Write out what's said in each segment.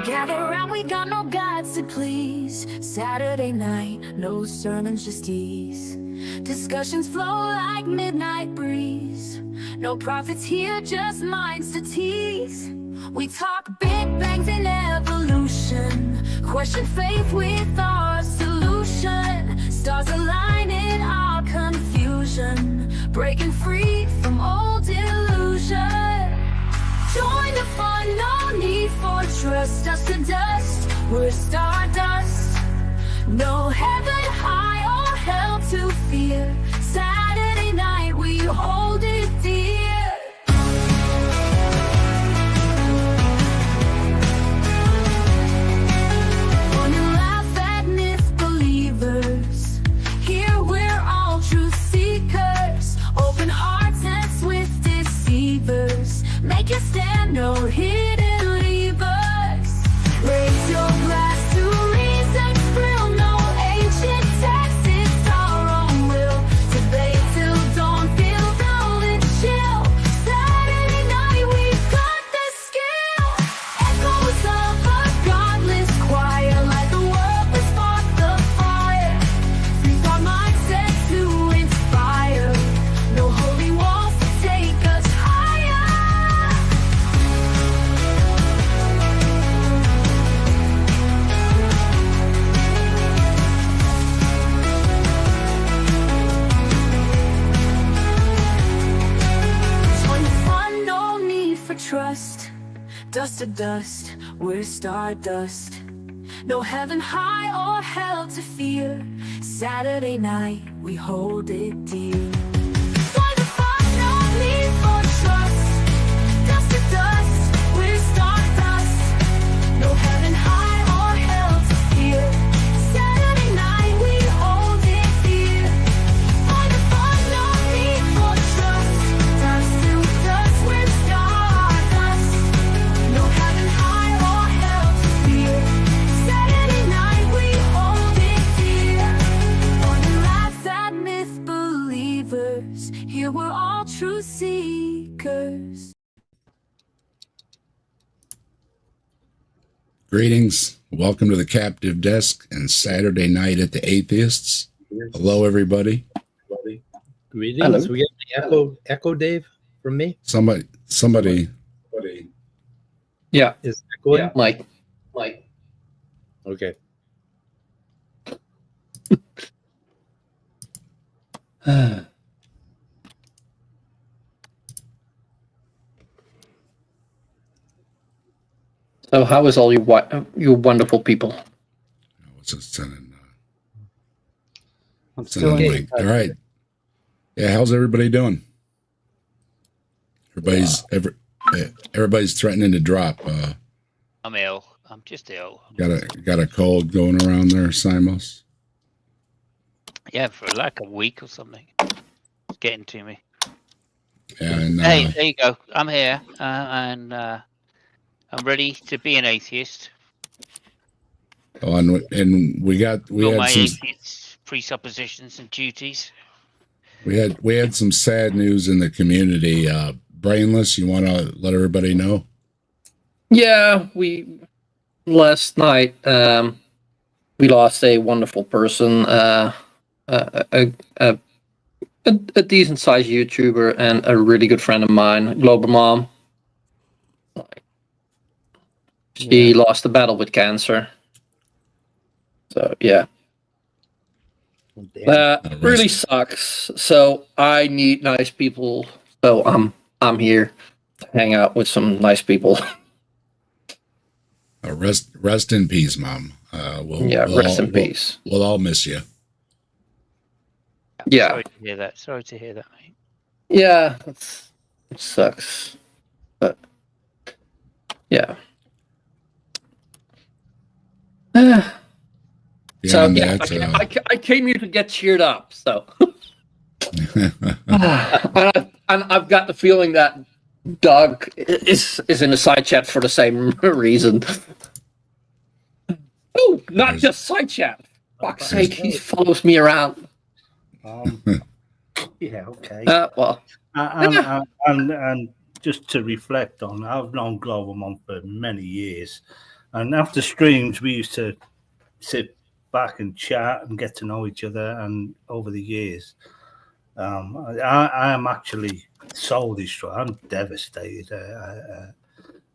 Gather round, we got no gods to please. Saturday night, no sermons, just ease. Discussions flow like midnight breeze. No prophets here, just minds to tease. We talk big bangs and evolution. Question faith with our solution. Stars align in our confusion. Breaking free from old illusion. Join the fun, no need for trust. Dust to dust, we're stardust. No heaven high or hell to fear. Saturday night, we hold it dear. Fun and laugh at myth believers. Here we're all truth seekers. Open hearts and swift deceivers. Make a stand, no hidden levers. Raise your glass to reason, thrill, no ancient text, it's our own will. Debate till dawn, feel dull and chill. Saturday night, we've got the skill. Echoes of a godless choir, like the world was fought the fire. Free thought mindset to inspire. No holy walls to take us higher. Fun, fun, no need for trust. Dust to dust, we're stardust. No heaven high or hell to fear. Saturday night, we hold it dear. Fun, fun, no need for trust. Dust to dust, we're stardust. No heaven high or hell to fear. Saturday night, we hold it dear. Fun, fun, no need for trust. Dust to dust, we're stardust. No heaven high or hell to fear. Saturday night, we hold it dear. Fun and laugh at myth believers. Here we're all truth seekers. Greetings. Welcome to the Captive Desk and Saturday Night at the Atheists. Hello, everybody. Greetings. Hello. We get the echo, Dave, from me. Somebody. Yeah, Is echoing? Mike. Okay. So, how is all you wonderful people? I was just sending. I'm Sending still a link. All right. Yeah, how's everybody doing? Everybody's threatening to drop. I'm ill. I'm just ill. Got a cold going around there, Simos. Yeah, for like a week or something. It's getting to me. And Hey, there you go. I'm here, and I'm ready to be an atheist. and we All had my some atheist presuppositions and duties. we had some sad news in the community. Brainless, you want to let everybody know? Yeah, last night we lost a wonderful person, a decent sized YouTuber and a really good friend of mine, Global Mom. She lost the battle with cancer. So yeah. Really sucks. So I need nice people. So I'm here to hang out with some nice people. Rest in peace, Mom. Rest in peace. We'll all miss you. Yeah. Sorry to hear that. Sorry to hear that, mate. Yeah, it sucks. But yeah. So Beyond yeah, that, I came here to get cheered up. So, and I've got the feeling that Doug is in a side chat for the same reason. Oh, not just side chat. Fuck's sake, he follows me around. Yeah, okay. Well, And just to reflect on, I've known Global Mom for many years, And after streams, we used to sit back and chat and get to know each other. And over the years, I am actually soul destroyed. I'm devastated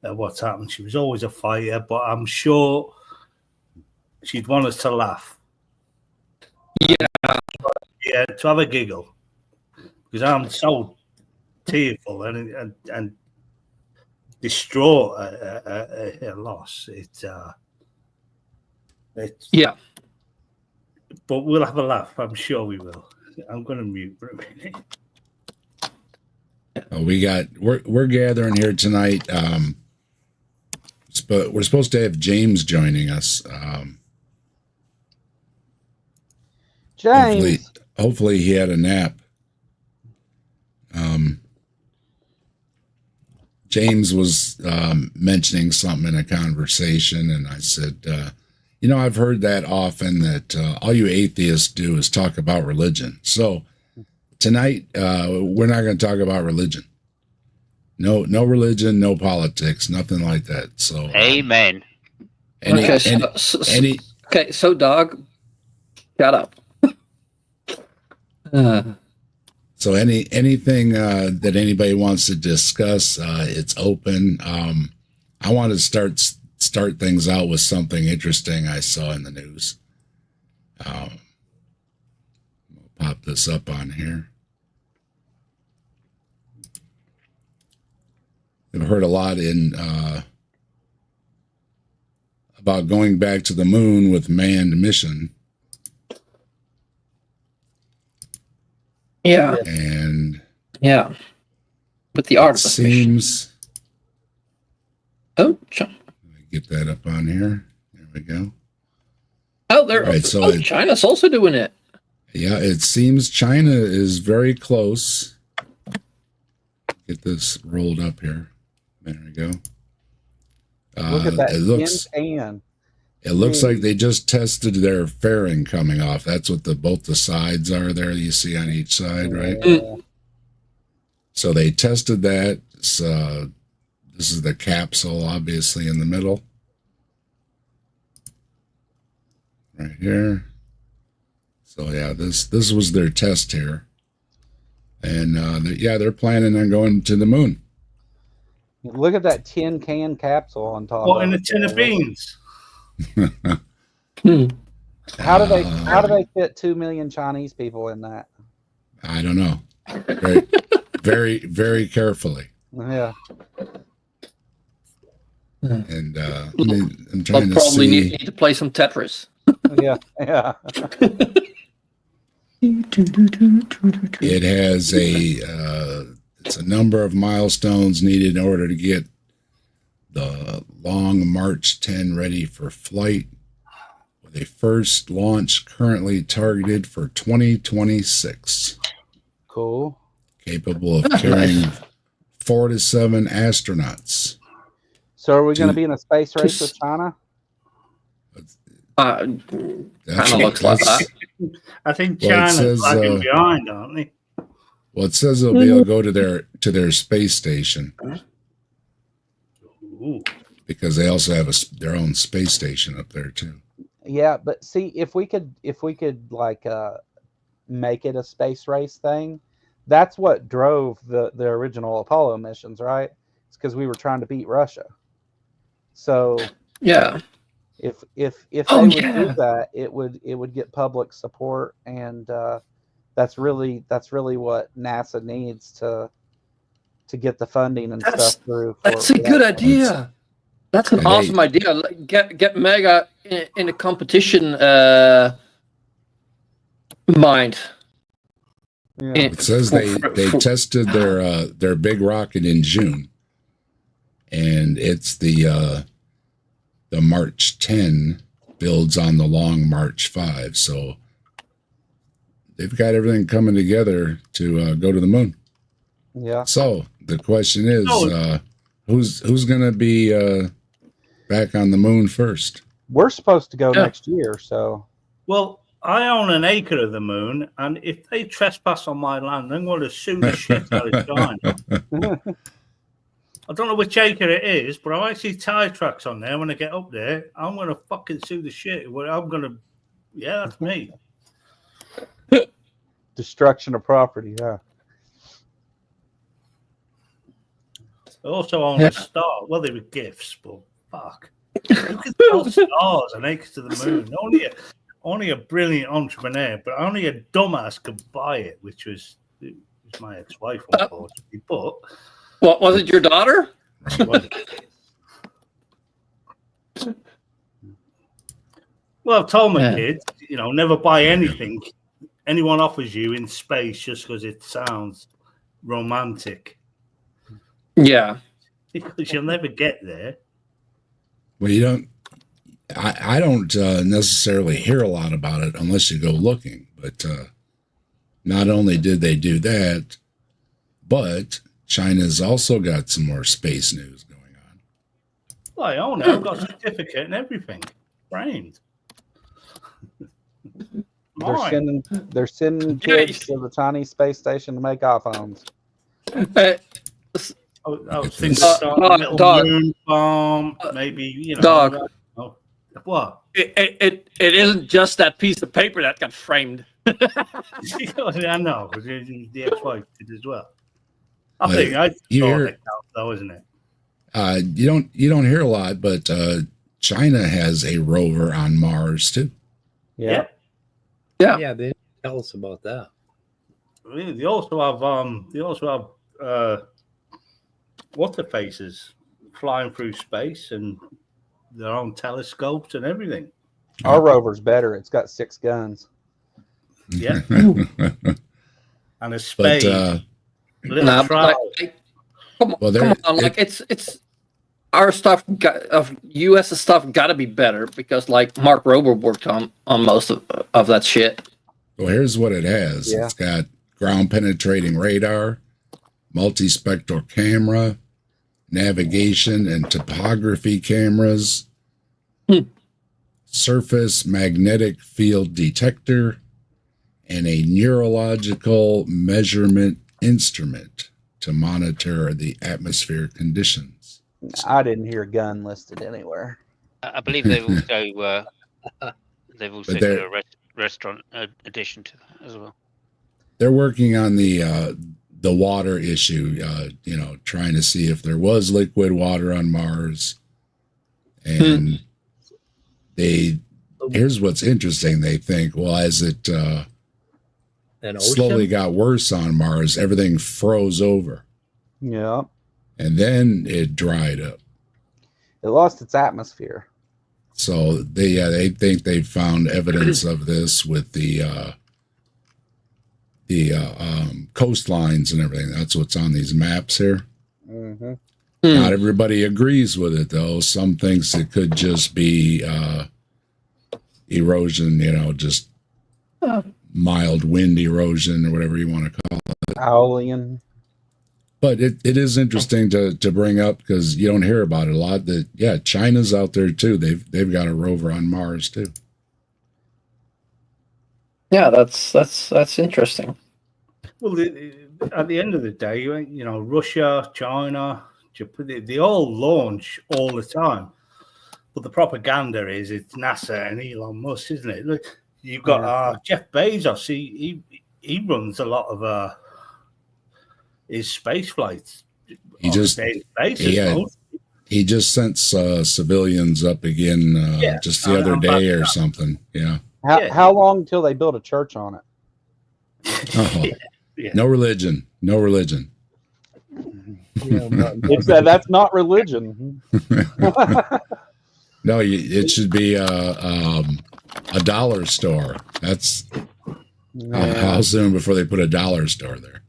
at what's happened. She was always a fighter, but I'm sure she'd want us to laugh. Yeah, to have a giggle, because I'm so tearful and distraught at her loss. It's Yeah. But we'll have a laugh. I'm sure we will. I'm going to mute for a minute. We're gathering here tonight. But we're supposed to have James joining us. James. Hopefully he had a nap. James was mentioning something in a conversation, and I said, I've heard that often, that all you atheists do is talk about religion. So tonight, we're not going to talk about religion. No religion, no politics, nothing like that. So, Amen. So dog, shut up. So anything that anybody wants to discuss, it's open. I want to start things out with something interesting I saw in the news. I'll pop this up on here. I've heard a lot about going back to the moon with manned mission. Yeah. And with the art seems. Oh, get that up on here. There we go. Oh, there. Right, so China's also doing it. Yeah, it seems China is very close. Get this rolled up here. There we go. Look at that. It looks like they just tested their fairing coming off. That's what both the sides are there. You see on each side, right? So they tested that. So this is the capsule, obviously, in the middle. Right here. So yeah, this was their test here. And they're planning on going to the moon. Look at that tin can capsule on top. Oh, and a tin of beans. How do they fit 2 million Chinese people in that? I don't know. Very, very, very carefully. Yeah. And I'm trying to probably see. need to play some Tetris. Yeah. It has it's a number of milestones needed in order to get the Long March 10 ready for flight, with a first launch currently targeted for 2026. Cool. Capable of carrying 4 to 7 astronauts. So are we going to be in a space race with China? Kind of looks like that. I think China's lagging behind, aren't they? Well, it says they'll be able to go to their space station. Ooh. Because they also have their own space station up there too. Yeah, but see, if we could like make it a space race thing, that's what drove the original Apollo missions, right? It's because we were trying to beat Russia. So yeah, if they would do that, it would get public support, and that's really what NASA needs to get the funding and stuff through. That's a good idea. That's an awesome idea. Get Mega in a competition mind. Yeah. It says they tested their big rocket in June, and it's the March 10 builds on the Long March 5. So they've got everything coming together to go to the moon. Yeah. So the question is, who's going to be back on the moon first? We're supposed to go next year, so. Well, I own an acre of the moon, and if they trespass on my land, I'm going to sue the shit out of China. I don't know which acre it is, but I see tire tracks on there. When I get up there, I'm gonna fucking sue the shit. I'm gonna, yeah, that's me. Destruction of property. Yeah. I also own a star. Well, they were gifts, but fuck. Who can sell stars and acres to the moon? Only a brilliant entrepreneur, but only a dumbass could buy it, which was my ex-wife, unfortunately. But What was it? Your daughter? she was. Well, I've told my kids, never buy anything anyone offers you in space just because it sounds romantic. Yeah. Because you'll never get there. Well, you don't. I don't necessarily hear a lot about it unless you go looking. But not only did they do that, but China's also got some more space news going on. Well, I own it. I've got a certificate and everything framed. They're sending kids to the Chinese space station to make iPhones. I was thinking dog, moon farm, maybe, Dog. What? It isn't just that piece of paper that got framed. I know, because the ex-wife did as well. I think though, isn't it? You don't hear a lot, but China has a rover on Mars too. Yeah. Yeah. Yeah, they didn't tell us about that. I mean, they also have what's the faces flying through space and their own telescopes and everything. Our rover's better. It's got 6 guns. Yeah. And a spade. Nah, trowel. come on, like it's our stuff of U.S. stuff got to be better because like Mark Rober worked on most of that shit. Well, here's what it has. Yeah. It's got ground penetrating radar, multispectral camera, navigation and topography cameras, surface magnetic field detector, and a neurological measurement instrument to monitor the atmospheric conditions. I didn't hear gun listed anywhere. I believe they've also got a restaurant addition to that as well. They're working on the water issue, trying to see if there was liquid water on Mars. And here's what's interesting. They think, well, as it slowly got worse on Mars, everything froze over. Yeah. And then it dried up. It lost its atmosphere. So they think they found evidence of this with the coastlines and everything. That's what's on these maps here. Mm-hmm. Not everybody agrees with it, though. Some thinks it could just be erosion, just mild wind erosion or whatever you want to call it. Aeolian. But it is interesting to bring up because you don't hear about it a lot. That China's out there too. They've got a rover on Mars too. Yeah, that's interesting. Well, at the end of the day, Russia, China, Japan, they all launch all the time. But the propaganda is it's NASA and Elon Musk, isn't it? Look, you've got Jeff Bezos. He runs a lot of his space flights. He just sent civilians up again just the other day or something. Yeah. How long until they build a church on it? Oh, no religion. No religion. That's not religion. No, it should be a dollar store. That's how soon before they put a dollar store there.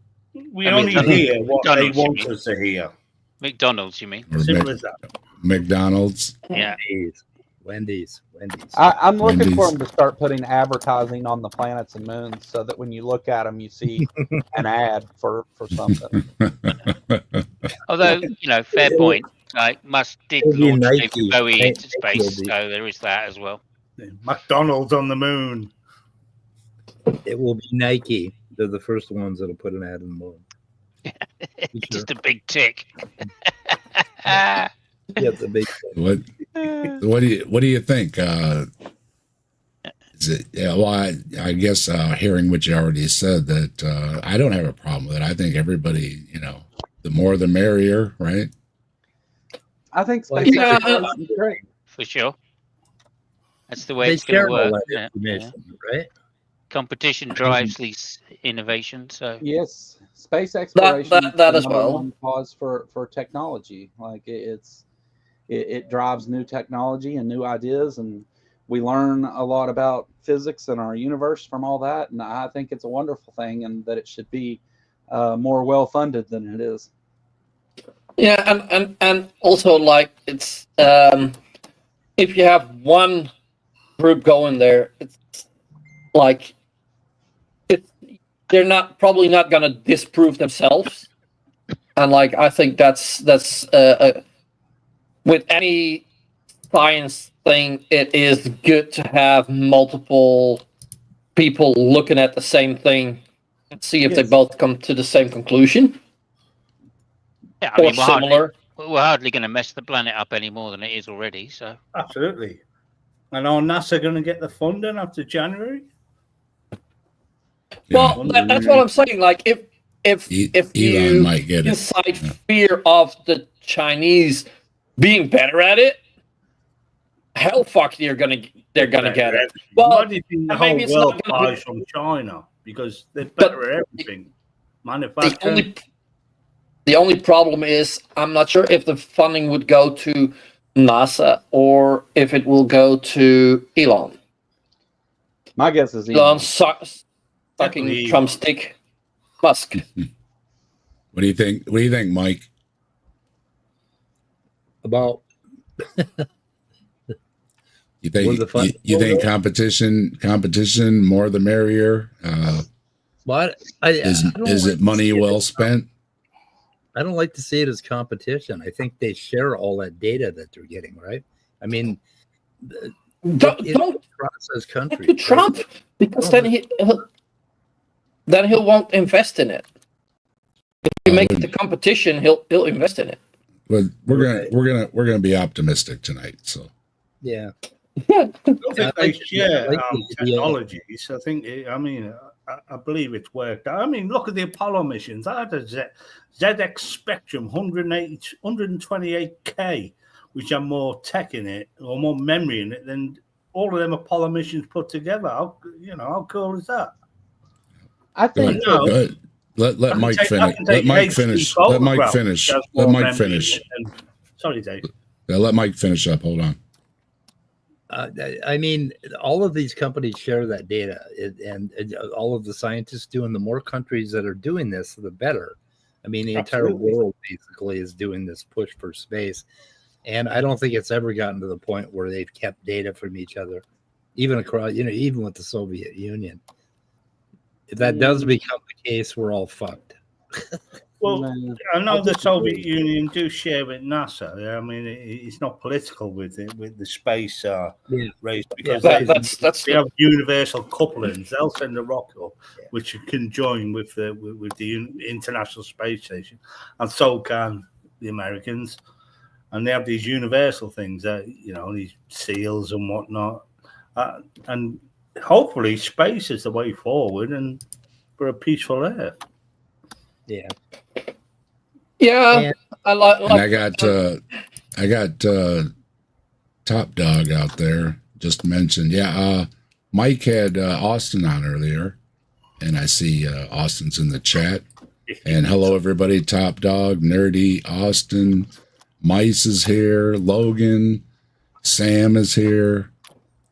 We only hear what they want us to hear. McDonald's, you mean? Simple as that. McDonald's. Yeah. Wendy's. I'm looking Wendy's. for them to start putting advertising on the planets and moons so that when you look at them, you see an ad for something. Although, fair point. Like Musk did launch David Bowie into space, so there is that as well. McDonald's on the moon. It will be Nike. They're the first ones that'll put an ad in the moon. Just a big tick. Yeah, the big What do you think? Is it? Yeah. Well, I guess hearing what you already said, that I don't have a problem with it. I think everybody, the more the merrier, right? I think Well, space yeah, exploration is great. For sure. That's the way they it's going share to all work. that information, right? Competition drives these innovation. So Yes, space exploration is that the as number well. one cause for technology. Like it drives new technology and new ideas, and we learn a lot about physics and our universe from all that. And I think it's a wonderful thing, and that it should be more well funded than it is. Yeah, and also like it's if you have one group going there, it's like they're probably not gonna disprove themselves, and like I think that's with any science thing, it is good to have multiple people looking at the same thing and see if they Yes. both come to the same conclusion yeah, I or mean, similar. we're hardly going to mess the planet up any more than it is already. So Absolutely. And are NASA going to get the funding after January? Yeah. Well, that's what I'm saying. Like if Elon you might get it. incite Yeah. fear of the Chinese being better at it, hell, fuck, they're gonna get it. Well, Why do you think the and maybe whole it's world not gonna be- buys from China? Because they're better at everything. Manufacturing. The only problem is I'm not sure if the funding would go to NASA or if it will go to Elon. My guess is Elon Elon. sucking Definitely Trump's dick. Musk. What do you think? What do you think, Mike? About You think Where's the fun- you think competition more the merrier? what Is it money well spent? I don't like to see it as competition. I think they share all that data that they're getting, right? I mean, Don't process country to Trump because then he won't invest in it. If you make the competition, he'll invest in it. But we're gonna be optimistic tonight. So Yeah. I don't think they I share like the idea. technologies. I think, I believe it's worked out. I mean, look at the Apollo missions. I had a ZX Spectrum 128K, which had more tech in it or more memory in it than all of them Apollo missions put together. How cool is that? I think Go ahead. Let Mike finish. Let Mike finish. Let Mike finish. Let Mike finish. Sorry, Dave. Yeah, let Mike finish up. Hold on. I mean, all of these companies share that data, and all of the scientists do. And the more countries that are doing this, the better. I mean, the entire Absolutely. world basically is doing this push for space, and I don't think it's ever gotten to the point where they've kept data from each other, even across, even with the Soviet Union. If that does become the case, we're all fucked. Well, I know the Soviet Union do share with NASA. I mean, it's not political with the space race because they have universal couplings. They'll send a rocket up, which can join with the International Space Station, and so can the Americans. And they have these universal things that these seals and whatnot, and hopefully space is the way forward and for a peaceful Earth. Yeah. Yeah, And- And I got Top Dog out there just mentioned. Yeah, Mike had Austin on earlier, and I see Austin's in the chat. And hello, everybody. Top Dog, Nerdy, Austin, Mice is here, Logan, Sam is here.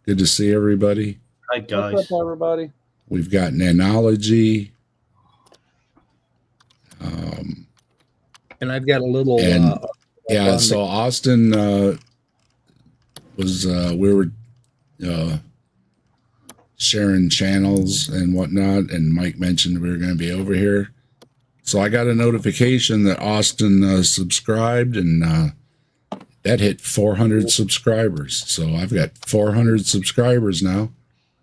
Good to see everybody. Hi, guys. what's up, everybody? We've got Nanology. And I've got a little. And yeah, so Austin was we were sharing channels and whatnot, and Mike mentioned we were going to be over here. So I got a notification that Austin subscribed, and that hit 400 subscribers. So I've got 400 subscribers now.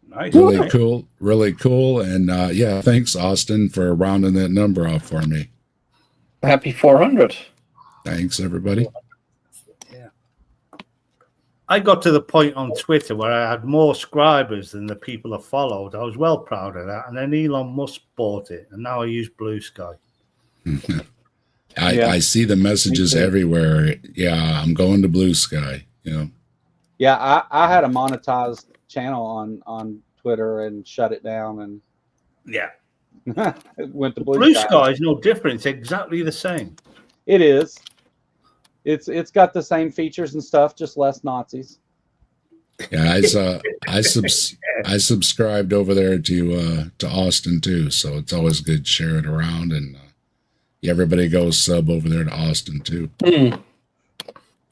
Nice. Really cool, really cool. And yeah, thanks, Austin, for rounding that number off for me. happy 400. Thanks, everybody. I got to the point on Twitter where I had more subscribers than the people I followed. I was well proud of that. And then Elon Musk bought it, and now I use Blue Sky. I see the messages everywhere. Yeah, I'm going to Blue Sky. You know. Yeah, I had a monetized channel on Twitter and shut it down, and Yeah. it went to Blue Blue Sky. Sky is no different. It's exactly the same. It is. It's got the same features and stuff, just less Nazis. Yeah, I subscribed over there to Austin too, so it's always good to share it around, and everybody goes sub over there to Austin too.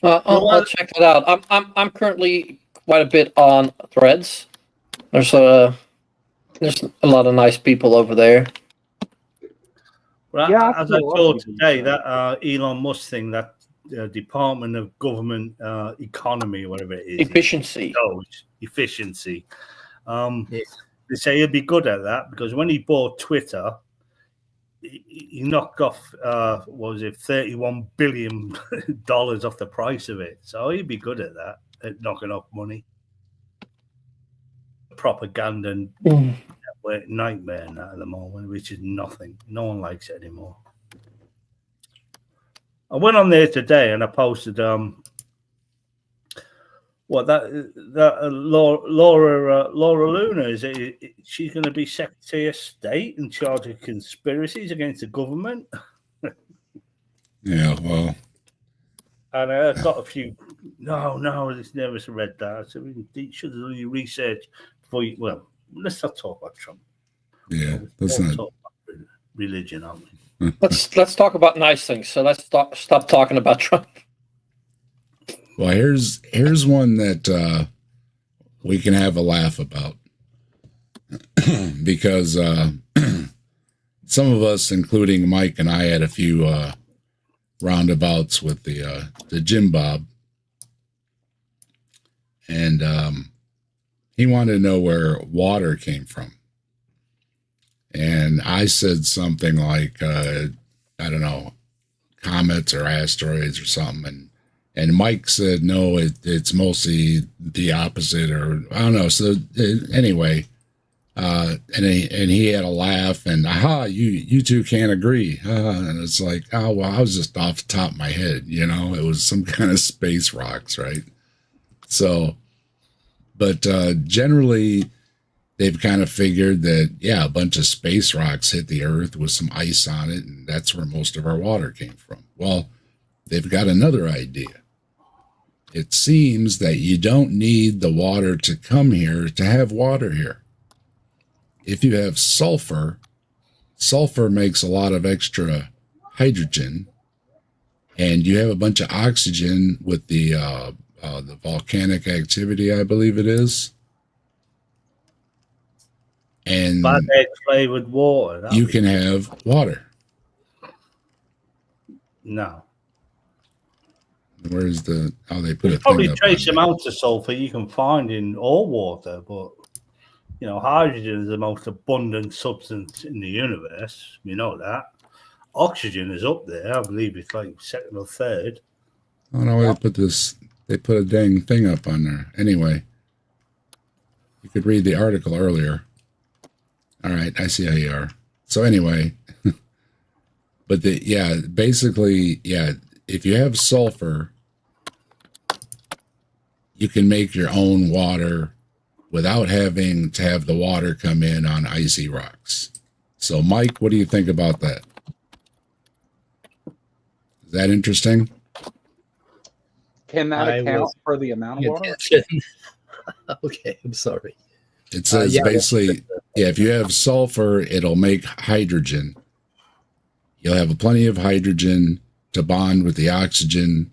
I'll check it out. I'm currently quite a bit on Threads. There's a lot of nice people over there. Well, Yeah, as I told today, that Elon Musk thing, that Department of Government Economy, whatever it is, Efficiency. Efficiency. They say he'll be good at that because when he bought Twitter, he knocked off what was it, $31 billion off the price of it. So he'd be good at that, at knocking off money. Propaganda nightmare now at the moment, which is nothing. No one likes it anymore. I went on there today and I posted Laura Luna is she's going to be Secretary of State in charge of conspiracies against the government. Yeah, well, and I got a few. No, it's never read that. So you should do your research before you. Well, let's not talk about Trump. Yeah, let's talk about religion, aren't we? Let's talk about nice things. So let's stop talking about Trump. Well, here's one that we can have a laugh about because some of us, including Mike and I, had a few roundabouts with the Jim Bob, and he wanted to know where water came from. And I said something like, I don't know, comets or asteroids or something. And Mike said, no, it's mostly the opposite, or I don't know. So anyway, and he had a laugh, and you two can't agree. And it's like, oh, well, I was just off the top of my head, it was some kind of space rocks, right? So, but generally, they've kind of figured that, a bunch of space rocks hit the Earth with some ice on it, and that's where most of our water came from. Well, they've got another idea. It seems that you don't need the water to come here to have water here. If you have sulfur makes a lot of extra hydrogen, and you have a bunch of oxygen with the volcanic activity, I believe it is. And bad egg flavored water. You can have water. No. Where's they put it? Probably trace amounts of sulfur you can find in all water, but hydrogen is the most abundant substance in the universe. We know that. Oxygen is up there. I believe it's like second or third. Oh no, they put a dang thing up on there. Anyway, you could read the article earlier. All right, I see how you are. So anyway, but basically, if you have sulfur, you can make your own water without having to have the water come in on icy rocks. So, Mike, what do you think about that? Is that interesting? Can that account for the amount of water? Okay, I'm sorry. It says basically, if you have sulfur, it'll make hydrogen. You'll have plenty of hydrogen to bond with the oxygen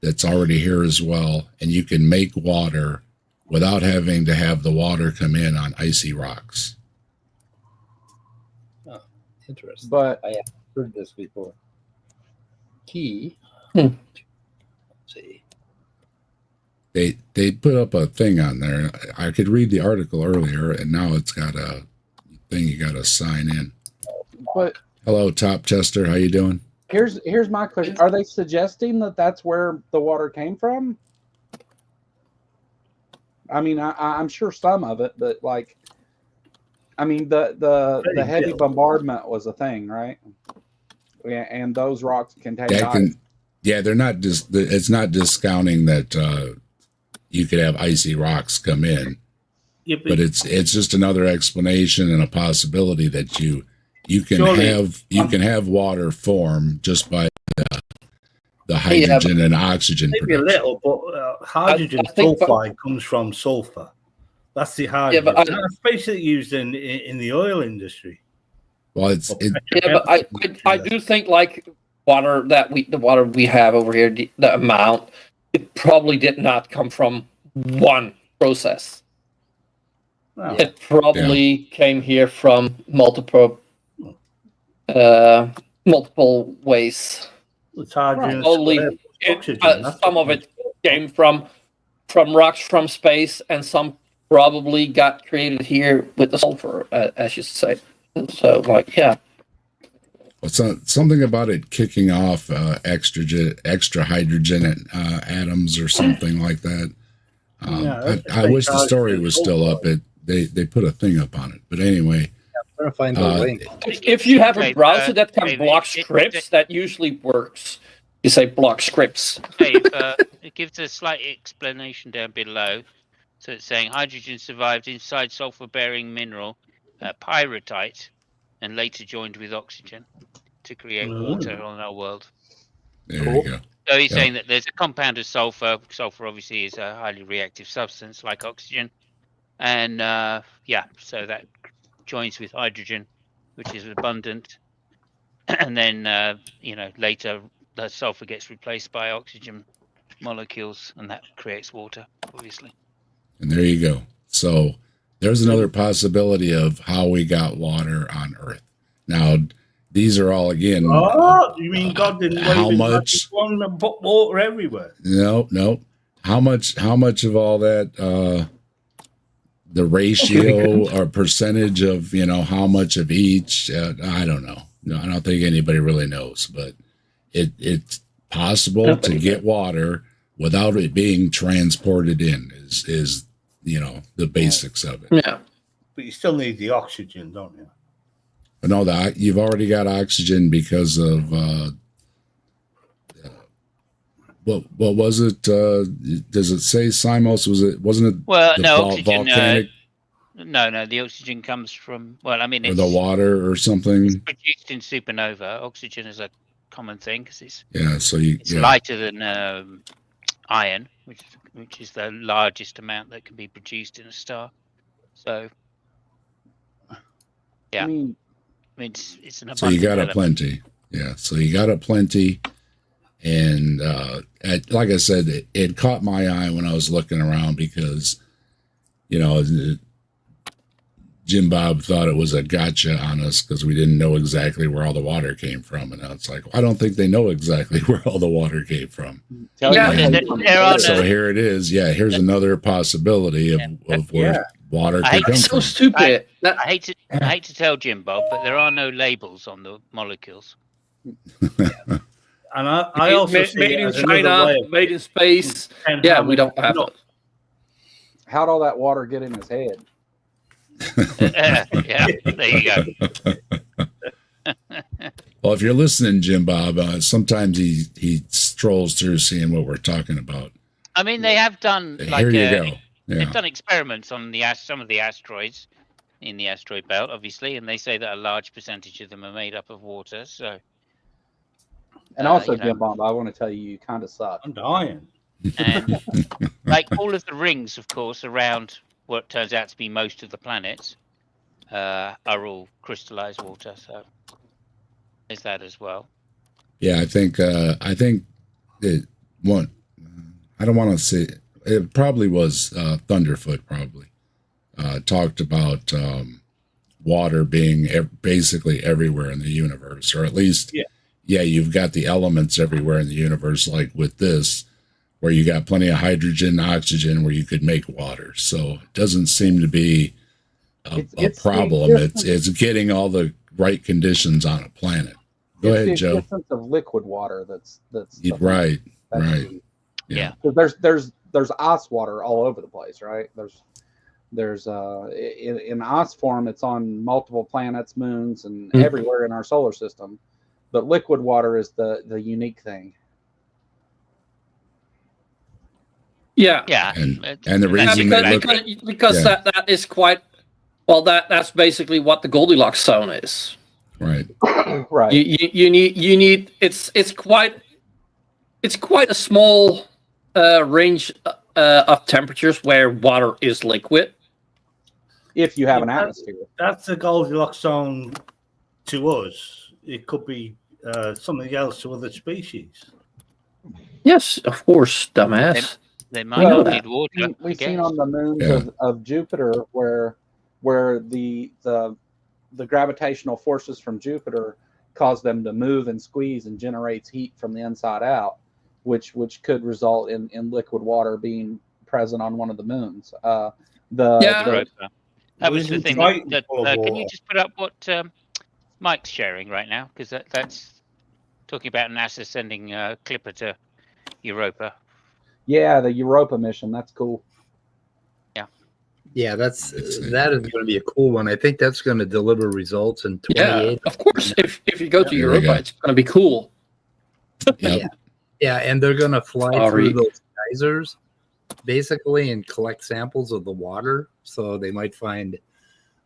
that's already here as well, and you can make water without having to have the water come in on icy rocks. Oh, interesting. But I have heard this before. Let's see. They put up a thing on there. I could read the article earlier, and now it's got a thing you got to sign in. But hello, Top Chester. How you doing? Here's my question: are they suggesting that that's where the water came from? I mean, I'm sure some of it, but like, I mean, the heavy bombardment was a thing, right? Yeah, and those rocks contain ice. Yeah, they're not just. It's not discounting that you could have icy rocks come in, but it's just another explanation and a possibility that you can have water form just by the hydrogen and oxygen. Maybe a little, but hydrogen sulfide comes from sulfur. That's the hydrogen. Yeah, that's basically used in the oil industry. Well, but I do think like the water we have over here, the amount, it probably did not come from one process. Oh. It probably came here from multiple ways. Probably some of it came from rocks from space, and some probably got created here with the sulfur, as you say. So, like, yeah. Well, something about it kicking off extra hydrogen atoms or something like that. I wish the story was still up. They put a thing up on it, but anyway. I'm trying to find the link. If you have a browser that can block scripts, that usually works. You say block scripts. It gives a slight explanation down below. So it's saying hydrogen survived inside sulfur-bearing mineral pyrrhotite and later joined with oxygen to create water on our world. There you go. So he's saying that there's a compound of sulfur. Sulfur obviously is a highly reactive substance like oxygen. And so that joins with hydrogen, which is abundant. And then, later the sulfur gets replaced by oxygen molecules, and that creates water, obviously. And there you go. So there's another possibility of how we got water on Earth. Now, these are all, again... Oh, you mean God didn't how much and put water everywhere? No. How much of all that... the ratio or percentage of, how much of each, I don't know. No, I don't think anybody really knows, but it's possible to get water without it being transported in is the basics of it. Yeah. But you still need the oxygen, don't you? But no, you've already got oxygen because of, what was it? Does it say Simos? Wasn't it? Well, no, oxygen. Volcanic? No, the oxygen comes from. Well, I mean, it's the water or something. It's produced in supernova. Oxygen is a common thing because it's it's lighter than iron, which is the largest amount that can be produced in a star. So, yeah, I mean it's an abundant. So you got a plenty. Yeah, so you got a plenty. And like I said, it caught my eye when I was looking around because, Jim Bob thought it was a gotcha on us because we didn't know exactly where all the water came from. And it's like, I don't think they know exactly where all the water came from. So here it is. Yeah, here's another possibility of where water could come from. So stupid. I hate to tell Jim Bob, but there are no labels on the molecules. And I also made in China, made in space. Yeah, we don't have it. How'd all that water get in his head? Yeah, there you go. Well, if you're listening, Jim Bob, sometimes he strolls through seeing what we're talking about. I mean, they have done Here you go. Yeah. They've done experiments on some of the asteroids in the asteroid belt, obviously, and they say that a large percentage of them are made up of water. So. And also, Jim Bob, I want to tell you kind of suck. I'm dying. And like all of the rings, of course, around what turns out to be most of the planets are all crystallized water. So there's that as well. Yeah, I think it one. I don't want to say it. Probably was Thunderfoot. Probably talked about water being basically everywhere in the universe, or at least. Yeah, you've got the elements everywhere in the universe, like with this, where you got plenty of hydrogen, oxygen, where you could make water. So it doesn't seem to be a problem. It's getting all the right conditions on a planet. Go ahead, Joe. It's the essence of liquid water that's right. Yeah. There's ice water all over the place, right? There's in ice form, it's on multiple planets, moons, and everywhere in our solar system. But liquid water is the unique thing. Yeah. And the reason because that is quite well. That's basically what the Goldilocks zone is. right. Right. You need it's quite a small range of temperatures where water is liquid. If you have an atmosphere. That's the Goldilocks zone to us. It could be something else to other species. Yes, of course, dumbass. They might not need water. We've seen on the moons of Jupiter where the gravitational forces from Jupiter cause them to move and squeeze and generates heat from the inside out, which could result in liquid water being present on one of the moons. That was the thing. Can you just put up what Mike's sharing right now? Because that's talking about NASA sending a clipper to Europa. Yeah, the Europa mission. That's cool. Yeah, that is going to be a cool one. I think that's going to deliver results in 28. Yeah, of course. If you go to Europa, it's going to be cool. Yeah, and they're going to fly through those geysers, basically, and collect samples of the water. So they might find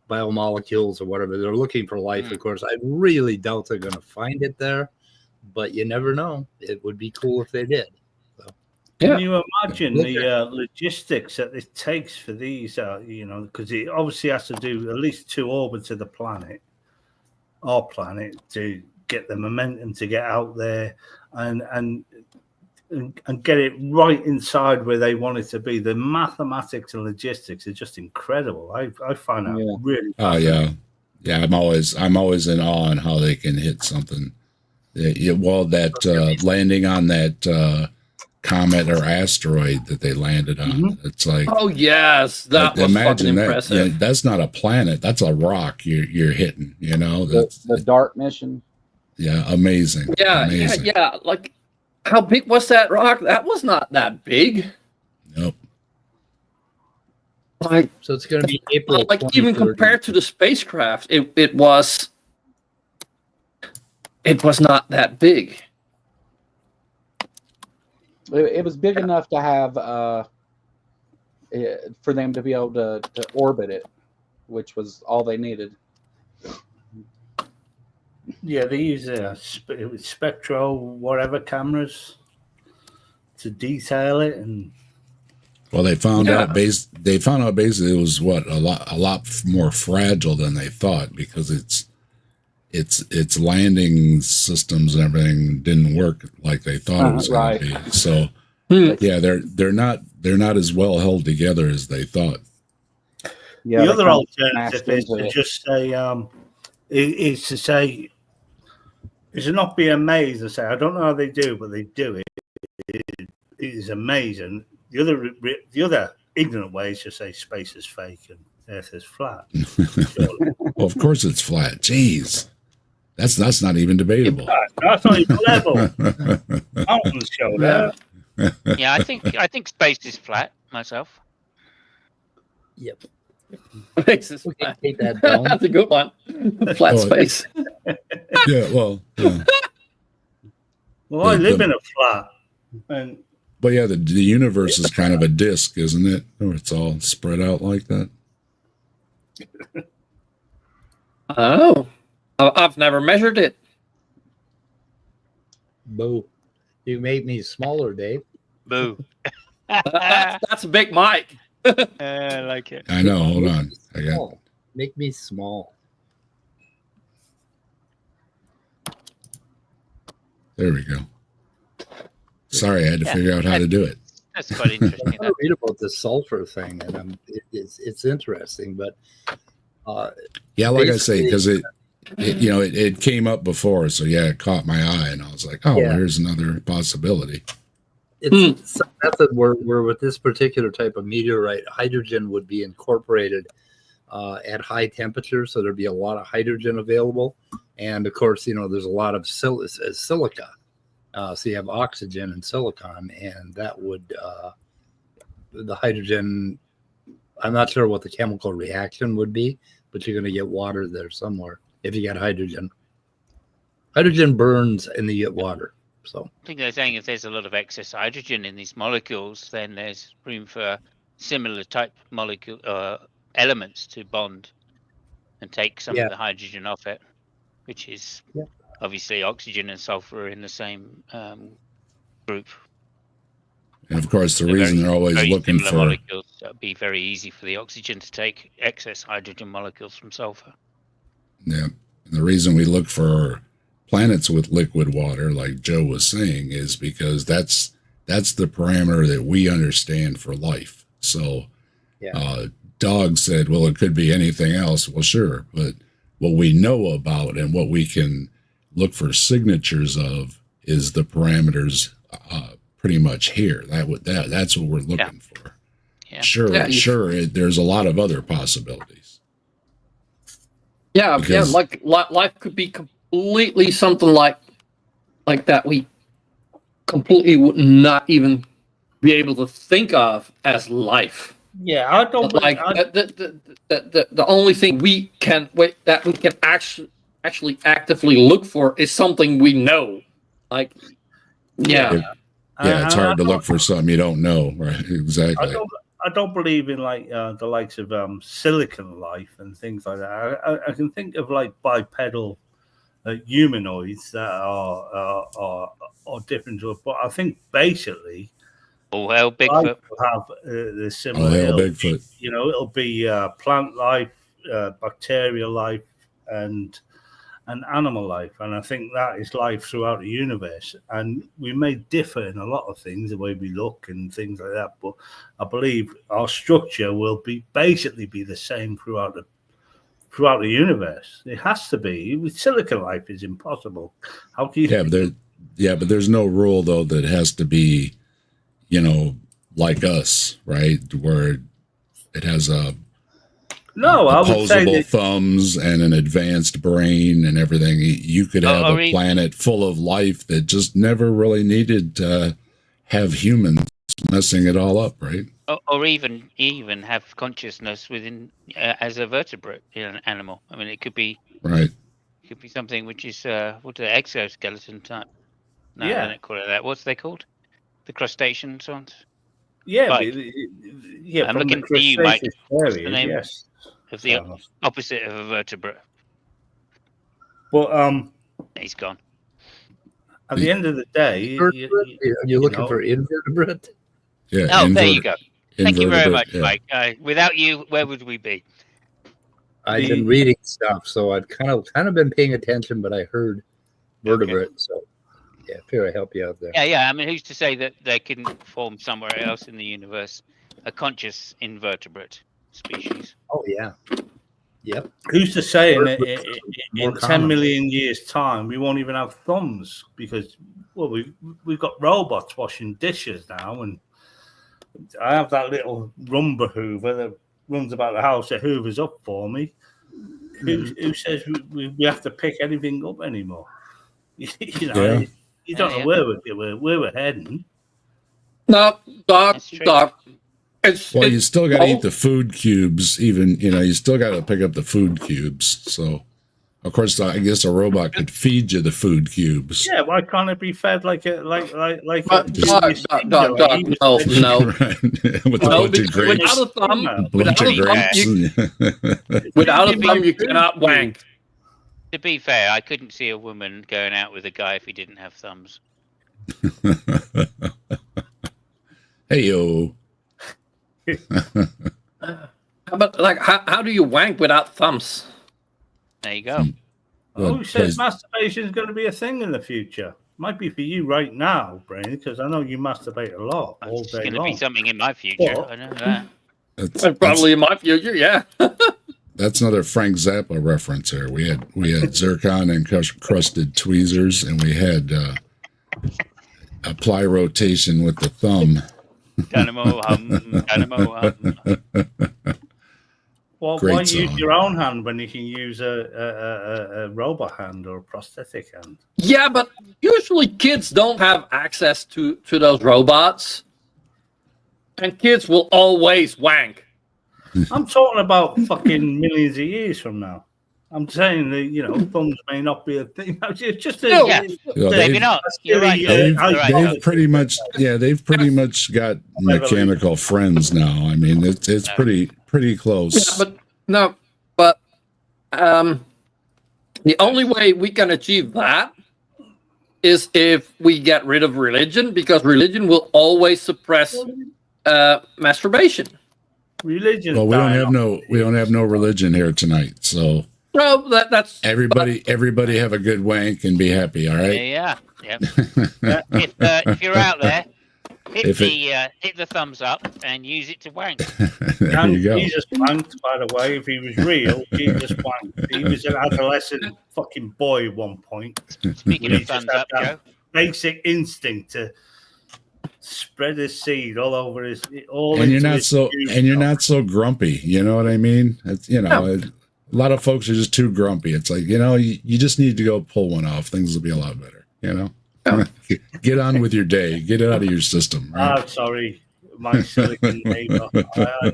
biomolecules or whatever. They're looking for life, of course. I really doubt they're going to find it there, but you never know. It would be cool if they did. Can you imagine the logistics that it takes for these, because it obviously has to do at least 2 orbits of the planet, our planet, to get the momentum to get out there and get it right inside where they want it to be. The mathematics and logistics are just incredible. I find that really fascinating. Yeah. I'm always in awe on how they can hit something. That landing on that comet or asteroid that they landed on. It's like, oh yes, that was fucking impressive. That's not a planet, that's a rock you're hitting, the DART mission. Yeah, amazing. Yeah. Like, how big was that rock? That was not that big. Nope. Like, so it's going to be April. Like, even compared to the spacecraft, it was not that big. It was big enough to have for them to be able to orbit it, which was all they needed. Yeah, they use spectro whatever cameras to detail it, and they found out basically it was a lot more fragile than they thought, because its landing systems and everything didn't work like they thought it was going to be. So they're not as well held together as they thought. Yeah, the other alternative is to just say is to not be amazed and say, I don't know how they do, but they do it. It is amazing. The other ignorant way is to say space is fake and Earth is flat. Well, of course it's flat. Jeez. That's not even debatable. That's not even level. Mountains show that. Yeah, I think space is flat myself. Yep. Space is flat. Take that down. That's a good one. Flat space. Well, I live in a flat. But yeah, the universe is kind of a disc, isn't it? Or it's all spread out like that. Oh, I've never measured it. Boo. You made me smaller, Dave. Boo. That's a big mic. I like it. I know. Hold on. Make me small. There we go. Sorry, I had to figure out how to do it. That's quite interesting. I read about the sulfur thing, and it's interesting, but like I say, because it came up before, so it caught my eye, and I was like, here's another possibility. That's where with this particular type of meteorite, hydrogen would be incorporated at high temperatures, so there'd be a lot of hydrogen available, and of course, there's a lot of silica So you have oxygen and silicon, and that would the hydrogen. I'm not sure what the chemical reaction would be, but you're going to get water there somewhere if you got hydrogen. Hydrogen burns and you get water. So I think they're saying if there's a lot of excess hydrogen in these molecules, then there's room for similar type molecule elements to bond and take some of the hydrogen off it, which is obviously oxygen and sulfur are in the same group. And of course, the reason they're always looking for molecules, it'd be very easy for the oxygen to take excess hydrogen molecules from sulfur. Yeah, and the reason we look for planets with liquid water, like Joe was saying, is because that's the parameter that we understand for life. So, Dog said, "Well, it could be anything else." Well, sure, but what we know about and what we can look for signatures of is the parameters. Pretty much here. That's what we're looking for. Yeah. Sure. There's a lot of other possibilities. Yeah, like life could be completely something like that we completely would not even be able to think of as life. Yeah, I don't like the only thing we can actually actively look for is something we know. Like, it's hard to look for something you don't know, right? Exactly. I don't believe in like the likes of silicon life and things like that. I can think of like bipedal humanoids that are different to it, but I think basically, all hell Bigfoot will have the similar. All hell Bigfoot. It'll be plant life, bacterial life, and animal life, and I think that is life throughout the universe. And we may differ in a lot of things, the way we look and things like that, but I believe our structure will basically be the same throughout the universe. It has to be. With silicon life is impossible. How do you? But there's no rule though that it has to be, like us, right? Where it has opposable thumbs and an advanced brain and everything. You could have a planet full of life that just never really needed to have humans messing it all up, right? Or even have consciousness within as a vertebrate in an animal. I mean, it could be right. It could be something which is what's the exoskeleton type? No, I don't call it that. What's they called? The crustaceans ones. Yeah, I'm looking for you, Mike. What's the name of the opposite of a vertebrate? But he's gone. At the end of the day, you're looking for invertebrate. Yeah. There you go. Thank you very much, Mike. Without you, where would we be? I've been reading stuff, so I've kind of been paying attention, but I heard vertebrate. Okay. So yeah, I figure I help you out there. Yeah. I mean, who's to say that they couldn't form somewhere else in the universe a conscious invertebrate species? Oh yeah. Yep. Who's to say in 10 million years' time we won't even have thumbs because we've got robots washing dishes now, and I have that little Rumba Hoover that runs about the house that hoovers up for me. Who says we have to pick anything up anymore? You don't know where we're heading. No, Doc. You still got to eat the food cubes. Even you still got to pick up the food cubes. So, of course, I guess a robot could feed you the food cubes. Yeah, why can't it be fed like a Doc, no. With a bunch of grapes. Without a thumb, you cannot wank. To be fair, I couldn't see a woman going out with a guy if he didn't have thumbs. Hey yo. But how do you wank without thumbs? There you go. Who says masturbation is going to be a thing in the future? Might be for you right now, Brain, because I know you masturbate a lot all day long. It's going to be something in my future. I know that. Probably in my future, yeah. That's another Frank Zappa reference here. We had zircon and crusted tweezers, and we had apply rotation with the thumb. Dynamo hum. Well, Great why use song. your own hand when you can use a robot hand or a prosthetic hand? Yeah, but usually kids don't have access to those robots, and kids will always wank. I'm talking about fucking millions of years from now. I'm saying that thumbs may not be a thing. It's just No. Yeah. Well, Maybe not. You're right. They've, You're right. they've pretty much, they've pretty much got mechanical friends now. I mean, it's pretty close. Yeah, the only way we can achieve that is if we get rid of religion, because religion will always suppress masturbation. Religion. Well, we don't have no religion here tonight, so So that's everybody have a good wank and be happy. All right. Yeah. If you're out there, hit the thumbs up and use it to wank. There you go. Jesus wanked, by the way. If he was real, Jesus wanked. He was an adolescent fucking boy at one point. Speaking He of just thumbs had up, that Joe. basic instinct to spread his seed all over his. And you're not so grumpy. You know what I mean? It's, a lot of folks are just too grumpy. It's like, you just need to go pull one off. Things will be a lot better. Get on with your day. Get it out of your system. Right? I'm sorry, my silicon neighbor. I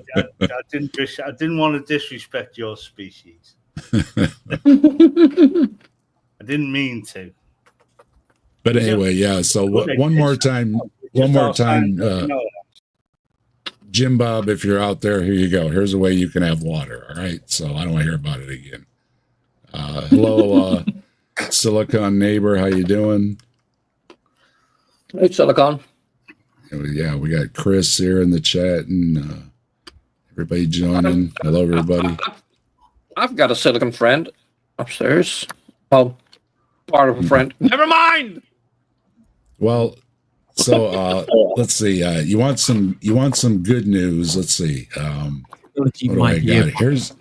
didn't want to disrespect your species. I didn't mean to. But anyway, yeah. So one more time, Jim Bob, if you're out there, here you go. Here's a way you can have water. All right. So I don't want to hear about it again. Hello, Silicon neighbor. How you doing? Hey, Silicon. Yeah, we got Chris here in the chat and everybody joining. Hello, everybody. I've got a Silicon friend upstairs. Well, part of a friend. Never mind. Well, so let's see. You want some good news? Let's see. What do I got? Here's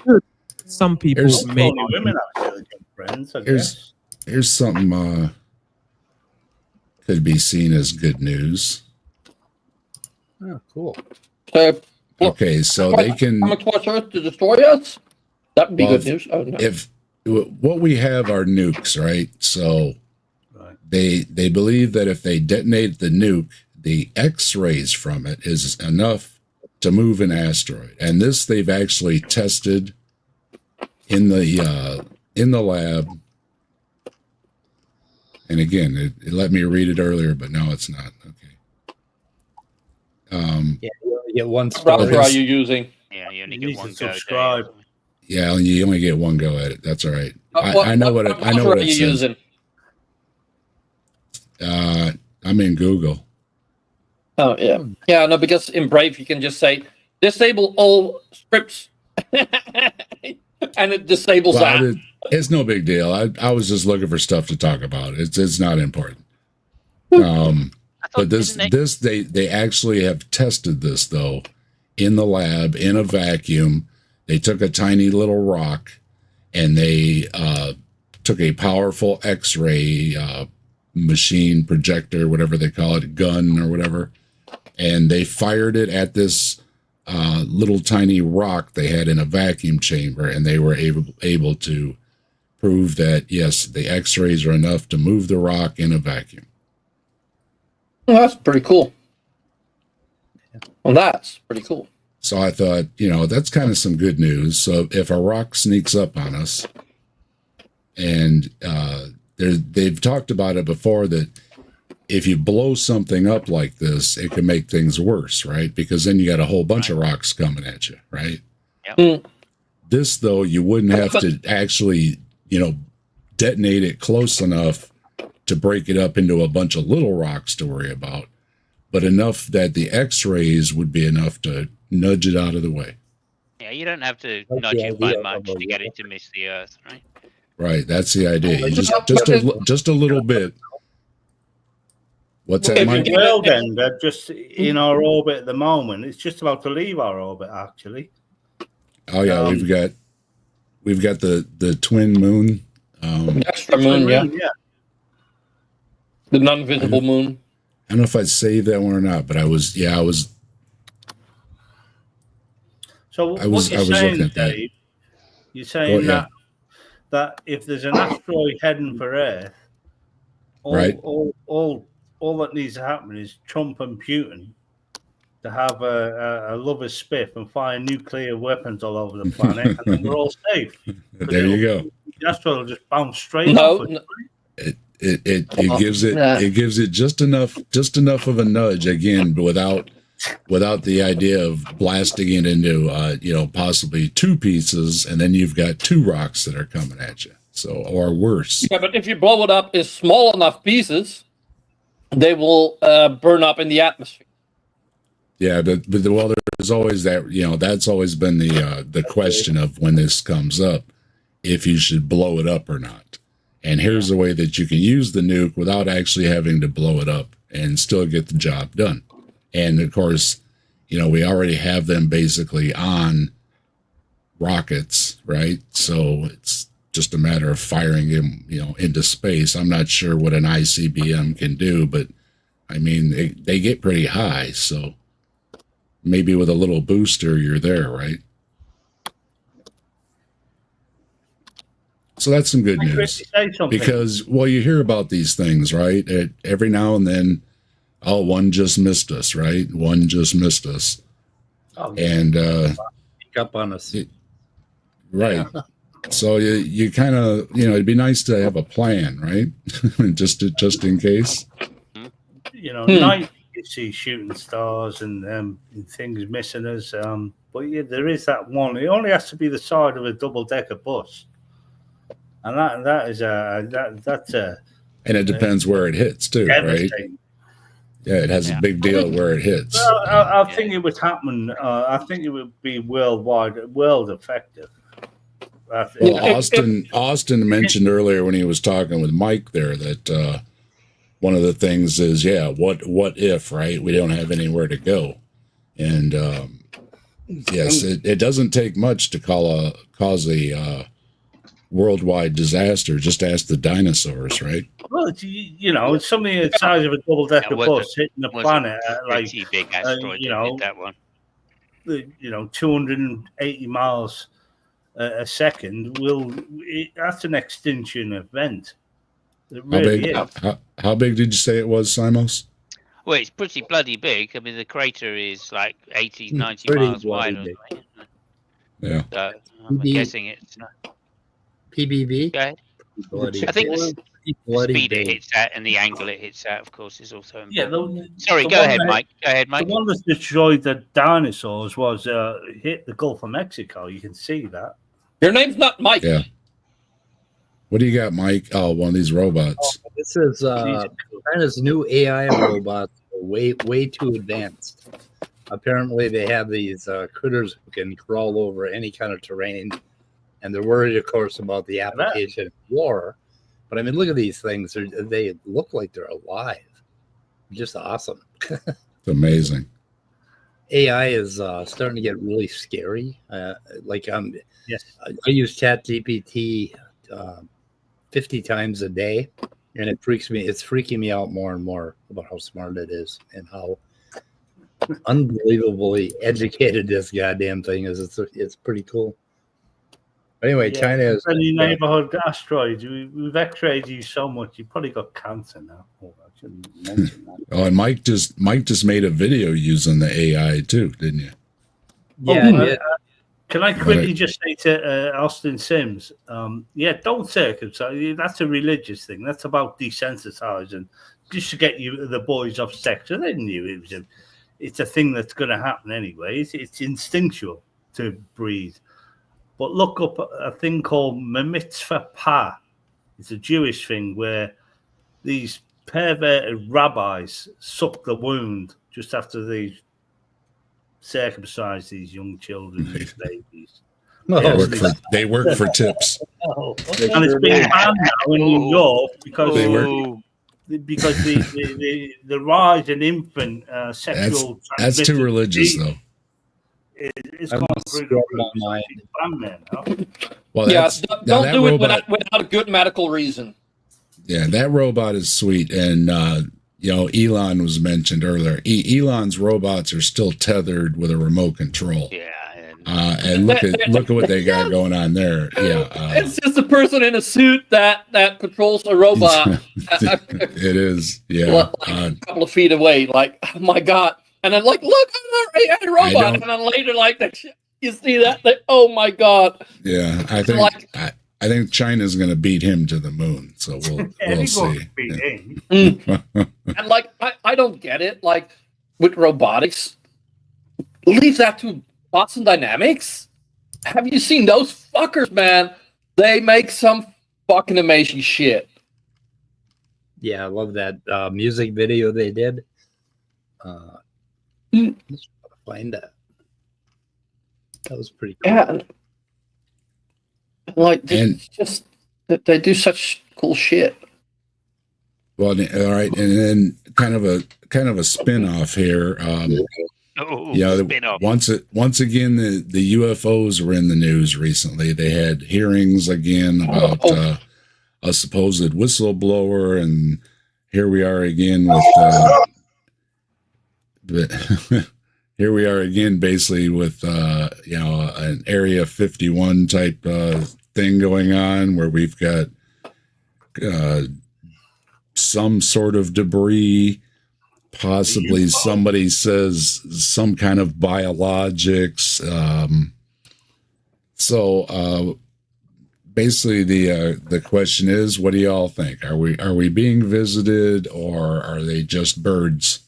some people may Only women have silicon friends, I guess. here's something could be seen as good news. Oh, cool. So, Okay, so they can. come across Earth to destroy us? That would be Well, good news. Oh, no. If what we have are nukes, right? So Right. they believe that if they detonate the nuke, the X-rays from it is enough to move an asteroid, and this they've actually tested in the lab. And again, it let me read it earlier, but now it's not. Okay. Yeah, you only get one Browser story. are you using? Yeah, you only You get need to one go. subscribe. Yeah, you only get one go at it. That's all right. What I know what it browser are you says. using? I'm in Google. Oh, yeah. Yeah, no, because in Brave you can just say, disable all scripts. And it disables Well, that. it's no big deal. I was just looking for stuff to talk about. It's not important. But they actually have tested this though in the lab in a vacuum. They took a tiny little rock and they took a powerful X-ray machine, projector, whatever they call it, gun or whatever, and they fired it at this little tiny rock they had in a vacuum chamber, and they were able to prove that yes, the X-rays are enough to move the rock in a vacuum. Well, that's pretty cool. Well, that's pretty cool. So I thought, that's kind of some good news. So if a rock sneaks up on us, and they've talked about it before that if you blow something up like this, it can make things worse, right? Because then you got a whole bunch of rocks coming at you, right? Yep. This, though, you wouldn't have to actually, detonate it close enough to break it up into a bunch of little rocks to worry about, but enough that the X-rays would be enough to nudge it out of the way. Yeah, you don't have to That's nudge the it by idea much of to a get it to miss the Earth, right? Right, that's the idea. You just a little bit. What's that, Mike? Well, then they're just in our orbit at the moment. It's just about to leave our orbit, actually. Oh yeah, we've got the twin moon. Extra moon, yeah. The non-visible moon. I don't know if I'd saved that one or not, but I was. So I was what you're looking saying, at that. Dave, you're saying yeah. that if there's an asteroid heading for Earth, Right. all that needs to happen is Trump and Putin to have a lover's spiff and fire nuclear weapons all over the planet, and then we're all safe. There you go. The asteroid will just bounce straight No, off. no. It gives it just enough of a nudge again, but without the idea of blasting it into possibly two pieces, and then you've got two rocks that are coming at you. So, or worse. Yeah, but if you blow it up in small enough pieces, they will burn up in the atmosphere. Yeah, but there's always that, that's always been the question of when this comes up, if you should blow it up or not. And here's a way that you can use the nuke without actually having to blow it up and still get the job done. And of course, we already have them basically on rockets, right? So it's just a matter of firing them, into space. I'm not sure what an ICBM can do, but I mean, they get pretty high. So maybe with a little booster, you're there, right? So that's some good news. Because, you hear about these things, right? Every now and then, one just missed us, right? One just missed us. Oh, and sneak up on us. Right. So you kind of, it'd be nice to have a plan, right? just in case. Night you see shooting stars and things missing us. But yeah, there is that one. It only has to be the side of a double-decker bus, and that's a. And it depends where it hits too, right? Yeah, it has a big deal where it hits. Well, I think it would happen. I think it would be world effective. Well, Austin mentioned earlier when he was talking with Mike there that one of the things is, what if, right? We don't have anywhere to go. And yes, it doesn't take much to cause a worldwide disaster. Just ask the dinosaurs, right? Well, it's something the size of a double-decker bus hitting the planet at big asteroid that one. 280 miles a second. That's an extinction event. It really is. How big did you say it was, Simos? Well, it's pretty bloody big. I mean, the crater is like 80, 90 miles wide. Yeah. So I'm guessing it's PBB. Okay. I think the speed it hits at and the angle it hits at, of course, is also important. Sorry, go ahead, Mike. The one that destroyed the dinosaurs was hit the Gulf of Mexico. You can see that. Your name's not Mike. Yeah. What do you got, Mike? Oh, one of these robots. This is China's new AI robots are way too advanced. Apparently, they have these critters who can crawl over any kind of terrain, and they're worried, of course, about the application of war. But I mean, look at these things; they look like they're alive. Just awesome. It's amazing. AI is starting to get really scary. Yes, I use ChatGPT 50 times a day, and it freaks me. It's freaking me out more and more about how smart it is and how unbelievably educated this goddamn thing is. It's pretty cool. But anyway, China is any neighborhood asteroids. We've X-rayed you so much, you probably got cancer now. Oh, I shouldn't mention that. Oh, and Mike just made a video using the AI too, didn't you? Yeah. Can I quickly just say to Austin Sims, don't circumcise. That's a religious thing. That's about desensitizing, just to get the boys off sex. So they knew it's a thing that's going to happen anyway. It's instinctual to breathe. But look up a thing called mitzvah pa. It's a Jewish thing where these perverted rabbis suck the wound just after they circumcise these young children, these babies. They work for tips. And it's being banned now in New York because the rise in infant sexual that's too religious though. It's gone through the mind. Well, don't do it without a good medical reason. Yeah, that robot is sweet, and Elon was mentioned earlier. Elon's robots are still tethered with a remote control. Yeah, and And look at what they got going on there. Yeah, It's just a person in a suit that controls a robot. it is. Yeah, like a couple of feet away. Like, oh my god! And then like, look, I'm an AI robot. And then later, like, you see that? Like, oh my god! Yeah, I think like, I think China's going to beat him to the moon. So we'll see. And like, I don't get it. Like, with robotics, leave that to Boston Dynamics. Have you seen those fuckers, man? They make some fucking amazing shit. Yeah, I love that music video they did. Let's find that. That was pretty cool. Yeah, like just they do such cool shit. Well, all right, and then kind of a spin-off here. Once again, the UFOs were in the news recently. They had hearings again about a supposed whistleblower, and here we are again with here we are again, basically with an Area 51 type thing going on, where we've got some sort of debris. Possibly somebody says some kind of biologics. So basically the question is, what do y'all think? Are we being visited, or are they just birds?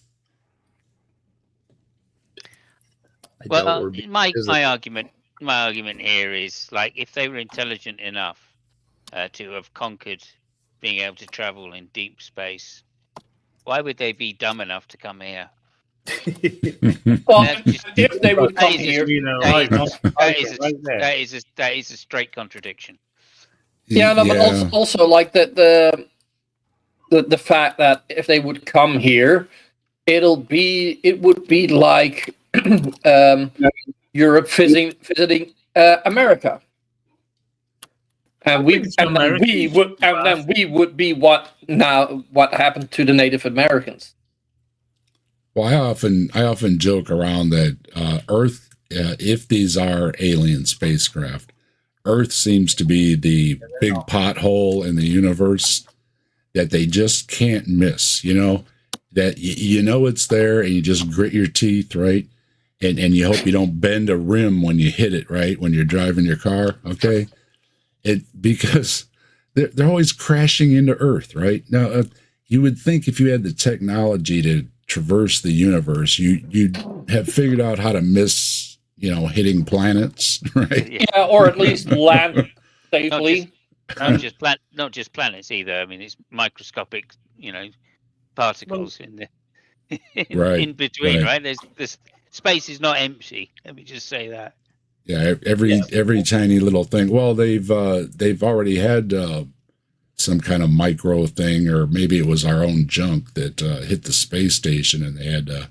Well, my argument here is, like, if they were intelligent enough to have conquered being able to travel in deep space, why would they be dumb enough to come here? Well, if they would come here, that is a straight contradiction. Yeah, no, but also like the fact that if they would come here, it would be like Europe visiting America. And then we would be what happened to the Native Americans. Well, I often joke around that Earth, if these are alien spacecraft, Earth seems to be the big pothole in the universe that they just can't miss. You know, that you know it's there, and you just grit your teeth, right? And you hope you don't bend a rim when you hit it, right? When you're driving your car, okay? Because they're always crashing into Earth, right? Now, you would think if you had the technology to traverse the universe, you'd have figured out how to miss, hitting planets, right? Yeah, or at least land safely. Not just planets either. I mean, it's microscopic, particles in in between, right? There's space is not empty. Let me just say that. Yeah, every tiny little thing. Well, they've already had some kind of micro thing, or maybe it was our own junk that hit the space station, and they had to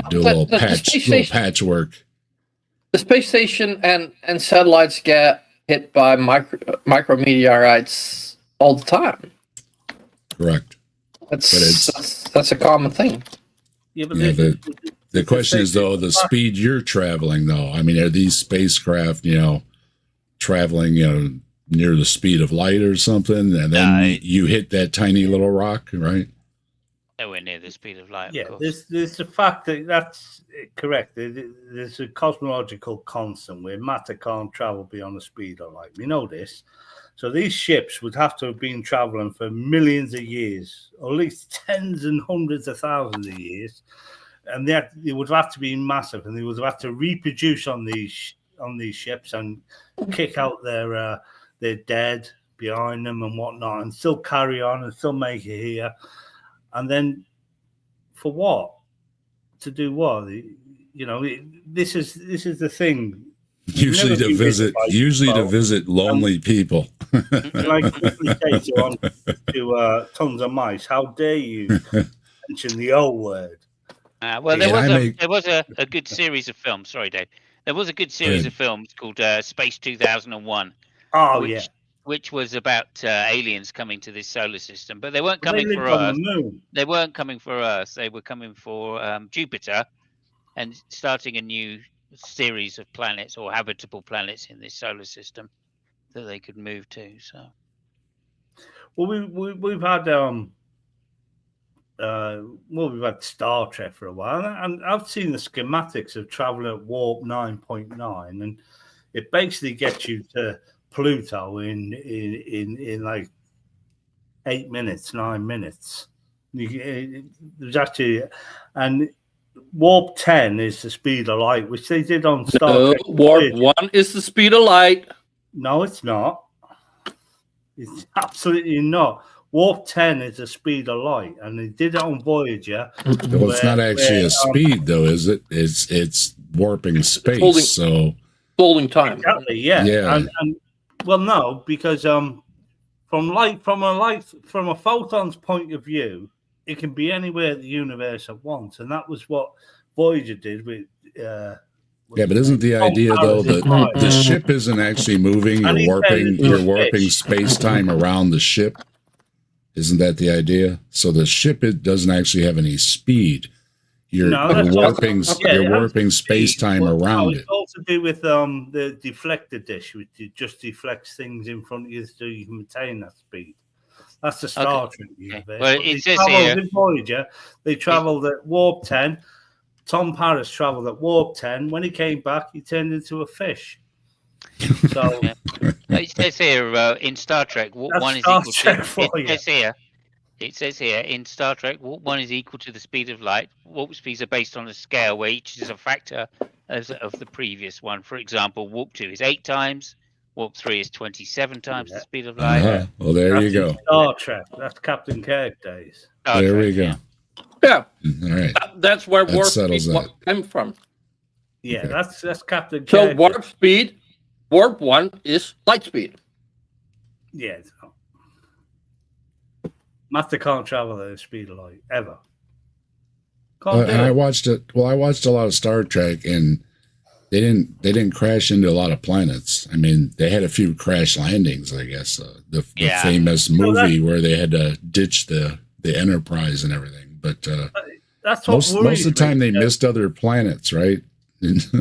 do a little patchwork. The space station and satellites get hit by micrometeorites all the time. Correct. That's a common thing. Yeah, but the question is, though, the speed you're traveling, though. I mean, are these spacecraft, traveling, near the speed of light or something, and then you hit that tiny little rock, right? Nowhere near the speed of light. Yeah, of course. there's the fact that's correct. There's a cosmological constant where matter can't travel beyond the speed of light. We know this. So these ships would have to have been traveling for millions of years, or at least tens and hundreds of thousands of years. And they would have to be massive, and they would have to reproduce on these ships and kick out their dead behind them and whatnot, and still carry on and still make it here. And then for what? To do what? This is the thing. Usually to visit lonely people. Like we say to tons of mice, how dare you mention the O word? Well, there was a good series of films. Sorry, Dave. There was a good series of films called Space 2001. Oh, which was about aliens coming to this solar system, but they weren't coming for Earth. They weren't coming for Earth. They were coming for Jupiter, and starting a new series of planets or habitable planets in this solar system that they could move to. So, well, we've had we've had Star Trek for a while, and I've seen the schematics of traveling at warp 9.9, and it basically gets you to Pluto in like 8 minutes, 9 minutes. There's actually, and warp 10 is the speed of light, which they did on Star Trek. Warp 1 is the speed of light. No, it's not. It's absolutely not. Warp 10 is the speed of light, and they did it on Voyager. Well, it's not actually a speed, though, is it? It's warping space. Holding time. Exactly, yeah. And well, no, because from a photon's point of view, it can be anywhere in the universe at once, and that was what Voyager did with. Yeah, but isn't the idea though that the ship isn't actually moving? You're warping space time around the ship. Isn't that the idea? So the ship doesn't actually have any speed. You're warping space time around it. It's also to do with the deflector dish, which just deflects things in front of you so you can maintain that speed. That's the Star Trek universe. Well, it says here in Voyager, they travelled at warp 10. Tom Paris travelled at warp 10. When he came back, he turned into a fish. So it says here in Star Trek, warp 1 is equal to. It says here in Star Trek, warp 1 is equal to the speed of light. Warp speeds are based on a scale where each is a factor of the previous one. For example, warp 2 is 8 times. Warp 3 is 27 times the speed of light. Well, there you go. Star Trek. That's Captain Kirk days. There we go. Yeah. All right. That's where warp speed came from. Yeah, that's Captain Kirk. So warp speed, warp 1 is light speed. Yeah. Master can't travel at the speed of light ever. I watched it. Well, I watched a lot of Star Trek, and they didn't crash into a lot of planets. I mean, they had a few crash landings, I guess. The famous movie where they had to ditch the Enterprise and everything. But that's what most of the time they missed other planets, right?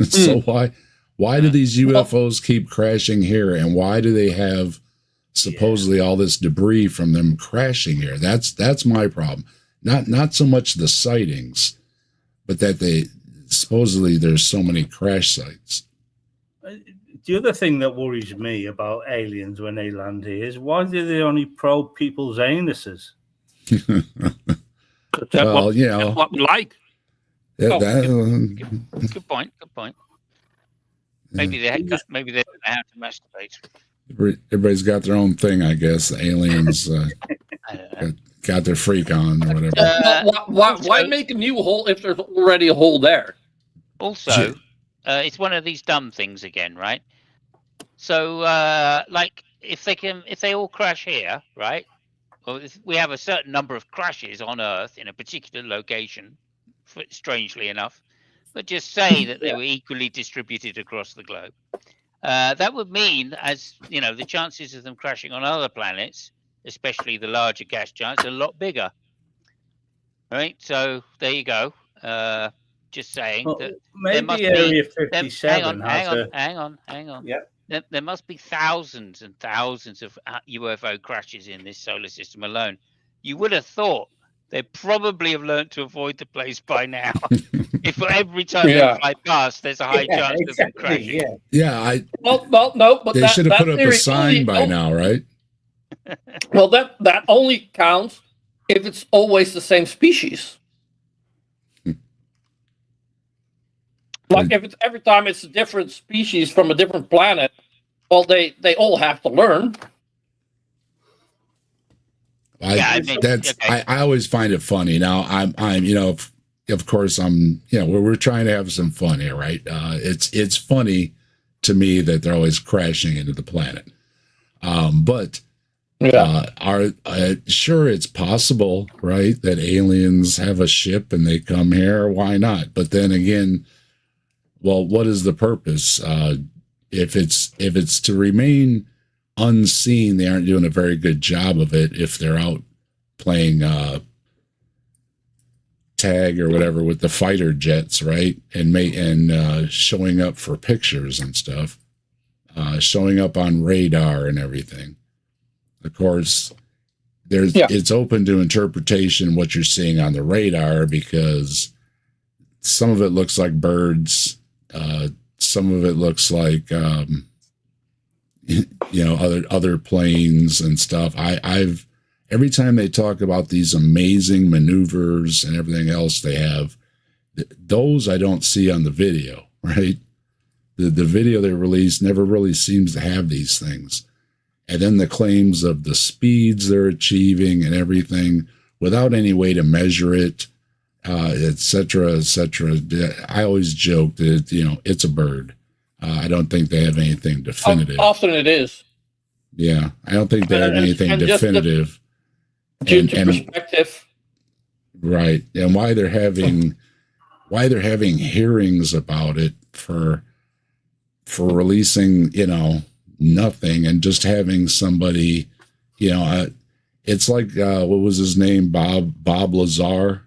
So why do these UFOs keep crashing here, and why do they have supposedly all this debris from them crashing here? That's my problem. Not so much the sightings, but that they supposedly there's so many crash sites. The other thing that worries me about aliens when they land here is why do they only probe people's anuses? Well, you know, what we like. Good point. Maybe they don't know how to masturbate. Everybody's got their own thing, I guess. The aliens got their freak on or whatever. Why make a new hole if there's already a hole there? Also, it's one of these dumb things again, right? So, like, if they all crash here, right? Well, if we have a certain number of crashes on Earth in a particular location, strangely enough, but just say that they were equally distributed across the globe. That would mean, as you know, the chances of them crashing on other planets, especially the larger gas giants, are a lot bigger. Right? So there you go. Just saying that maybe Area 57 hang on. Yeah. There must be thousands and thousands of UFO crashes in this solar system alone. You would have thought they probably have learned to avoid the place by now. If every time they fly past, there's a high chance of them crashing. But they should have put up a sign by now, right? Well, that only counts if it's always the same species. Like if it's every time it's a different species from a different planet, well, they all have to learn. I always find it funny. Now I'm you know, of course I'm, you know, we're trying to have some fun here, right? It's funny to me that they're always crashing into the planet. But sure, it's possible, right, that aliens have a ship and they come here. Why not? But then again, well, what is the purpose? If it's to remain unseen, they aren't doing a very good job of it if they're out playing tag or whatever with the fighter jets, right? And showing up for pictures and stuff, showing up on radar and everything. Of course, it's open to interpretation what you're seeing on the radar, because some of it looks like birds, some of it looks like other planes and stuff. I've every time they talk about these amazing maneuvers and everything else they have, those I don't see on the video, right? The video they release never really seems to have these things. And then the claims of the speeds they're achieving and everything without any way to measure it, et cetera, et cetera. I always joke that, it's a bird. I don't think they have anything definitive. Often it is. Yeah, I don't think they have anything definitive. Perspective. Right. And why they're having hearings about it for releasing, nothing, and just having somebody, it's like what was his name? Bob Lazar.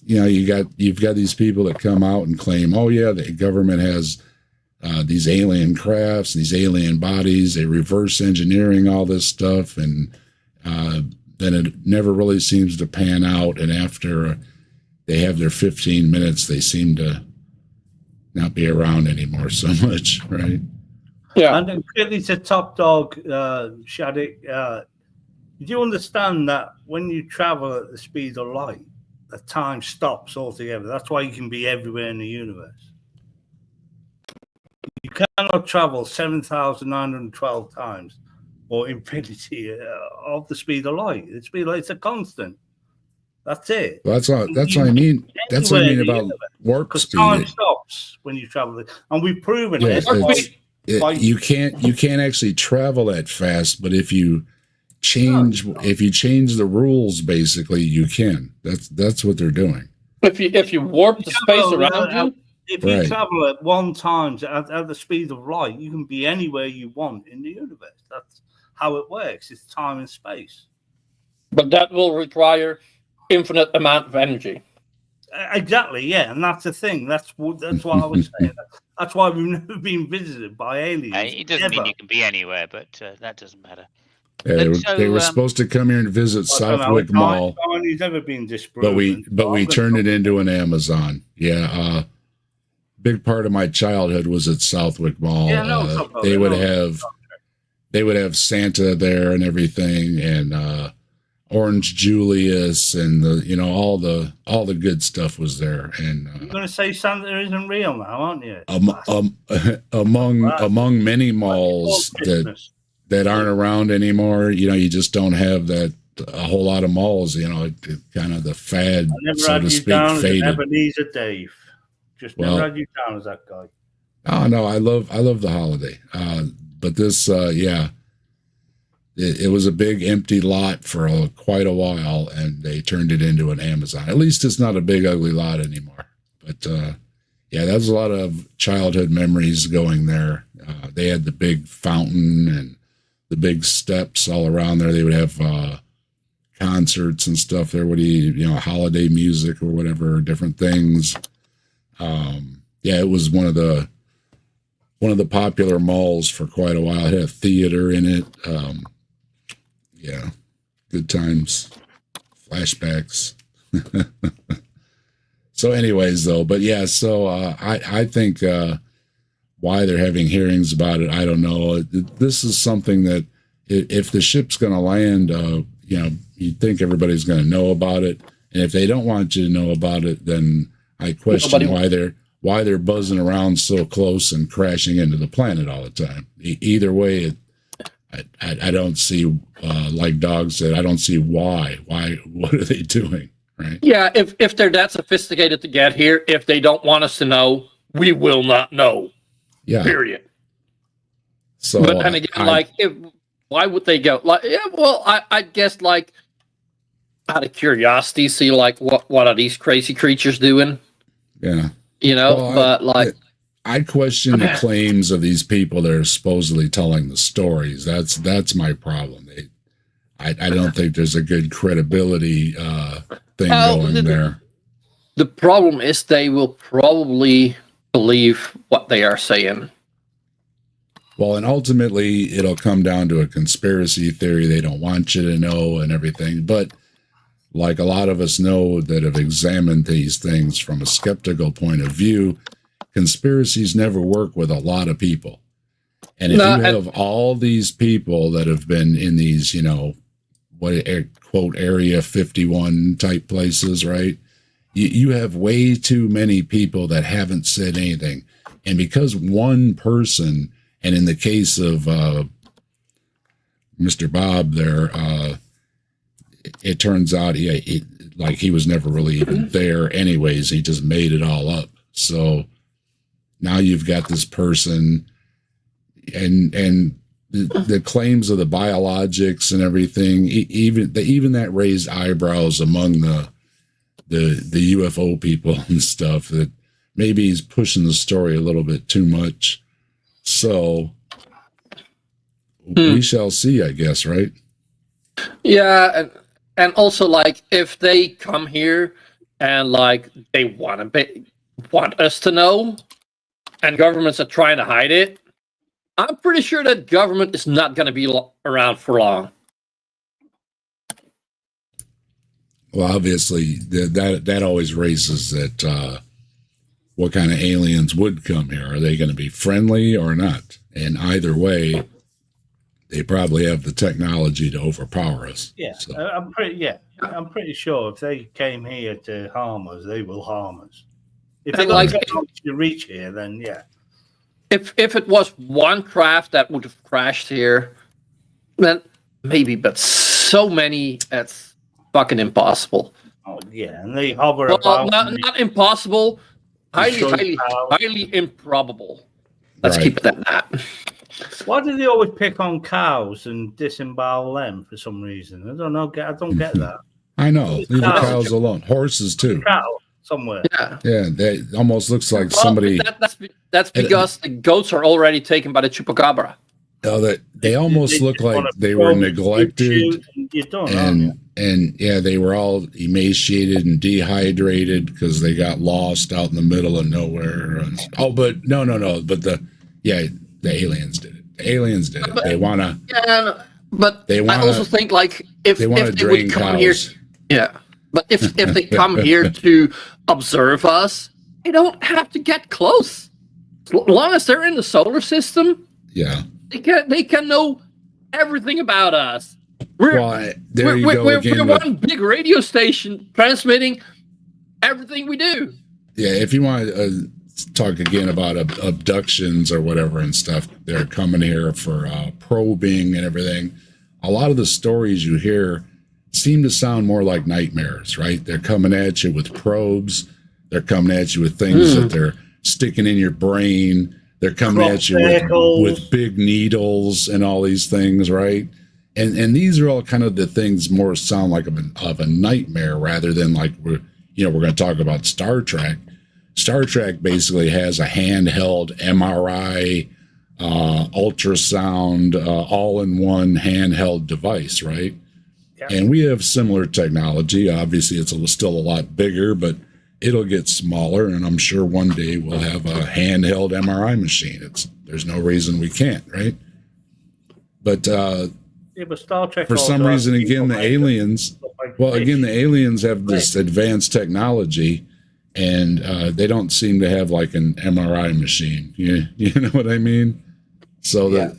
You've got these people that come out and claim, oh yeah, the government has these alien crafts, these alien bodies, they reverse engineering all this stuff, and then it never really seems to pan out. And after they have their 15 minutes, they seem to not be around anymore so much, right? Yeah. And then quickly to Top Dog, Shadik, do you understand that when you travel at the speed of light, the time stops altogether? That's why you can be everywhere in the universe. You cannot travel 7,912 times or infinity of the speed of light. The speed of light's a constant. That's it. Well, that's what I mean. That's what I mean about warp speed. Time stops when you travel, and we've proven it. You can't actually travel that fast, but if you change the rules, basically you can. That's what they're doing. If you warp the space around you, if you travel at one time at the speed of light, you can be anywhere you want in the universe. That's how it works. It's time and space. But that will require infinite amount of energy. Exactly, yeah, and that's the thing. That's what I was saying. That's why we've never been visited by aliens. It doesn't mean you can be anywhere, but that doesn't matter. Yeah, they were supposed to come here and visit Southwick Mall. He's never been disproven. But we turned it into an Amazon. Yeah, big part of my childhood was at Southwick Mall. Yeah, they would have Santa there and everything, and Orange Julius, and all the good stuff was there. And you're going to say Santa isn't real now, aren't you? Among many malls that aren't around anymore, you just don't have that a whole lot of malls. Kind of the fad, so to speak, faded. Ebenezer Dave, never had you down as that guy. Oh no, I love the holiday, but this, It was a big empty lot for quite a while, and they turned it into an Amazon. At least it's not a big ugly lot anymore. But there's a lot of childhood memories going there. They had the big fountain and the big steps all around there. They would have concerts and stuff there. Holiday music or whatever, different things. It was one of the popular malls for quite a while. It had a theater in it. Yeah, good times, flashbacks. So anyways, though, but yeah, so I think why they're having hearings about it, I don't know. This is something that if the ship's going to land, you'd think everybody's going to know about it. And if they don't want you to know about it, then I question why they're buzzing around so close and crashing into the planet all the time. Either way, I don't see, like Dog said, I don't see why. What are they doing, right? Yeah, if they're that sophisticated to get here, if they don't want us to know, we will not know. Yeah. Period. So, but and again, why would they go? I guess out of curiosity, see what are these crazy creatures doing? Yeah. I question the claims of these people that are supposedly telling the stories. That's my problem. I don't think there's a good credibility thing Well, going there. The problem is they will probably believe what they are saying. Well, and ultimately it'll come down to a conspiracy theory they don't want you to know and everything. But like a lot of us know that have examined these things from a skeptical point of view, conspiracies never work with a lot of people. And if you have all these people that have been in these, you know, what quote Area 51 type places, right? You have way too many people that haven't said anything. And because one person, and in the case of Mr. Bob there, it turns out he was never really even there anyways. He just made it all up. So now you've got this person and the claims of the biologics and everything, even that raised eyebrows among the UFO people and stuff, that maybe he's pushing the story a little bit too much. So we shall see, I guess, right? Yeah, and also like if they come here and like they want us to know, and governments are trying to hide it, I'm pretty sure that government is not going to be around for long. Well, obviously, that always raises that what kind of aliens would come here? Are they going to be friendly or not? And either way, they probably have the technology to overpower us. Yeah, so. I'm pretty sure if they came here to harm us, they will harm us. If they got to reach here, then yeah. If it was one craft that would have crashed here, then maybe, but so many, that's fucking impossible. Oh yeah, and they hover well, about. Not impossible, highly improbable. Let's keep it at that. Why do they always pick on cows and disembowel them for some reason? I don't know. I don't get that. I know. Leave the cows alone. Horses too. Cow somewhere. Yeah. They almost looks like somebody. That's because the goats are already taken by the chupacabra. No, they almost look like they were neglected, and yeah, they were all emaciated and dehydrated because they got lost out in the middle of nowhere. But no, but the aliens did it. The aliens did it. They want to. Yeah, but I also think like if they would come here, but if they come here to observe us, they don't have to get close. As long as they're in the solar system, they can know everything about us. We're one big radio station transmitting everything we do. Yeah, if you want to talk again about abductions or whatever and stuff, they're coming here for probing and everything. A lot of the stories you hear seem to sound more like nightmares, right? They're coming at you with probes. They're coming at you with things that they're sticking in your brain. They're coming at you with big needles and all these things, right? And these are all kind of the things more sound like of a nightmare rather than like we're going to talk about Star Trek. Star Trek basically has a handheld MRI, ultrasound, all-in-one handheld device, right? Yep. And we have similar technology. Obviously, it's still a lot bigger, but it'll get smaller, and I'm sure one day we'll have a handheld MRI machine. There's no reason we can't, right? But Star Trek for some reason, again, the aliens have this advanced technology, and they don't seem to have like an MRI machine. You know what I mean? So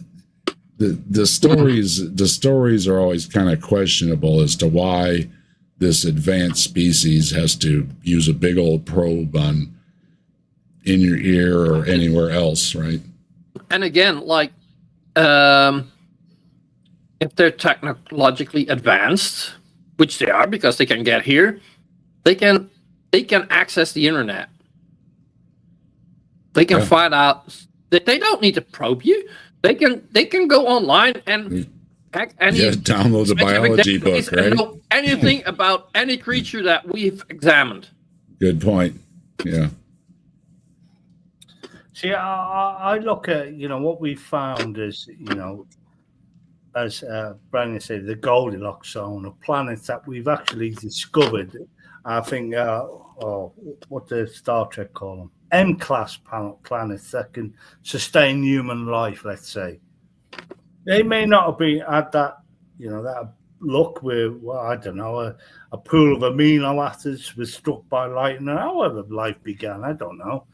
the stories are always kind of questionable as to why this advanced species has to use a big old probe in your ear or anywhere else, right? And again, like if they're technologically advanced, which they are because they can get here, they can access the internet. They can find out that they don't need to probe you. They can go online and download the biology book, right? And know anything about any creature that we've examined. Good point. Yeah. See, I look at what we found is as Brandon said, the Goldilocks zone of planets that we've actually discovered. I think, what does Star Trek call them? M-class planets that can sustain human life, let's say. They may not have been at that, that luck where, well, I don't know, a pool of amino acids was struck by lightning, however life began, I don't know.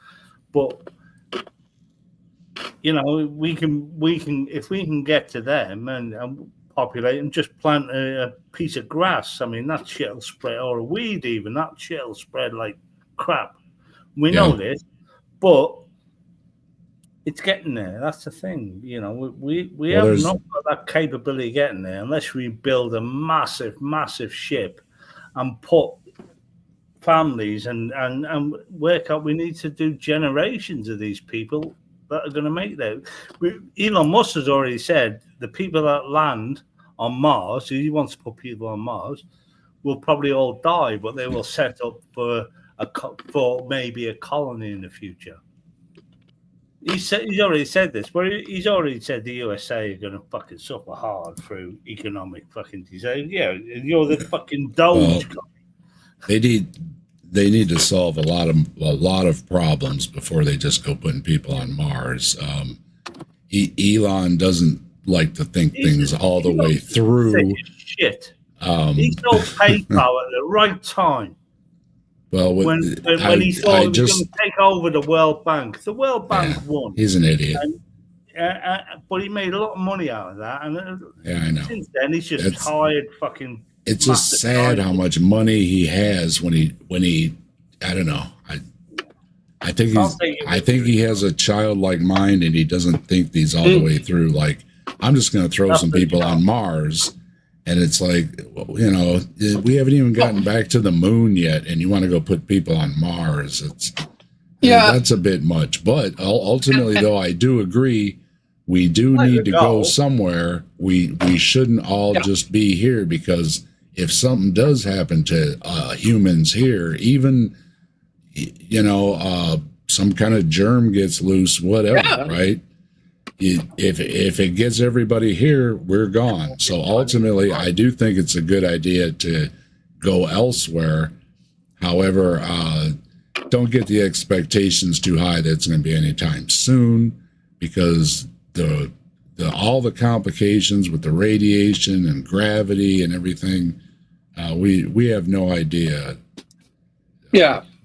But, we can, if we can get to them and populate them, just plant a piece of grass. I mean, that shit'll spread, or a weed even, that shit'll spread like crap. We know this, but it's getting there. That's the thing. We have not got that capability of getting there unless we build a massive, massive ship and put families and work out. We need to do generations of these people that are going to make that. Elon Musk has already said the people that land on Mars, he wants to put people on Mars, will probably all die, but they will set up for maybe a colony in the future. He's already said this, but he's already said the USA are going to fucking suffer hard through economic fucking disaster. Yeah, you're the fucking Doge. Well, they need to solve a lot of problems before they just go putting people on Mars. Elon doesn't like to think things all the way through. Shit. He's not PayPal at the right time. Well, when he thought he was going to take over the World Bank, the World Bank won. He's an idiot. But he made a lot of money out of that. And I know. Since then, he's just tired fucking. It's just sad how much money he has when he I don't know. I think he has a childlike mind and he doesn't think these all the way through. Like, I'm just going to throw some people on Mars. And it's like, we haven't even gotten back to the moon yet, and you want to go put people on Mars. That's a bit much. But ultimately, though, I do agree, we do need to go somewhere. We shouldn't all just be here, because if something does happen to humans here, even, some kind of germ gets loose, whatever, right? If it gets everybody here, we're gone. So ultimately, I do think it's a good idea to go elsewhere. However, don't get the expectations too high that it's going to be anytime soon, because all the complications with the radiation and gravity and everything, we have no idea.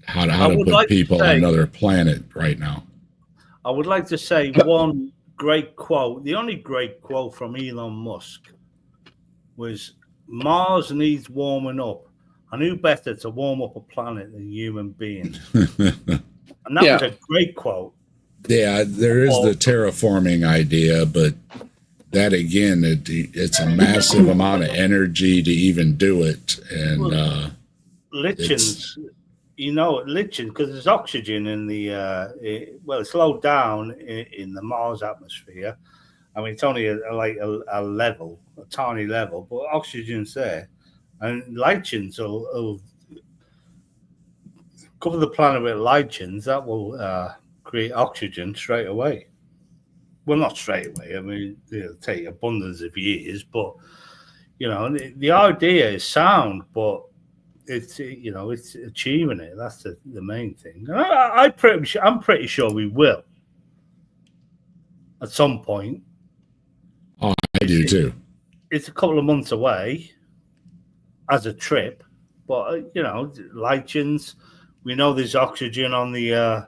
How to put people on another planet right now. I would like to say one great quote. The only great quote from Elon Musk was, "Mars needs warming up. And who better to warm up a planet than human beings?" And that was a great quote. Yeah, there is the terraforming idea, but that again, it's a massive amount of energy to even do it. And lichens, lichen, because there's oxygen in the it's low down in the Mars atmosphere. I mean, it's only a level, a tiny level, but oxygen's there, and lichens will cover the planet with lichens. That will create oxygen straight away. Well, not straight away. I mean, it'll take abundance of years, but the idea is sound, but it's achieving it. That's the main thing. I'm pretty sure we will at some point. Oh, I do too. It's a couple of months away as a trip, but lichens. We know there's oxygen on the.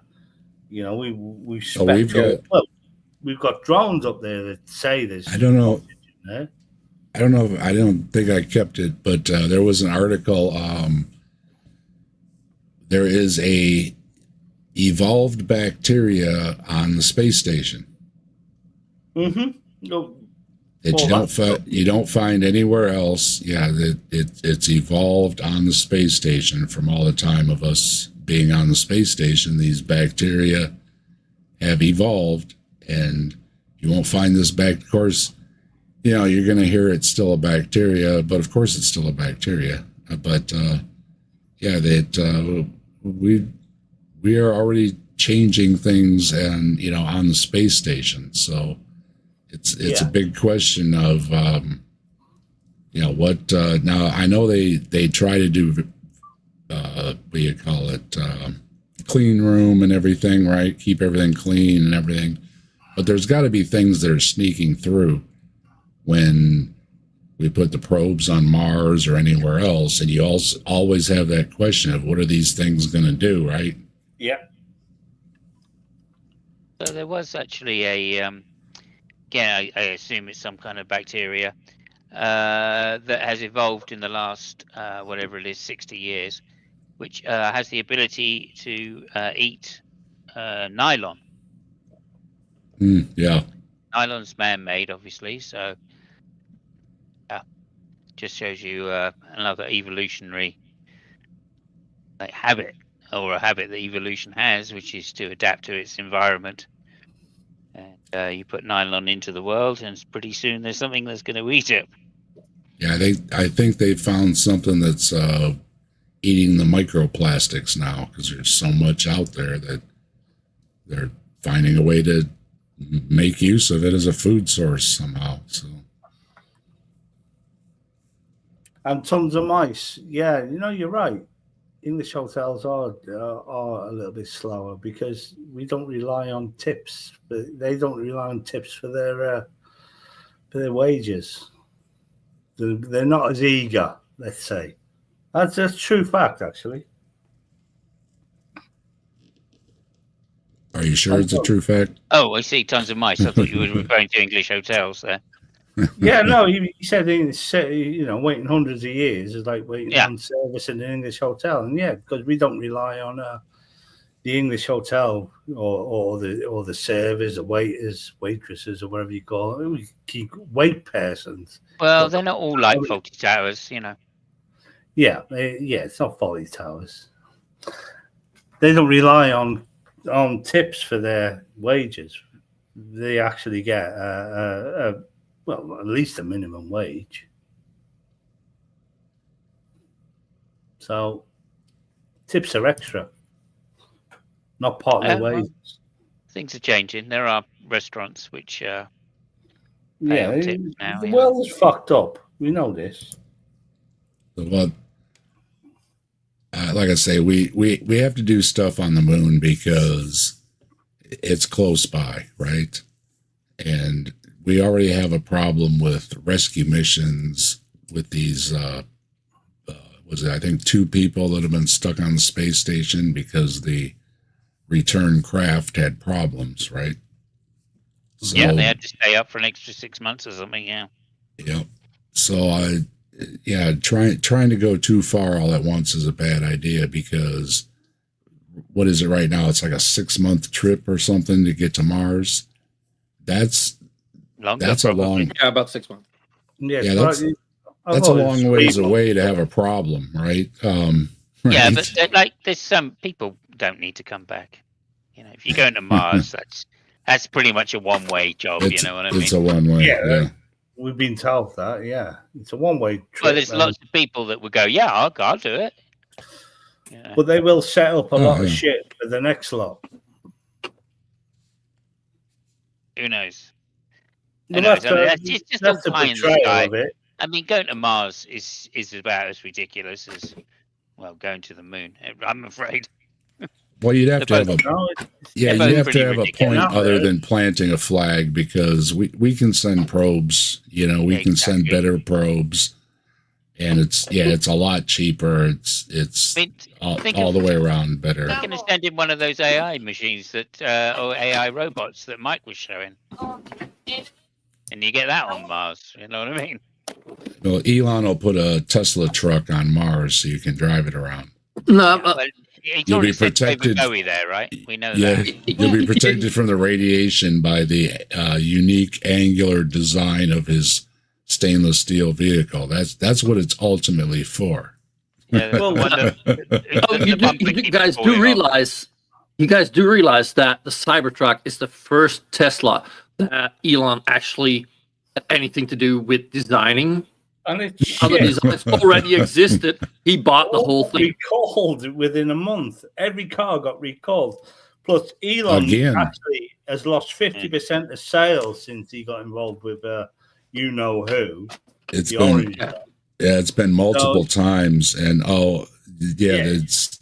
We've got drones up there that say there's. I don't know. Oxygen there. I don't know. I don't think I kept it, but there was an article. There is a evolved bacteria on the space station. Mm-hmm. That you don't find anywhere else. Yeah, it's evolved on the space station from all the time of us being on the space station. These bacteria have evolved, and you won't find this back. Of course, you're going to hear it's still a bacteria, but of course it's still a bacteria. But we are already changing things, and on the space station. So It's a big question of what now I know they try to do what do you call it, clean room and everything, right? Keep everything clean and everything. But there's got to be things that are sneaking through when we put the probes on Mars or anywhere else. And you also always have that question of what are these things going to do, right? Yeah. So there was actually a, again, I assume it's some kind of bacteria that has evolved in the last, whatever it is, 60 years, which has the ability to eat nylon. Yeah. Nylon's man-made, obviously, so just shows you another evolutionary habit, or a habit that evolution has, which is to adapt to its environment. And you put nylon into the world, and pretty soon there's something that's going to eat it. Yeah, I think they found something that's eating the microplastics now, because there's so much out there that they're finding a way to make use of it as a food source somehow. So, and tons of mice. Yeah, you're right. English hotels are a little bit slower because we don't rely on tips, but they don't rely on tips for their wages. They're not as eager, let's say. That's a true fact, actually. are you sure it's a true fact? Oh, I see, tons of mice. I thought you were referring to English hotels there. Yeah, no, he said, waiting hundreds of years is like waiting on service in an English hotel. And because we don't rely on the English hotel or the servers, the waiters, waitresses, or whatever you call it. We keep wait persons. Well, they're not all like Faulty Towers, Yeah, it's not Faulty Towers. They don't rely on tips for their wages. They actually get at least a minimum wage. So tips are extra, not part of the wages. Things are changing. There are restaurants which pay off tips now. The world is fucked up. We know this. Well, like I say, we have to do stuff on the moon because it's close by, right? And we already have a problem with rescue missions with these, I think 2 people that have been stuck on the space station because the return craft had problems, right? So, yeah, they had to stay up for an extra 6 months or something, yeah. Yep. So trying to go too far all at once is a bad idea because what is it right now? It's like a 6-month trip or something to get to Mars. That's a long. Yeah, about 6 months. Yeah, that's a long ways away to have a problem, right? Right? Yeah, but there's some people don't need to come back. If you're going to Mars, that's pretty much a one-way job. You know what I mean? It's a one-way. Yeah. We've been told that. Yeah, it's a one-way trip. Well, there's lots of people that would go, "Yeah, I'll do it." Yeah. But they will set up a lot of shit for the next lot. Who knows? Well, that's just all pie in the sky. Of it. I mean, going to Mars is about as ridiculous as going to the moon. I'm afraid. Well, you'd have to have a point other than planting a flag because we can send probes. We can send better probes, and it's a lot cheaper. It's all the way around better. We're going to send in one of those AI machines or AI robots that Mike was showing, and you get that on Mars. You know what I mean? Well, Elon will put a Tesla truck on Mars so you can drive it around. No, you'll be protected. Bowie there, right? We know that. You'll be protected from the radiation by the unique angular design of his stainless steel vehicle. That's what it's ultimately for. Yeah, you guys do realize that the Cybertruck is the first Tesla that Elon actually had anything to do with designing. And other designs already existed. He bought the whole thing. Recalled within a month. Every car got recalled. Plus, Elon Again. actually has lost 50% of sales since he got involved with you know who. It's the been orange guy. it's been multiple times, and it's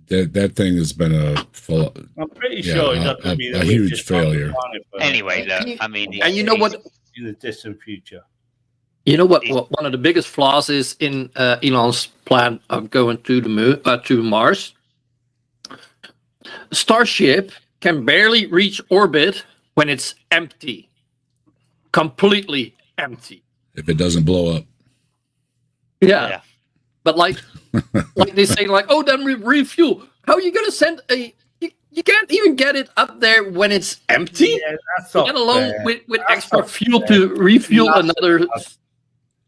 that thing has been I'm pretty sure he's not going to be the a huge richest man on the failure. planet for Anyway, look, I mean, And you know what? in the distant future. You know what one of the biggest flaws is in Elon's plan of going to the moon, to Mars? Starship can barely reach orbit when it's empty, completely empty. If it doesn't blow up. Yeah. But like they say, like, oh, then we refuel. How are you going to send a? You can't even get it up there when it's empty. Yeah, that's not Let alone fair. with That's extra not fuel fair. to refuel That's another.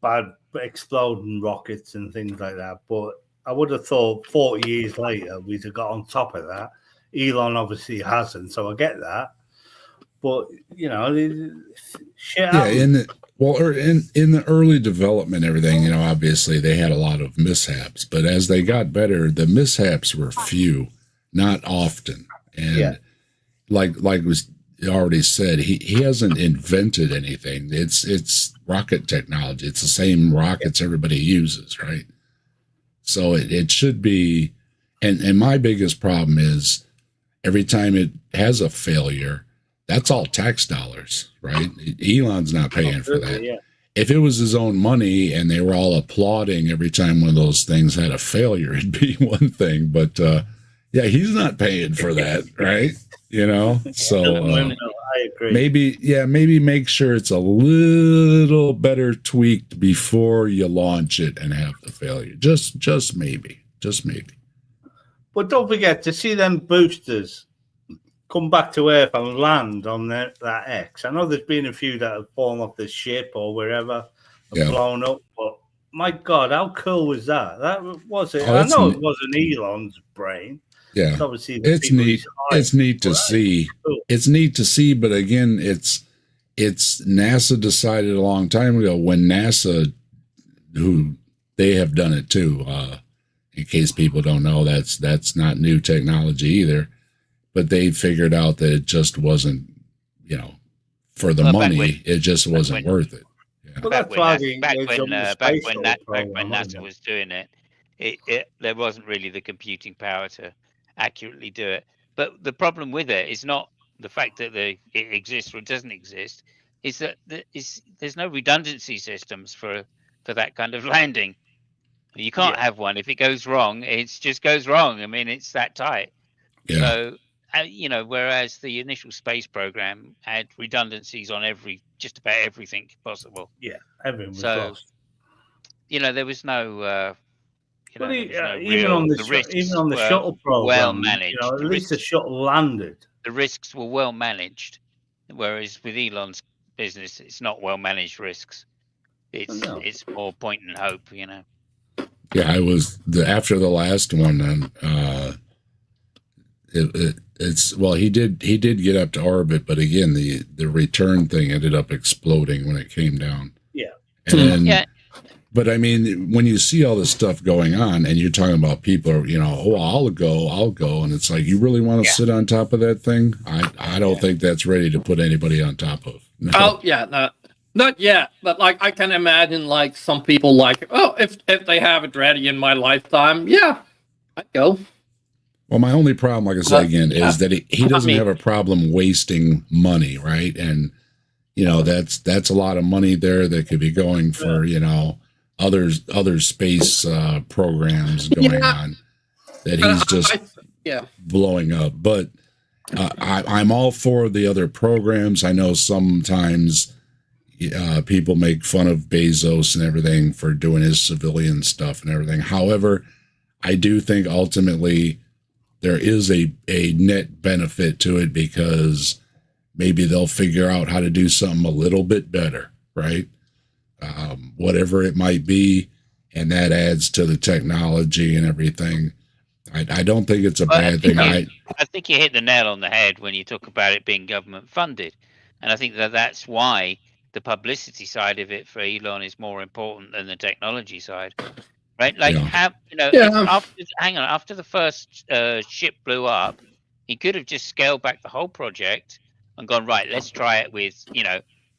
Bad exploding rockets and things like that. But I would have thought 40 years later we'd have got on top of that. Elon obviously hasn't, so I get that. But you know, shit. Yeah, happens. in the early development, everything, you know, obviously they had a lot of mishaps, but as they got better, the mishaps were few, not often. And like was already said, he hasn't invented anything. It's rocket technology. It's the same rockets everybody uses, right? So it should be, and my biggest problem is every time it has a failure, that's all tax dollars, right? Elon's not paying for that. Yeah. If it was his own money and they were all applauding every time one of those things had a failure, it'd be one thing. But yeah, he's not paying for that, right? You know, so I agree. maybe make sure it's a little better tweaked before you launch it and have the failure. Just maybe. But don't forget to see them boosters come back to Earth and land on that X. I know there's been a few that have fallen off the ship or wherever and blown up, but my God, how cool was that? That was it. I know it wasn't Elon's brain. Yeah, it's obviously it's neat. It's neat to see. Cool. It's neat to see, but again, it's NASA decided a long time ago when NASA, who they have done it too. In case people don't know, that's not new technology either. But they figured out that it just wasn't, you know, for the money, it just wasn't worth it. Yeah. Well, back that's why when NASA was doing it, there wasn't really the computing power to accurately do it. But the problem with it is not the fact that it exists or doesn't exist, is that there's no redundancy systems for that kind of landing. You can't have one. If it goes wrong, it just goes wrong. I mean, it's that tight. Yeah. So, you know, whereas the initial space program had redundancies on just about everything possible. Yeah, everything was So, lost. you know, there was no. Even on the shuttle program, well managed. You know, at least the shuttle landed. The risks were well managed, whereas with Elon's business, it's not well managed risks. It's more point and hope, you know. Yeah, I was after the last one, and he did get up to orbit, but again, the return thing ended up exploding when it came down. Yeah, and but I mean, when you see all this stuff going on, and you're talking about people, you know, oh, I'll go, and it's like, you really want to sit on top of that thing? I don't think that's ready to put anybody on top of. No. Oh yeah, no. Not yet, but like I can imagine, like some people, like, oh, if they have it ready in my lifetime, yeah, I'd go. Well, my only problem, like I said again, is that he doesn't have a problem wasting money, right? And you know, that's a lot of money there that could be going for, you know, other space programs going on that he's just blowing up. But I'm all for the other programs. I know sometimes people make fun of Bezos and everything for doing his civilian stuff and everything. However, I do think ultimately there is a net benefit to it, because maybe they'll figure out how to do something a little bit better, right? Whatever it might be, and that adds to the technology and everything. I don't think it's a bad thing. I think you hit the nail on the head when you talk about it being government funded, and I think that's why the publicity side of it for Elon is more important than the technology side, right? Like, after the first ship blew up, He could have just scaled back the whole project and gone, right, let's try it with,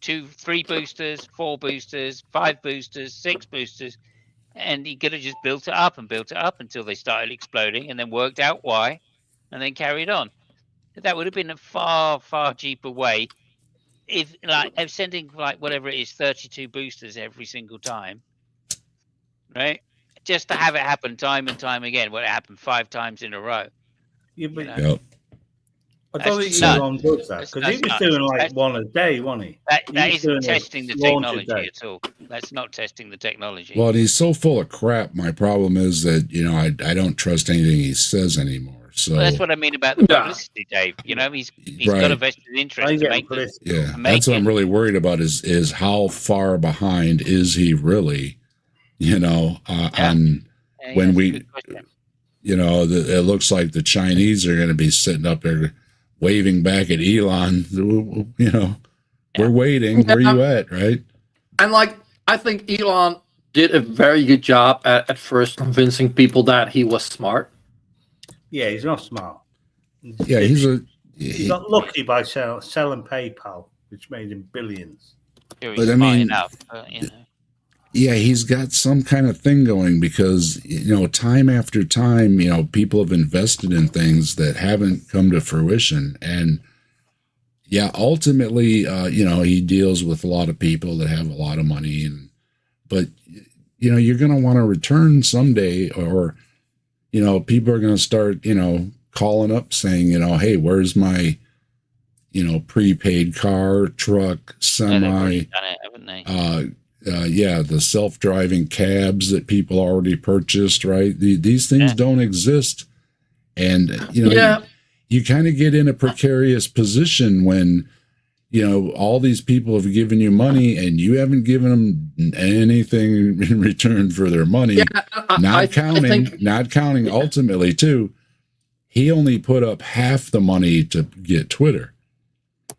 2, 3 boosters, 4 boosters, 5 boosters, 6 boosters. And he could have just built it up until they started exploding and then worked out why and then carried on. That would have been a far, far cheaper way if sending whatever it is, 32 boosters every single time, right? Just to have it happen time and time again. Well, it happened 5 times in a row. Yeah, but Yep. I don't think That's Elon does that because he was nuts. doing like That's- one a day, wasn't he? That was isn't doing a testing the launch a technology day. at all. That's not testing the technology. Well, he's so full of crap. My problem is that I don't trust anything he says anymore. So Well, that's what I mean about the Yeah. publicity, Dave. He's Right. got a vested interest I to get make the, political. yeah, make that's what I'm it- really worried about is how far behind is he really? On Yeah, when that's a we- good question. it looks like the Chinese are going to be sitting up there waving back at Elon. We're waiting. Where you at? Right? And I think Elon did a very good job at first convincing people that he was smart. Yeah, he's not smart. Yeah, He got lucky by selling PayPal, which made him billions. Sure, but he's I smart mean- enough, but, Yeah, he's got some kind of thing going because, time after time, people have invested in things that haven't come to fruition. And yeah, ultimately, he deals with a lot of people that have a lot of money. But you're going to want to return someday, or, people are going to start, calling up saying, hey, where's my, prepaid car, truck, they've already semi, done it, haven't they? the self-driving cabs that people already purchased, right? These things Yeah. don't exist. And, Yeah. you kind of get in a precarious position when, all these people have given you money and you haven't given them anything in return for their money. Yeah, Not counting ultimately too. He only put up half the money to get Twitter.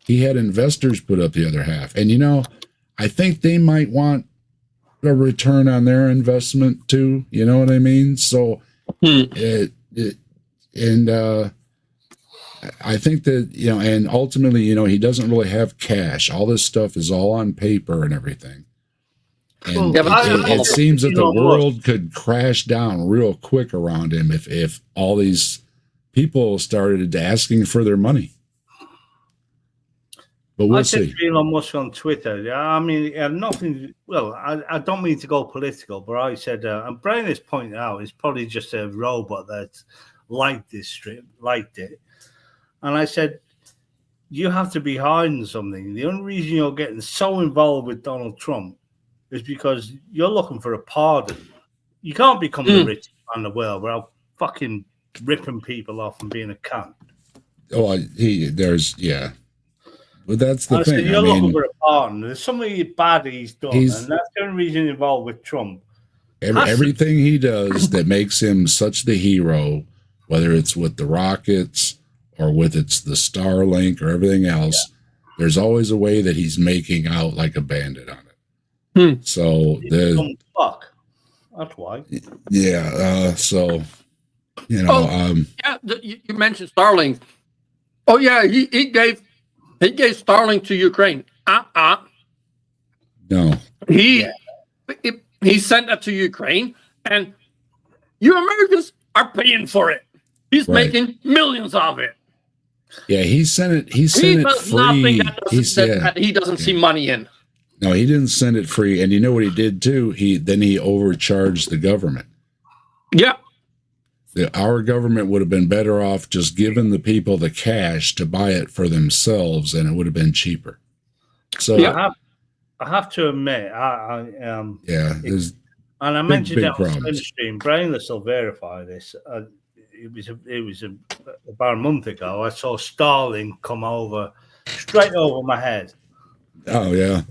He had investors put up the other half. And, I think they might want a return on their investment too. You know what I mean? So, I think that, and ultimately, he doesn't really have cash. All this stuff is all on paper and everything. And Yeah, but it seems that the Elon Musk- world could crash down real quick around him if all these people started asking for their money. But I we'll said see. to Elon Musk on Twitter, I mean, it had nothing. Well, I don't mean to go political, but I said, and Brian has pointed out, it's probably just a robot that liked this strip, liked it. And I said, you have to be hiding something. The only reason you're getting so involved with Donald Trump is because you're looking for a pardon. You can't become the richest man in the world without fucking ripping people off and being a cunt. Oh, but that's the I said, thing. you're I looking mean, for a pardon. There's something bad he's done, He's- and that's the only reason involved with Trump. everything he does that makes him such the hero, whether it's with the rockets or with it's the Starlink or everything else, there's always a way that he's making out like a bandit on it. So Dumb fuck. That's why. so Yeah, you mentioned Starlink. Oh yeah, he gave Starlink to Ukraine. no, He sent that to Ukraine, and you Americans are paying for it. He's Right. making millions of it. yeah, he sent it. He He sent it does not free. think that he doesn't see money in. No, he didn't send it free. And you know what he did too? He overcharged the government. Yeah. Our government would have been better off just giving the people the cash to buy it for themselves, and it would have been cheaper. So I have to admit, there's and I mentioned big that on problems. stream. Brainless will verify this. It was about a month ago. I saw Starlink come straight over my head, oh yeah.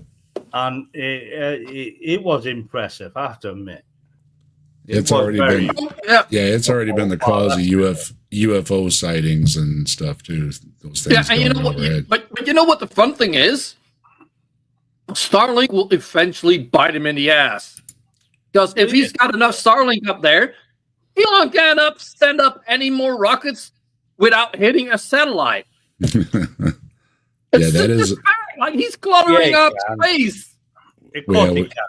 and it was impressive. I have to admit. It's was already very- been Yeah. it's already been the cause of UFO sightings and stuff too. Those things Yeah, and you going know what? overhead. But you know what the fun thing is? Starlink will eventually bite him in the ass. Because if he's got enough Starlink up there, Elon can't send up any more rockets without hitting a satellite. Yeah, that is. Like he's cluttering Yeah, up yeah. space. Of Yeah, course we- it can,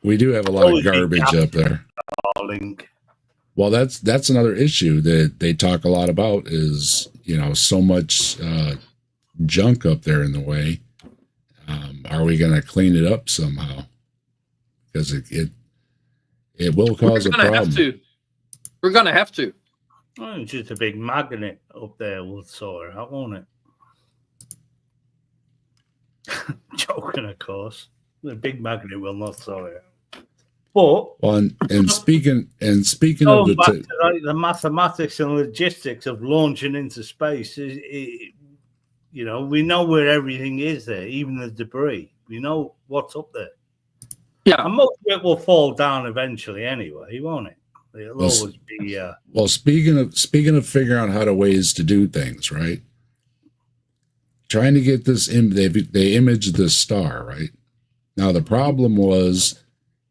We do have a lot of garbage up there. darling. Well, that's another issue that they talk a lot about is, so much junk up there in the way. Are we going to clean it up somehow? Because it will cause a We're gonna problem. have to. We're gonna have to. Well, it's just a big magnet up there will sort it out, won't it? Joking, of course. The big magnet will not sort it out. But Well, and speaking of going back the to like the mathematics and logistics of launching into space, we know where everything is there, even the debris. We know what's up there. Yeah. And most of it will fall down eventually anyway, won't it? It'll Well, always be. well, speaking of figuring out how to ways to do things, right? Trying to get this they imaged this star, right? Now the problem was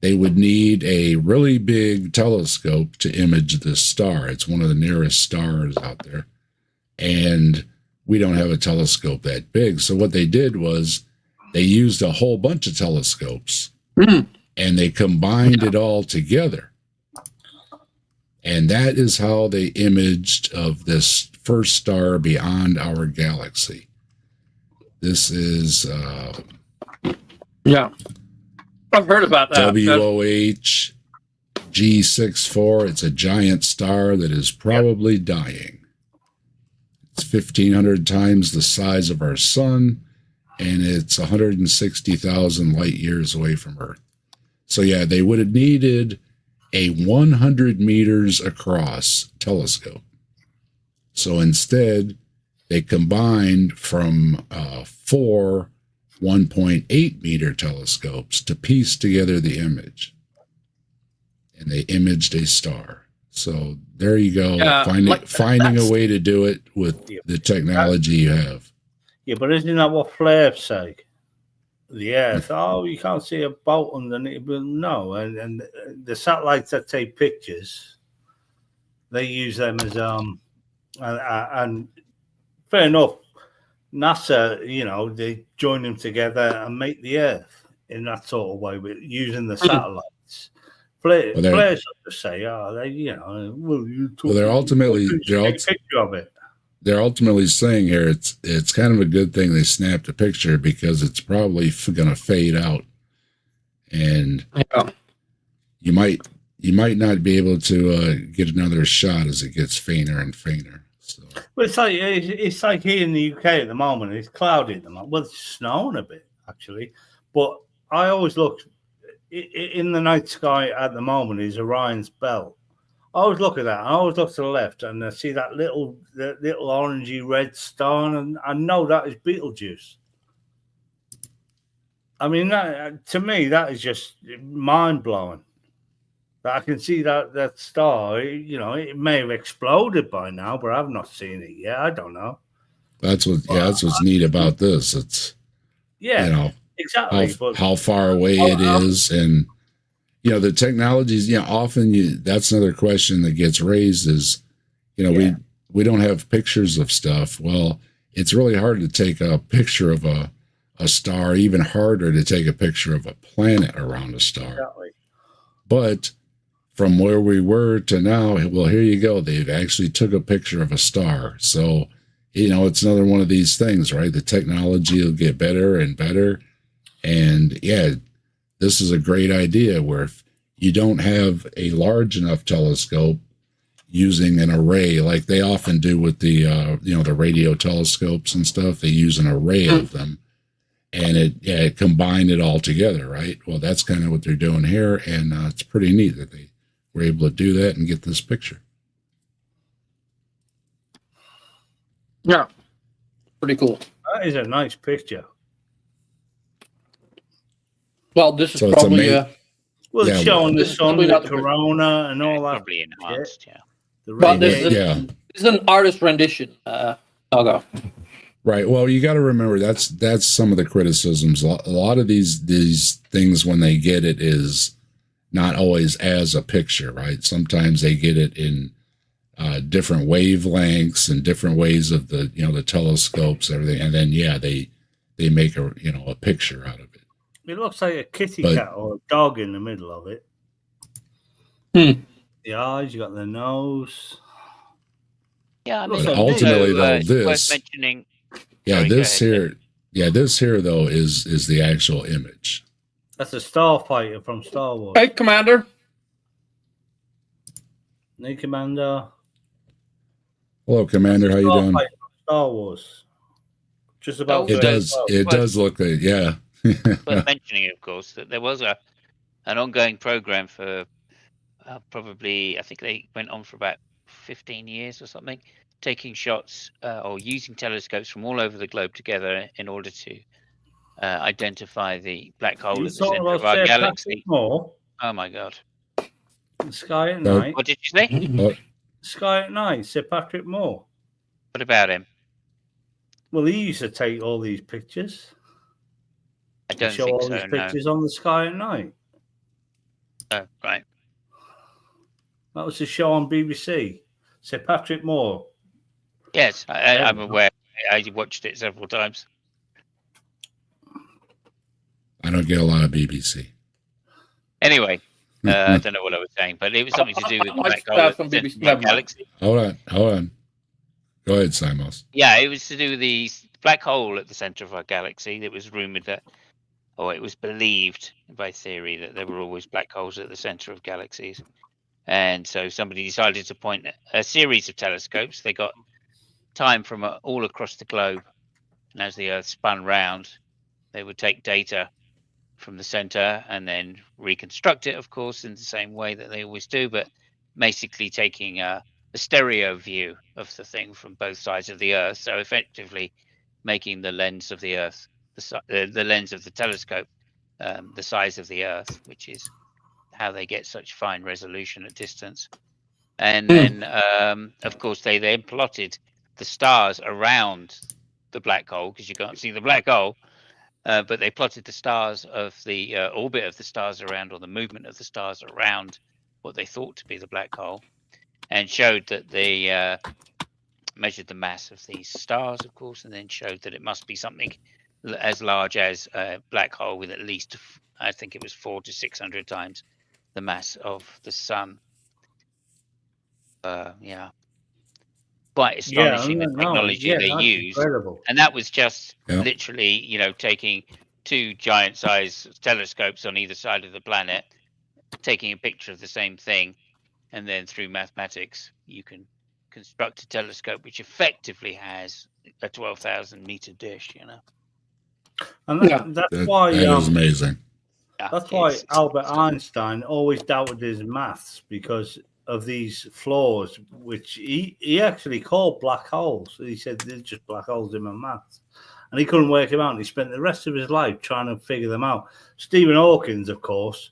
they would need a really big telescope to image this star. It's one of the nearest stars out there. And we don't have a telescope that big. So what they did was they used a whole bunch of telescopes and they combined it all together. And that is how they imaged of this first star beyond our galaxy. This is Yeah. I've heard about that. WOH G64. It's a giant star that is probably dying. It's 1,500 times the size of our sun, and it's 160,000 light years away from Earth. So yeah, they would have needed a 100 meters across telescope. So instead, they combined from 4 1.8 meter telescopes to piece together the image. And they imaged a star. So there you go. Yeah, Finding a way to do it with the technology you have. Yeah, but isn't that what flares say? The Earth, you can't see a boat underneath. But no, and the satellites that take pictures, they use them as and fair enough. NASA, they join them together and make the Earth in that sort of way, with using the satellites. Flares just say, they're ultimately take a picture of it. They're ultimately saying here it's kind of a good thing they snapped a picture because it's probably going to fade out, and you might not be able to get another shot as it gets fainter and fainter. So. Well, it's like here in the UK at the moment. It's cloudy at the moment. Well, it's snowing a bit actually, but I always look in the night sky at the moment is Orion's belt. I always look at that. I always look to the left and I see that little orangey red star, and I know that is Betelgeuse. I mean, to me, that is just mind blowing. That I can see that star. It may have exploded by now, but I've not seen it yet. I don't know. That's what's neat about this. It's exactly how far away it is, and the technologies. Often that's another question that gets raised is, we don't have pictures of stuff. Well, it's really hard to take a picture of a star. Even harder to take a picture of a planet around a star. Exactly. But from where we were to now, well, here you go. They've actually took a picture of a star. So, it's another one of these things, right? The technology will get better and better. And yeah, this is a great idea where if you don't have a large enough telescope using an array like they often do with the, the radio telescopes and stuff, they use an array of them. And it combined it all together, right? Well, that's kind of what they're doing here. And it's pretty neat that they were able to do that and get this picture. Yeah, pretty cool. That is a nice picture. Well, this is So it's probably It's showing the sun, probably the not the corona, and all that. Probably enhanced, yeah. The But this radiation. is an artist rendition. I'll go. Right. Well, you got to remember that's some of the criticisms. A lot of these things when they get it is not always as a picture, right? Sometimes they get it in different wavelengths and different ways of the the telescopes, everything, and then they make a picture out of it. It looks like a kitty But- cat or a dog in the middle of it. Hmm. The eyes, you got the nose. Yeah, I But mean, ultimately, though, it's worth this- mentioning. Yeah, Sorry, go this ahead, here, this here though is the actual image. That's a starfighter from Star Wars. Hey, Commander. Hey, Commander. Hello, Commander. How you doing? Starfighter from Star Wars. Just about. Oh, It to does. explode. It does look like, yeah. Worth mentioning, of course, that there was an ongoing program for probably, I think they went on for about 15 years or something, taking shots or using telescopes from all over the globe together in order to identify the black hole You at the talking center of about our Sir galaxy. Patrick Moore? Oh my God! The Sky at Oh. Night. What did you say? Oh, Sky at Night. Sir Patrick Moore. What about him? Well, he used to take all these pictures. I don't show think all so. these No. pictures on the Sky at Night. Oh, right. That was a show on BBC. Sir Patrick Moore. Yes, I'm aware. I watched it several times. I don't get a lot of BBC. Anyway, I don't know what I was saying, but it was something to do with I black like hole at some the BBC center of our never mind. galaxy. Hold on. Go ahead, Simos. Yeah, it was to do with the black hole at the center of our galaxy. It was rumored that, or it was believed by theory that there were always black holes at the center of galaxies. And so somebody decided to point a series of telescopes. They got time from all across the globe. And as the Earth spun round, they would take data from the center and then reconstruct it, of course, in the same way that they always do, but basically taking a stereo view of the thing from both sides of the Earth. So effectively making the lens of the Earth, the lens of the telescope, the size of the Earth, which is how they get such fine resolution at distance. And then, of course, they then plotted the stars around the black hole, because you can't see the black hole, but they plotted the stars of the orbit of the stars around, or the movement of the stars around what they thought to be the black hole, and showed that they measured the mass of these stars, of course, and then showed that it must be something as large as a black hole with at least, I think it was 400 to 600 times the mass of the sun. Yeah, quite astonishing the technology they used. Incredible. And that was just Yeah. literally, taking two giant size telescopes on either side of the planet, taking a picture of the same thing, and then through mathematics, you can construct a telescope which effectively has a 12,000 meter dish, And Yeah. that's That why is amazing. Yeah, that's why it's- Albert Einstein always doubted his maths, because of these flaws, which he actually called black holes. He said they're just black holes in my maths, and he couldn't work them out. And he spent the rest of his life trying to figure them out. Stephen Hawking, of course,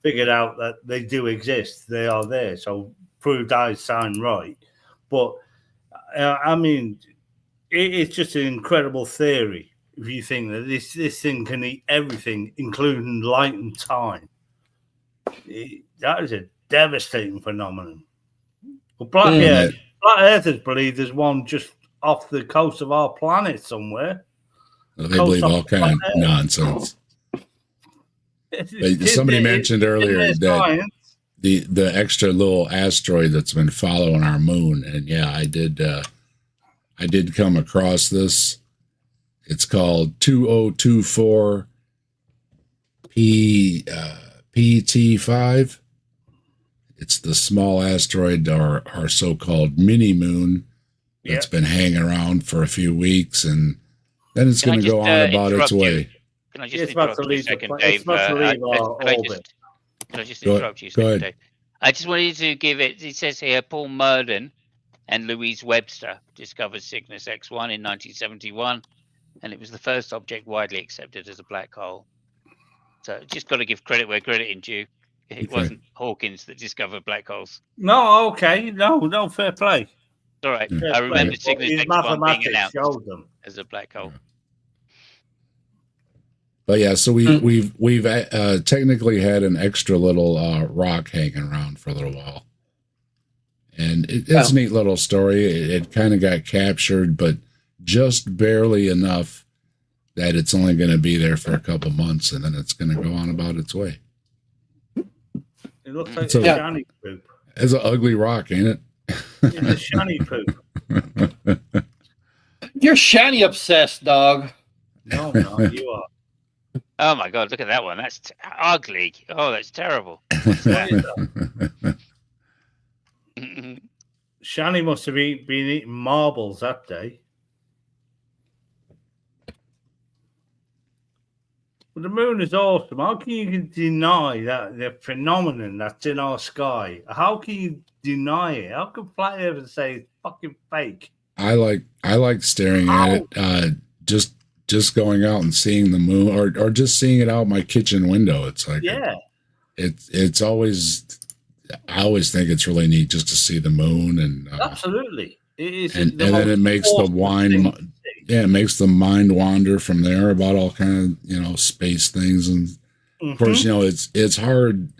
figured out that they do exist. They are there, so proved Einstein right. But I mean, it's just an incredible theory. If you think that this thing can eat everything, including light and time, that is a devastating phenomenon. Well, Black Earthers believe there's one just off the coast of our planet somewhere. They believe all kind of nonsense. But somebody mentioned earlier that the extra little asteroid that's been following our moon, and yeah, I did come across this. It's called 2024 PT5. It's the small asteroid, our so-called mini moon, that's been hanging around for a few weeks, and then it's going to go on about its way. Can I just It's about interrupt to you a leave second, the Dave? it's about to leave our orbit. Can I just Go- interrupt you a go second, ahead. Dave? I just wanted to give it says here, Paul Murden and Louise Webster discovered Cygnus X1 in 1971, and it was the first object widely accepted as a black hole. So just got to give credit where credit is due. It Okay. wasn't Hawkins that discovered black holes. No, okay, no, fair play. It's all right. Yeah. I remember But Cygnus his X1 being mathematics announced showed them. as a black hole. But yeah, so we've technically had an extra little rock hanging around for a little while, And it's a neat little story. It kind of got captured, but just barely enough that it's only going to be there for a couple months, and then it's going to go on about its way. It looks like So- a shiny poop. It's an ugly rock, ain't it? It's a shiny poop. You're shiny obsessed, dog. No, I'm not. You are. Oh my God! Look at that one. That's ugly. Oh, that's terrible. What is that? Shani must have been eating marbles that day. Well, the moon is awesome. How can you deny that the phenomenon that's in our sky? How can you deny it? How can flat earthers say it's fucking fake? I like staring at it. Just going out and seeing the moon, or just seeing it out my kitchen window. It's like Yeah. It's always. I always think it's really neat just to see the moon, and Absolutely. It is. and then it makes the wine. Yeah, it makes the mind wander from there about all kind of space things, and of course it's hard,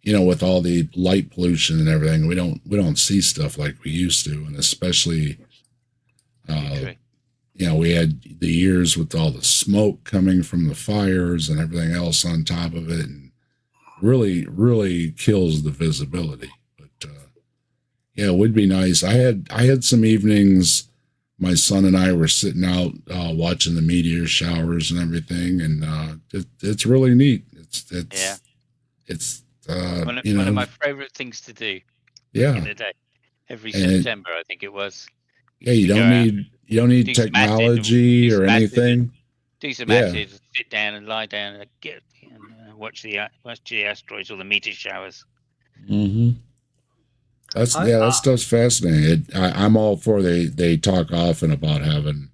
with all the light pollution and everything. We don't see stuff like we used to, and especially, we had the years with all the smoke coming from the fires and everything else on top of it, and really kills the visibility. But it would be nice. I had some evenings. My son and I were sitting out watching the meteor showers and everything, and it's really neat. It's one of my favorite things to do. Yeah. In the day, every September, I think it was. Yeah, you don't need technology or anything. Do some acid, sit down and lie down and watch the asteroids or the meteor showers. Mm-hmm. That stuff's fascinating. I'm all for they talk often about having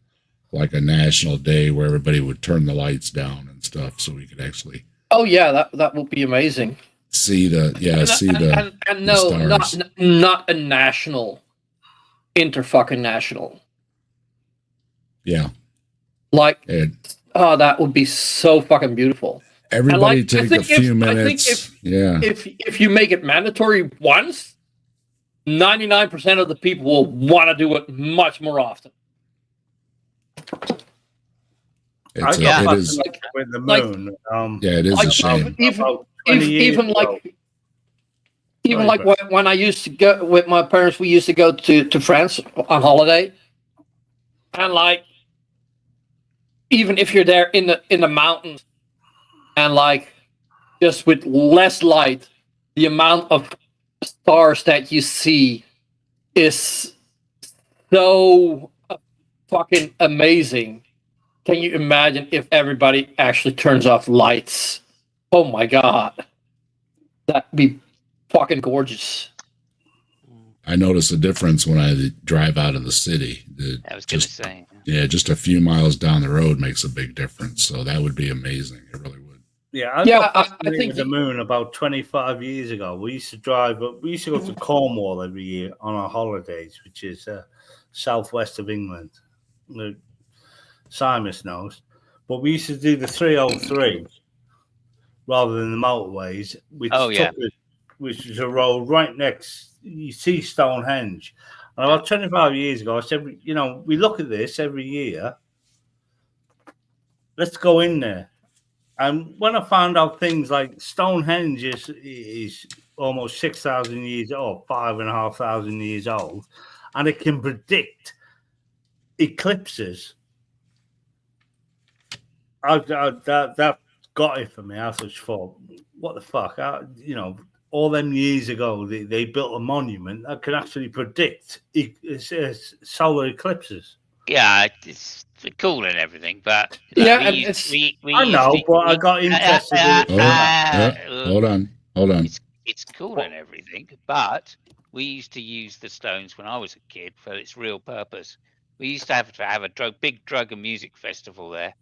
like a national day where everybody would turn the lights down and stuff, so we could actually. Oh yeah, that would be amazing. See the stars. not a national, interfucking national. Yeah. Like, that would be so fucking beautiful. Everybody take a few minutes. If you make it mandatory once, 99% of the people will want to do it much more often. It is with the moon. It is a shame. Even when I used to go with my parents, we used to go to France on holiday, and even if you're there in the mountains, and just with less light, the amount of stars that you see is so fucking amazing. Can you imagine if everybody actually turns off lights? Oh my God. That'd be fucking gorgeous. I notice a difference when I drive out of the city. I was going to say. Yeah, just a few miles down the road makes a big difference. So that would be amazing. It really would. Yeah, I think the moon about 25 years ago. We used to go to Cornwall every year on our holidays, which is southwest of England. Simus knows. But we used to do the 303 rather than the motorways, which is a road right next. You see Stonehenge. And about 25 years ago, I said, we look at this every year. Let's go in there. And when I found out things like Stonehenge is almost 6,000 years old, 5,500 years old, and it can predict eclipses, that got it for me. I just thought, what the fuck? All them years ago, they built a monument that can actually predict solar eclipses. Yeah, it's cool and everything, but I know, but I got interested in it. Hold on. It's cool and everything, but we used to use the stones when I was a kid for its real purpose. We used to have a big drug and music festival there,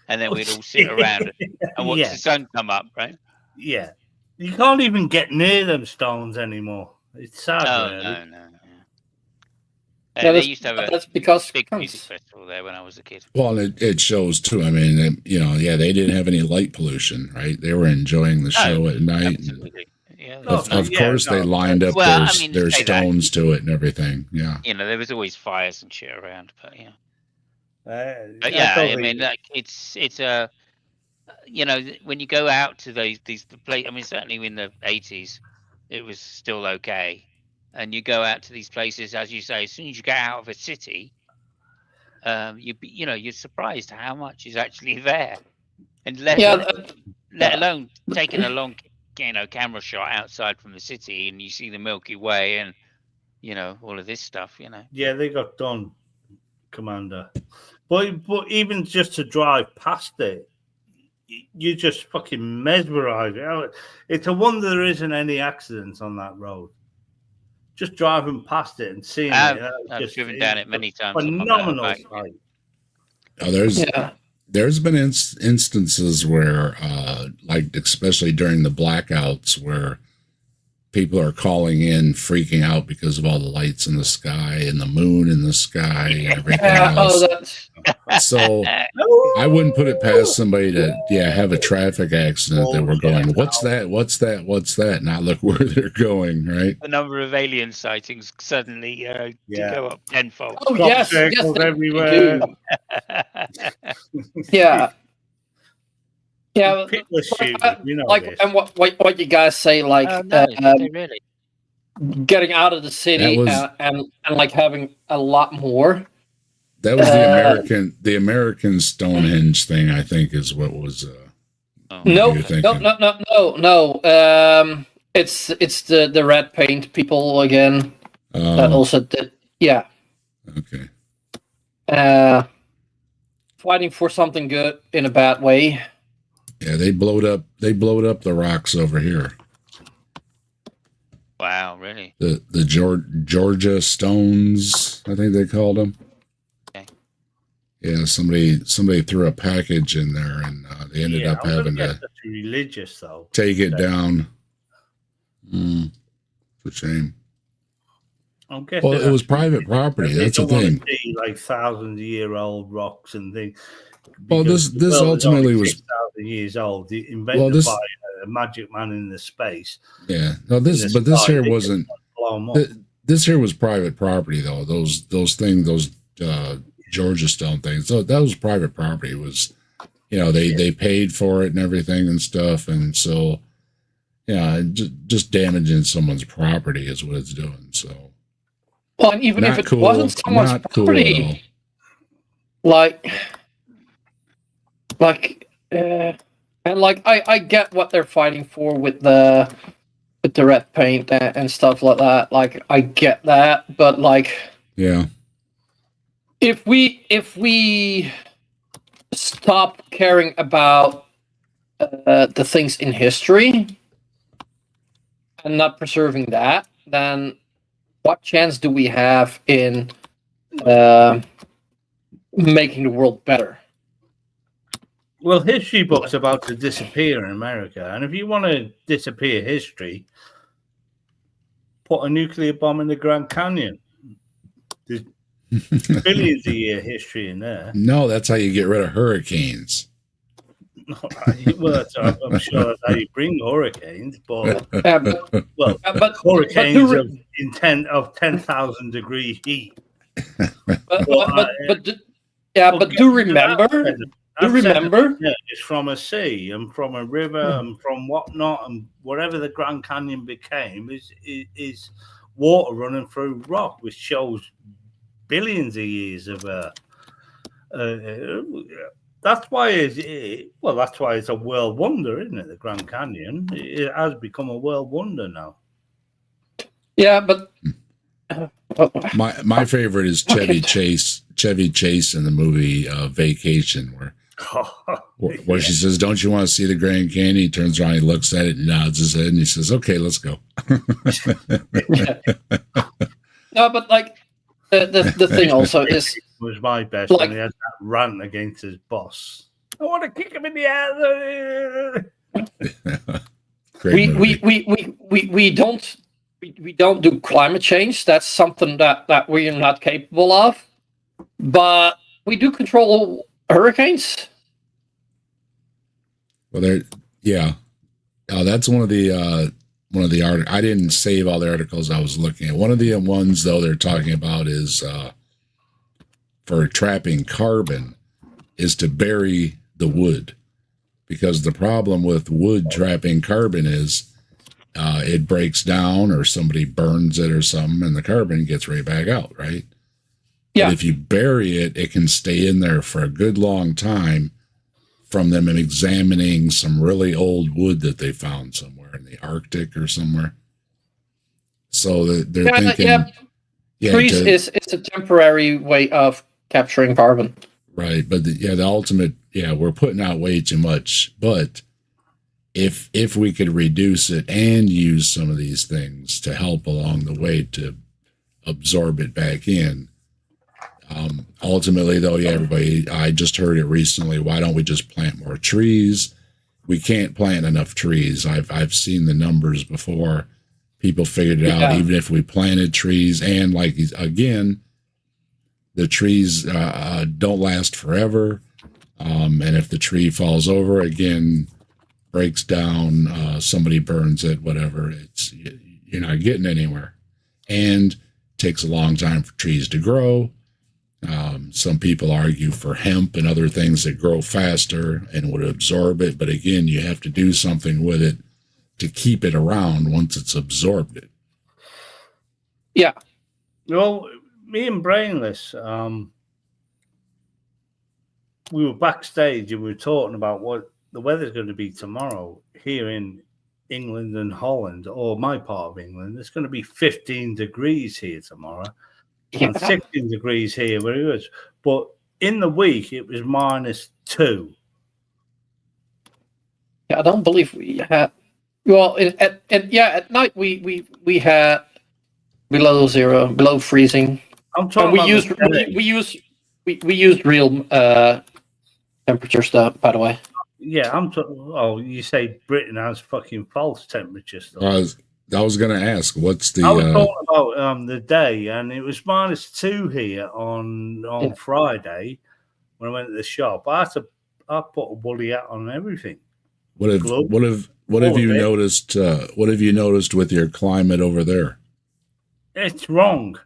and then we'd all sit around and watch the sun come up, right? Yeah. You can't even get near them stones anymore. It's sad. No. They used to have that's because a big music festival there when I was a kid. Well, it shows too. I mean, they didn't have any light pollution, right? They were enjoying the show at night. Absolutely. Yeah. know, Oh, Of yeah, course, they no, lined up well, their, I mean, their say that. stones to it and everything. Yeah. you know, there was always fires and shit around, but yeah. But I yeah, I don't mean, think- like, it's a, you know, when you go out to these the place, I mean, certainly in the 80s, it was still okay, and you go out to these places, as you say, as soon as you get out of a city, you know, you're surprised how much is actually there, and Yeah, let alone taking a long, you know, camera shot outside from the city, and you see the Milky Way, and you know, all of this stuff, you know. yeah, they got done, Commander. But even just to drive past it, you just fucking mesmerize it. It's a wonder there isn't any accidents on that road. Just driving past it and seeing I've, it, that was I've just driven down it many times on my phenomenal motorbike. sight. Oh, yeah. there's been instances where, like especially during the blackouts, where people are calling in, freaking out because of all the lights in the sky and the moon in the sky and everything else. That's So I wouldn't put it past somebody to have a traffic accident that we're going, what's that? What's that? What's that? Not look where they're going, right? The number of alien sightings suddenly to go up tenfold. oh Crop yes, yes, circles they everywhere. do. Yeah, yeah. People are stupid, you know Like, this. and what you guys say, like Oh, no, they really. getting out of the city That was- and like having a lot more. That was the American Stonehenge thing, I think, is what was. Oh. No, you're thinking. no. It's the red paint people again that also did. Yeah. Okay. Fighting for something good in a bad way. Yeah, they blowed up the rocks over here. Wow, really? The Georgia Stones, I think they called them. Okay. Yeah, somebody threw a package in there, and they ended up I'm gonna having get to such religious though. take it down. It's a shame. I'm guessing Well, it was private property. they That's the don't want thing. to see like thousands-year-old rocks and things. Well, because this the world is only ultimately was 6,000 years old. Invented Well, this- by a magic man in the space. yeah. No, this in the but this sky, here they wasn't. just blow 'em up. This here was private property though. Those Georgia Stone things. So that was private property. It was, you know, they paid for it and everything and stuff, and so yeah, just damaging someone's property is what it's doing. So Well, and even if not it cool. wasn't someone's Not cool property, at all. and like I get what they're fighting for with the red paint and stuff like that. Like I get that, but like Yeah. if we stop caring about the things in history and not preserving that, then what chance do we have in making the world better? Well, history books are about to disappear in America, and if you want to disappear history, put a nuclear bomb in the Grand Canyon. There's billions of year history in there. No, that's how you get rid of hurricanes. Well, I'm sure that's how you bring hurricanes, but well, but hurricanes do of 10,000 degree heat. but do remember. Do remember? Yeah, it's from a sea and from a river and from whatnot, and whatever the Grand Canyon became is water running through rock, which shows billions of years of. That's why that's why it's a world wonder, isn't it? The Grand Canyon, it has become a world wonder now. Yeah, but My favorite is Chevy Chase in the movie Vacation, where she says, "Don't you want to see the Grand Canyon?" He turns around, he looks at it, and nods his head, and he says, "Okay, let's go." No, but like the thing also is was my best like, when he had that rant against his boss. I want to kick him in the ass. Great movie. we don't do climate change. That's something that we are not capable of. But we do control hurricanes. Well, yeah. That's one of the one of the I didn't save all the articles I was looking at. One of the ones though they're talking about is for trapping carbon is to bury the wood, because the problem with wood trapping carbon is it breaks down or somebody burns it or something and the carbon gets right back out, right? Yeah. But if you bury it, it can stay in there for a good long time from them examining some really old wood that they found somewhere in the Arctic or somewhere. So they're thinking, trees is a temporary way of capturing carbon. Right, but the ultimate, we're putting out way too much. But if we could reduce it and use some of these things to help along the way to absorb it back in, ultimately though, everybody, I just heard it recently. Why don't we just plant more trees? We can't plant enough trees. I've seen the numbers before. People figured it out. Even if we planted trees, and like again, the trees don't last forever. And if the tree falls over again, breaks down, somebody burns it, whatever, you're not getting anywhere. And it takes a long time for trees to grow. Some people argue for hemp and other things that grow faster and would absorb it. But again, you have to do something with it to keep it around once it's absorbed it. Yeah. Well, me and Brainless, we were backstage and we were talking about what the weather's going to be tomorrow here in England and Holland, or my part of England. It's going to be 15 degrees here tomorrow and 16 degrees here where it was. But in the week, it was -2. Yeah, I don't believe we had. Well, at night we had below zero, below freezing. I'm talking about we used real temperature stuff, by the way. Yeah, I'm talking. Oh, you say Britain has fucking false temperature stuff. I was going to ask, what's the? I was talking about the day, and it was -2 here on Friday when I went to the shop. I put a woolly hat on and everything. What have you noticed? What have you noticed with your climate over there? It's wrong.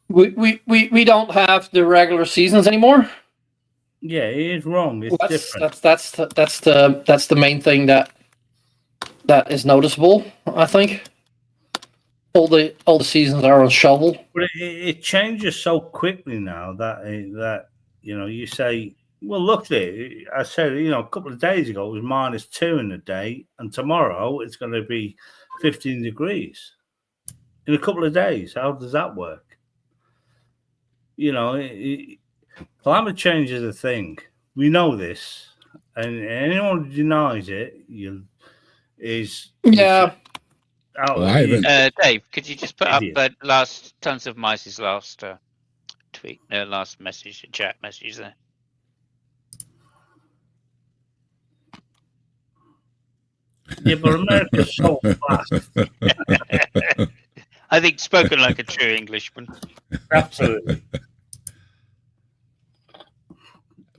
We don't have the regular seasons anymore. Yeah, it is wrong. It's different. That's the main thing that is noticeable. I think all the seasons are on shovel. But it changes so quickly now that you say, well, look there. I said a couple of days ago it was -2 in the day, and tomorrow it's going to be 15 degrees in a couple of days. How does that work? Climate change is a thing. We know this, and anyone who denies it is out. Well, I haven't. Dave, could you just put up last Tons of Mice's last tweet, last message, chat message there? Yeah, but America's so fast. I think spoken like a true Englishman. Absolutely.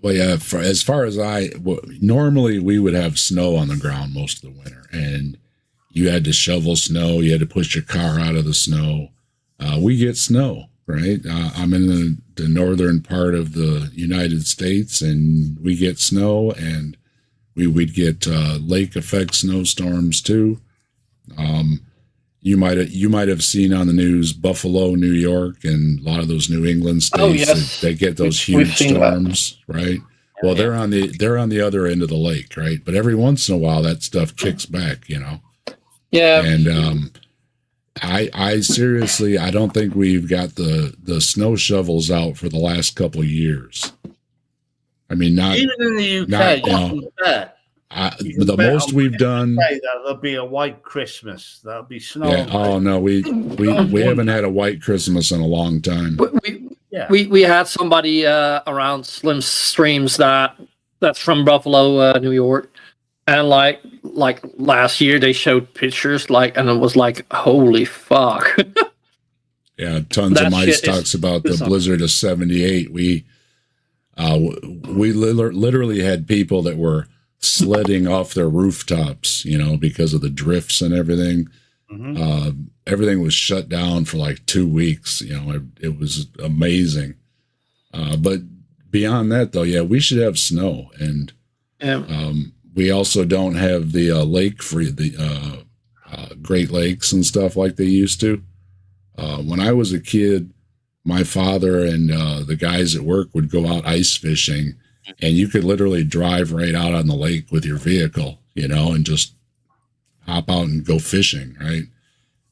Well, yeah. As far as normally we would have snow on the ground most of the winter, and you had to shovel snow. You had to push your car out of the snow. We get snow, right? I'm in the northern part of the United States, and we get snow, and we'd get lake effect snowstorms too. You might have seen on the news Buffalo, New York, and a lot of those New England states. Oh, yes. They get those huge storms, right? Well, they're on the other end of the lake, right? But every once in a while, that stuff kicks back, Yeah. And I seriously, I don't think we've got the snow shovels out for the last couple of years. I mean, not even in the UK. The most we've done. There'll be a white Christmas. That'll be snow. Yeah. Oh no, we haven't had a white Christmas in a long time. We had somebody around Slim Streams that's from Buffalo, New York, and like last year they showed pictures and it was like, holy fuck. Yeah, Tons of Mice talks about the blizzard of '78. We literally had people that were sledding off their rooftops, because of the drifts and everything. Everything was shut down for like 2 weeks. It was amazing. But beyond that, though, yeah, we should have snow, and we also don't have the Great Lakes and stuff like they used to. When I was a kid, my father and the guys at work would go out ice fishing, and you could literally drive right out on the lake with your vehicle, and just hop out and go fishing, right?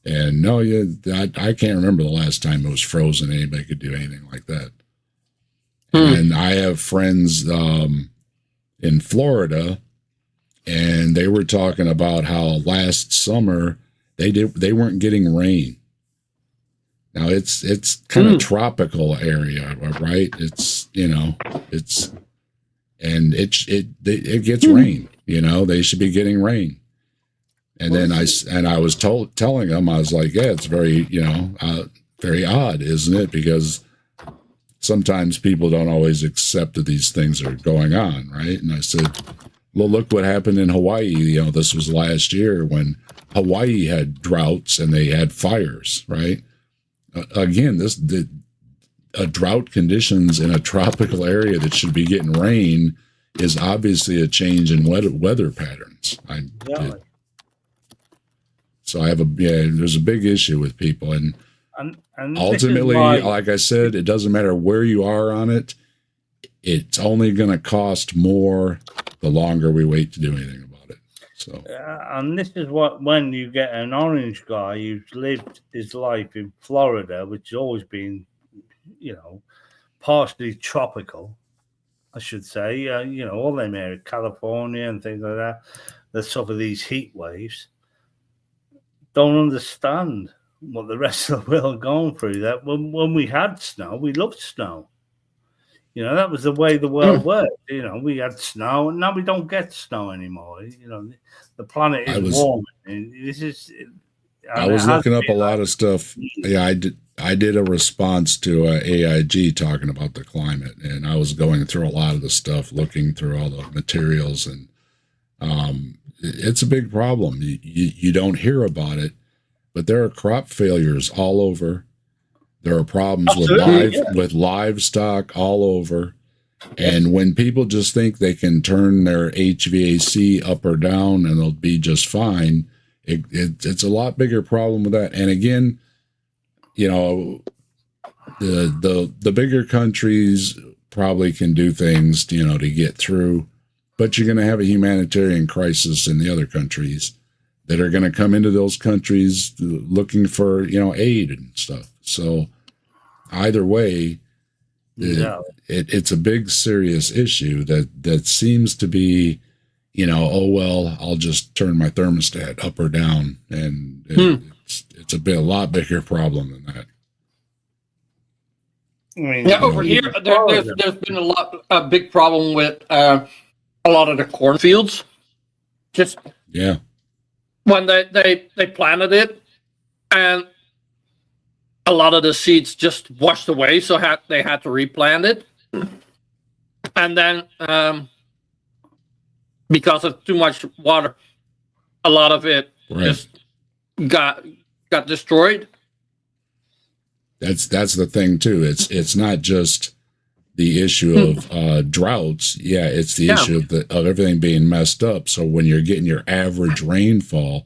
And no, I can't remember the last time it was frozen. Anybody could do anything like that. And I have friends in Florida, and they were talking about how last summer they weren't getting rain. Now it's kind of tropical area, right? It gets rain. They should be getting rain. And then I was telling them, I was like, yeah, it's very very odd, isn't it? Because sometimes people don't always accept that these things are going on, right? And I said, well, look what happened in Hawaii. This was last year when Hawaii had droughts and they had fires, right? Again, drought conditions in a tropical area that should be getting rain is obviously a change in weather patterns. So there's a big issue with people, and ultimately, like I said, it doesn't matter where you are on it. It's only going to cost more the longer we wait to do anything about it. So, and this is when you get an orange guy who's lived his life in Florida, which has always been, partially tropical, I should say. All them areas, California and things like that suffer these heat waves. Don't understand what the rest of the world are going through. That when we had snow, we loved snow. That was the way the world worked. We had snow, and now we don't get snow anymore. The planet is warming. I was looking up a lot of stuff. Yeah, I did a response to AIG talking about the climate, and I was going through a lot of the stuff, looking through all the materials, and it's a big problem. You don't hear about it, but there are crop failures all over. There are problems with livestock all over. And when people just think they can turn their HVAC up or down and they'll be just fine, it's a lot bigger problem with that. And again, the bigger countries probably can do things, to get through, but you're going to have a humanitarian crisis in the other countries that are going to come into those countries looking for, aid and stuff. So either way, it's a big, serious issue that seems to be, I'll just turn my thermostat up or down, and it's a lot bigger problem than that. Over here, there's been a big problem with a lot of the cornfields. When they planted it, and a lot of the seeds just washed away, so they had to replant it. And then because of too much water, a lot of it just got destroyed. That's the thing too. It's not just the issue of droughts. Yeah, it's the issue of everything being messed up. So when you're getting your average rainfall,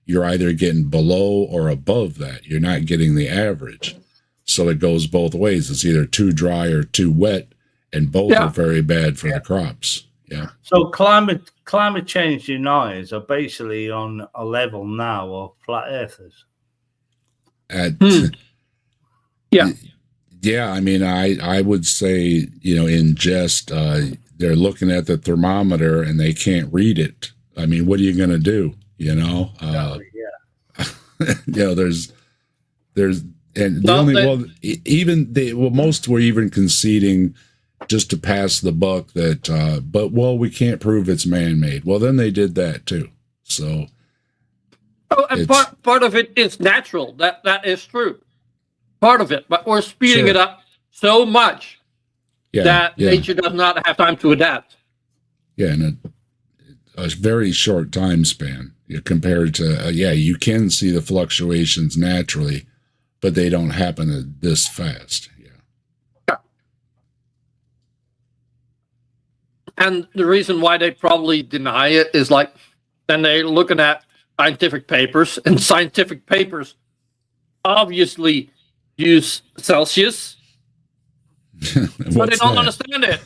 you're either getting below or above that. You're not getting the average. So it goes both ways. It's either too dry or too wet, and both are very bad for the crops. Yeah. So climate change deniers are basically on a level now of flat earthers. Yeah, I mean, I would say, in jest, they're looking at the thermometer and they can't read it. I mean, what are you going to do? There's most were even conceding just to pass the buck that, we can't prove it's man-made. Well, then they did that too. So, and part of it is natural. That is true. Part of it, but we're speeding it up so much that nature does not have time to adapt. Yeah, in a very short time span. compared to, you can see the fluctuations naturally, but they don't happen this fast. Yeah. And the reason why they probably deny it is like, then they're looking at scientific papers, and scientific papers obviously use Celsius, but they don't understand it.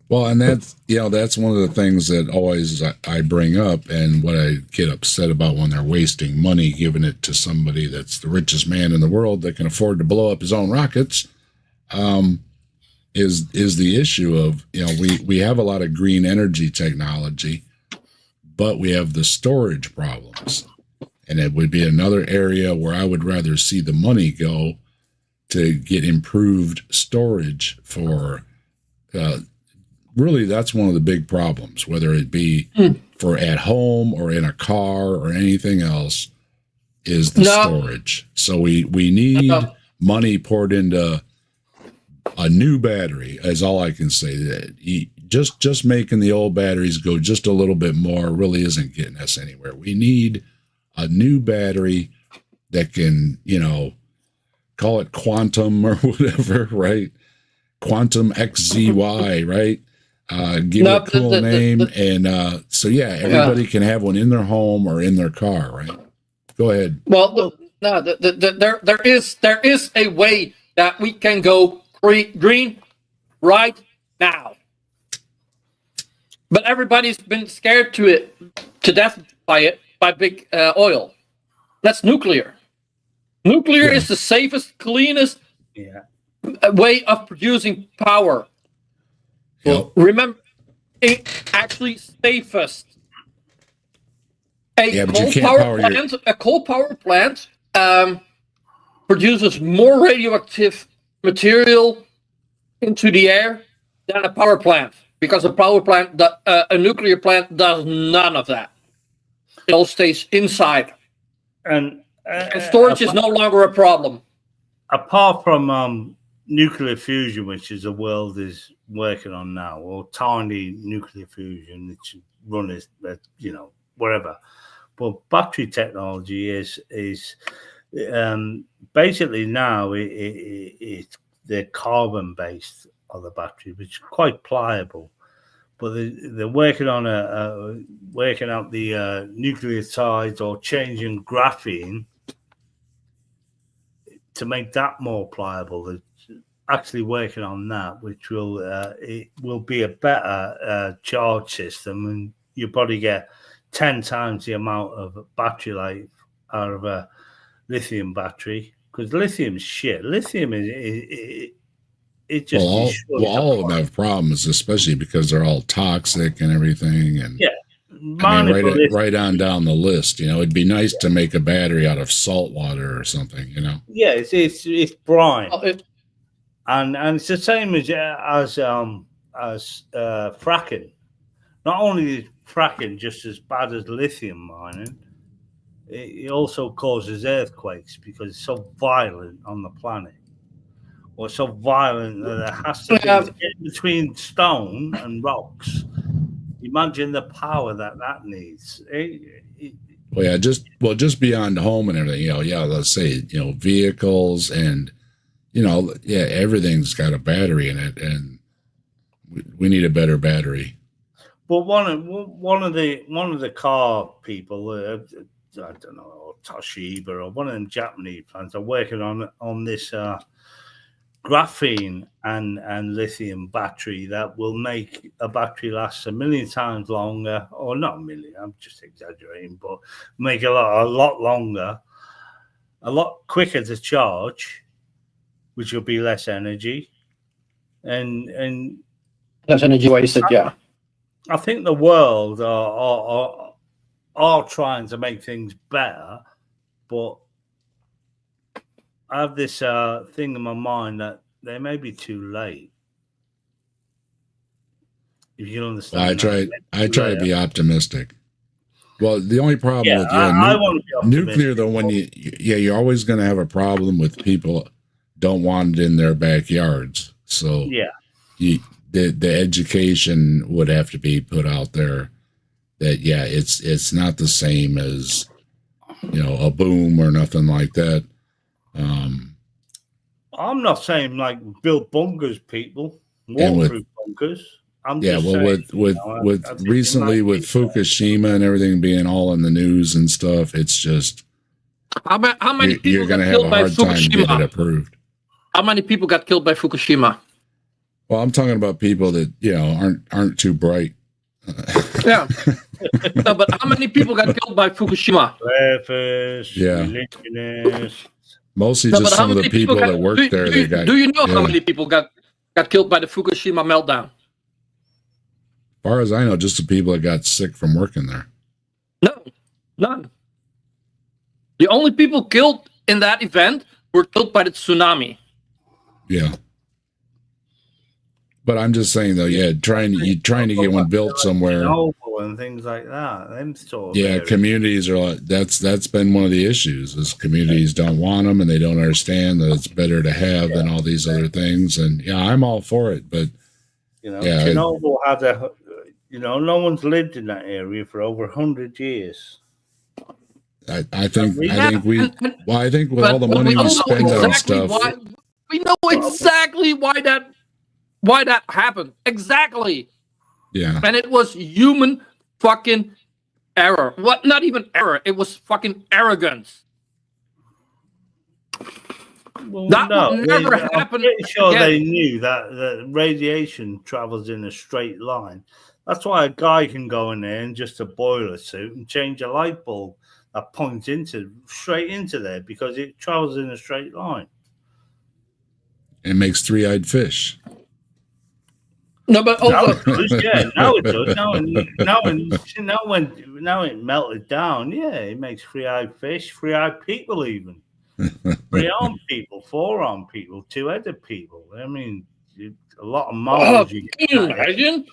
Well, and that's one of the things that always I bring up, and what I get upset about when they're wasting money, giving it to somebody that's the richest man in the world that can afford to blow up his own rockets, is the issue of, we have a lot of green energy technology, but we have the storage problems. And it would be another area where I would rather see the money go to get improved storage for, really, that's one of the big problems, whether it be for at home or in a car or anything else, is the storage. So we need money poured into a new battery, is all I can say. Just making the old batteries go just a little bit more really isn't getting us anywhere. We need a new battery that can, call it quantum or whatever, right? Quantum XZY, right? Give it a cool name. And so, everybody can have one in their home or in their car, right? Go ahead. Well, there is a way that we can go green right now. But everybody's been scared to death by big oil. That's nuclear. Nuclear is the safest, cleanest way of producing power. Well, remember, it's actually safest. A coal power plant produces more radioactive material into the air than a power plant, because a nuclear plant does none of that. It all stays inside, and storage is no longer a problem. Apart from nuclear fusion, which is the world is working on now, or tiny nuclear fusion, which run as whatever. But battery technology is basically now it's the carbon based of the battery, which is quite pliable. But they're working on working out the nucleotides or changing graphene to make that more pliable. They're actually working on that, which it will be a better charge system, and you'll probably get 10 times the amount of battery life out of a lithium battery, because lithium is shit. Lithium is just all of them have problems, especially because they're all toxic and everything. And right on down the list. It'd be nice to make a battery out of salt water or something. Yeah, it's brine, and it's the same as fracking. Not only is fracking just as bad as lithium mining, it also causes earthquakes because it's so violent on the planet. Or so violent that it has to be in between stone and rocks. Imagine the power that needs. Just beyond home and everything. Let's say vehicles and everything's got a battery in it, and we need a better battery. But one of the car people, I don't know, or Toshiba or one of them Japanese plants are working on this graphene and lithium battery that will make a battery last 1 million times longer, or not 1 million, I'm just exaggerating, but make a lot longer, a lot quicker to charge, which will be less energy and less energy wasted. I think the world are trying to make things better, but I have this thing in my mind that they may be too late. If you understand, I try to be optimistic. Well, the only problem with nuclear, though, when you're always going to have a problem with people don't want it in their backyards. So the education would have to be put out there that it's not the same as a boom or nothing like that. I'm not saying like build bunkers, people, And with- waterproof bunkers. I'm Yeah, just well, saying, with I think recently it might with be- Fukushima and everything being all in the news and stuff, it's just How many you're people going to got have a killed by hard time getting it Fukushima? approved. How many people got killed by Fukushima? Well, I'm talking about people that aren't too bright. Yeah. No, but how many people got killed by Fukushima? Breakfast, Yeah. religionists. Mostly No, just but how some of the many people that work there. They got. Do you know how yeah. many people got killed by the Fukushima meltdown? As far as I know, just the people that got sick from working there. No, none. The only people killed in that event were killed by the tsunami. Yeah. But I'm just saying though, trying to get one built somewhere. Chernobyl and things like that. Them sort of Yeah, areas. communities are that's been one of the issues is communities don't want them and they don't understand that it's better to have than all these other things. And I'm all for it, but yeah, Chernobyl had no one's lived in that area for over 100 years. I think with But all the money we we know spend on stuff. We know exactly why that happened. Exactly. Yeah. And it was human fucking error. What? Not even error. It was fucking arrogance. Well, That would never I'm happen pretty sure again. they knew that radiation travels in a straight line. That's why a guy can go in there and just a boiler suit and change a light bulb that points straight into there because it travels in a straight line. It makes three-eyed fish. No, but Now also, it does, yeah. Now it does. Now it melted down. Yeah, it makes three-eyed fish, three-eyed people, even three-armed people, four-armed people, two-headed people. I mean, a lot of moles. can you imagine?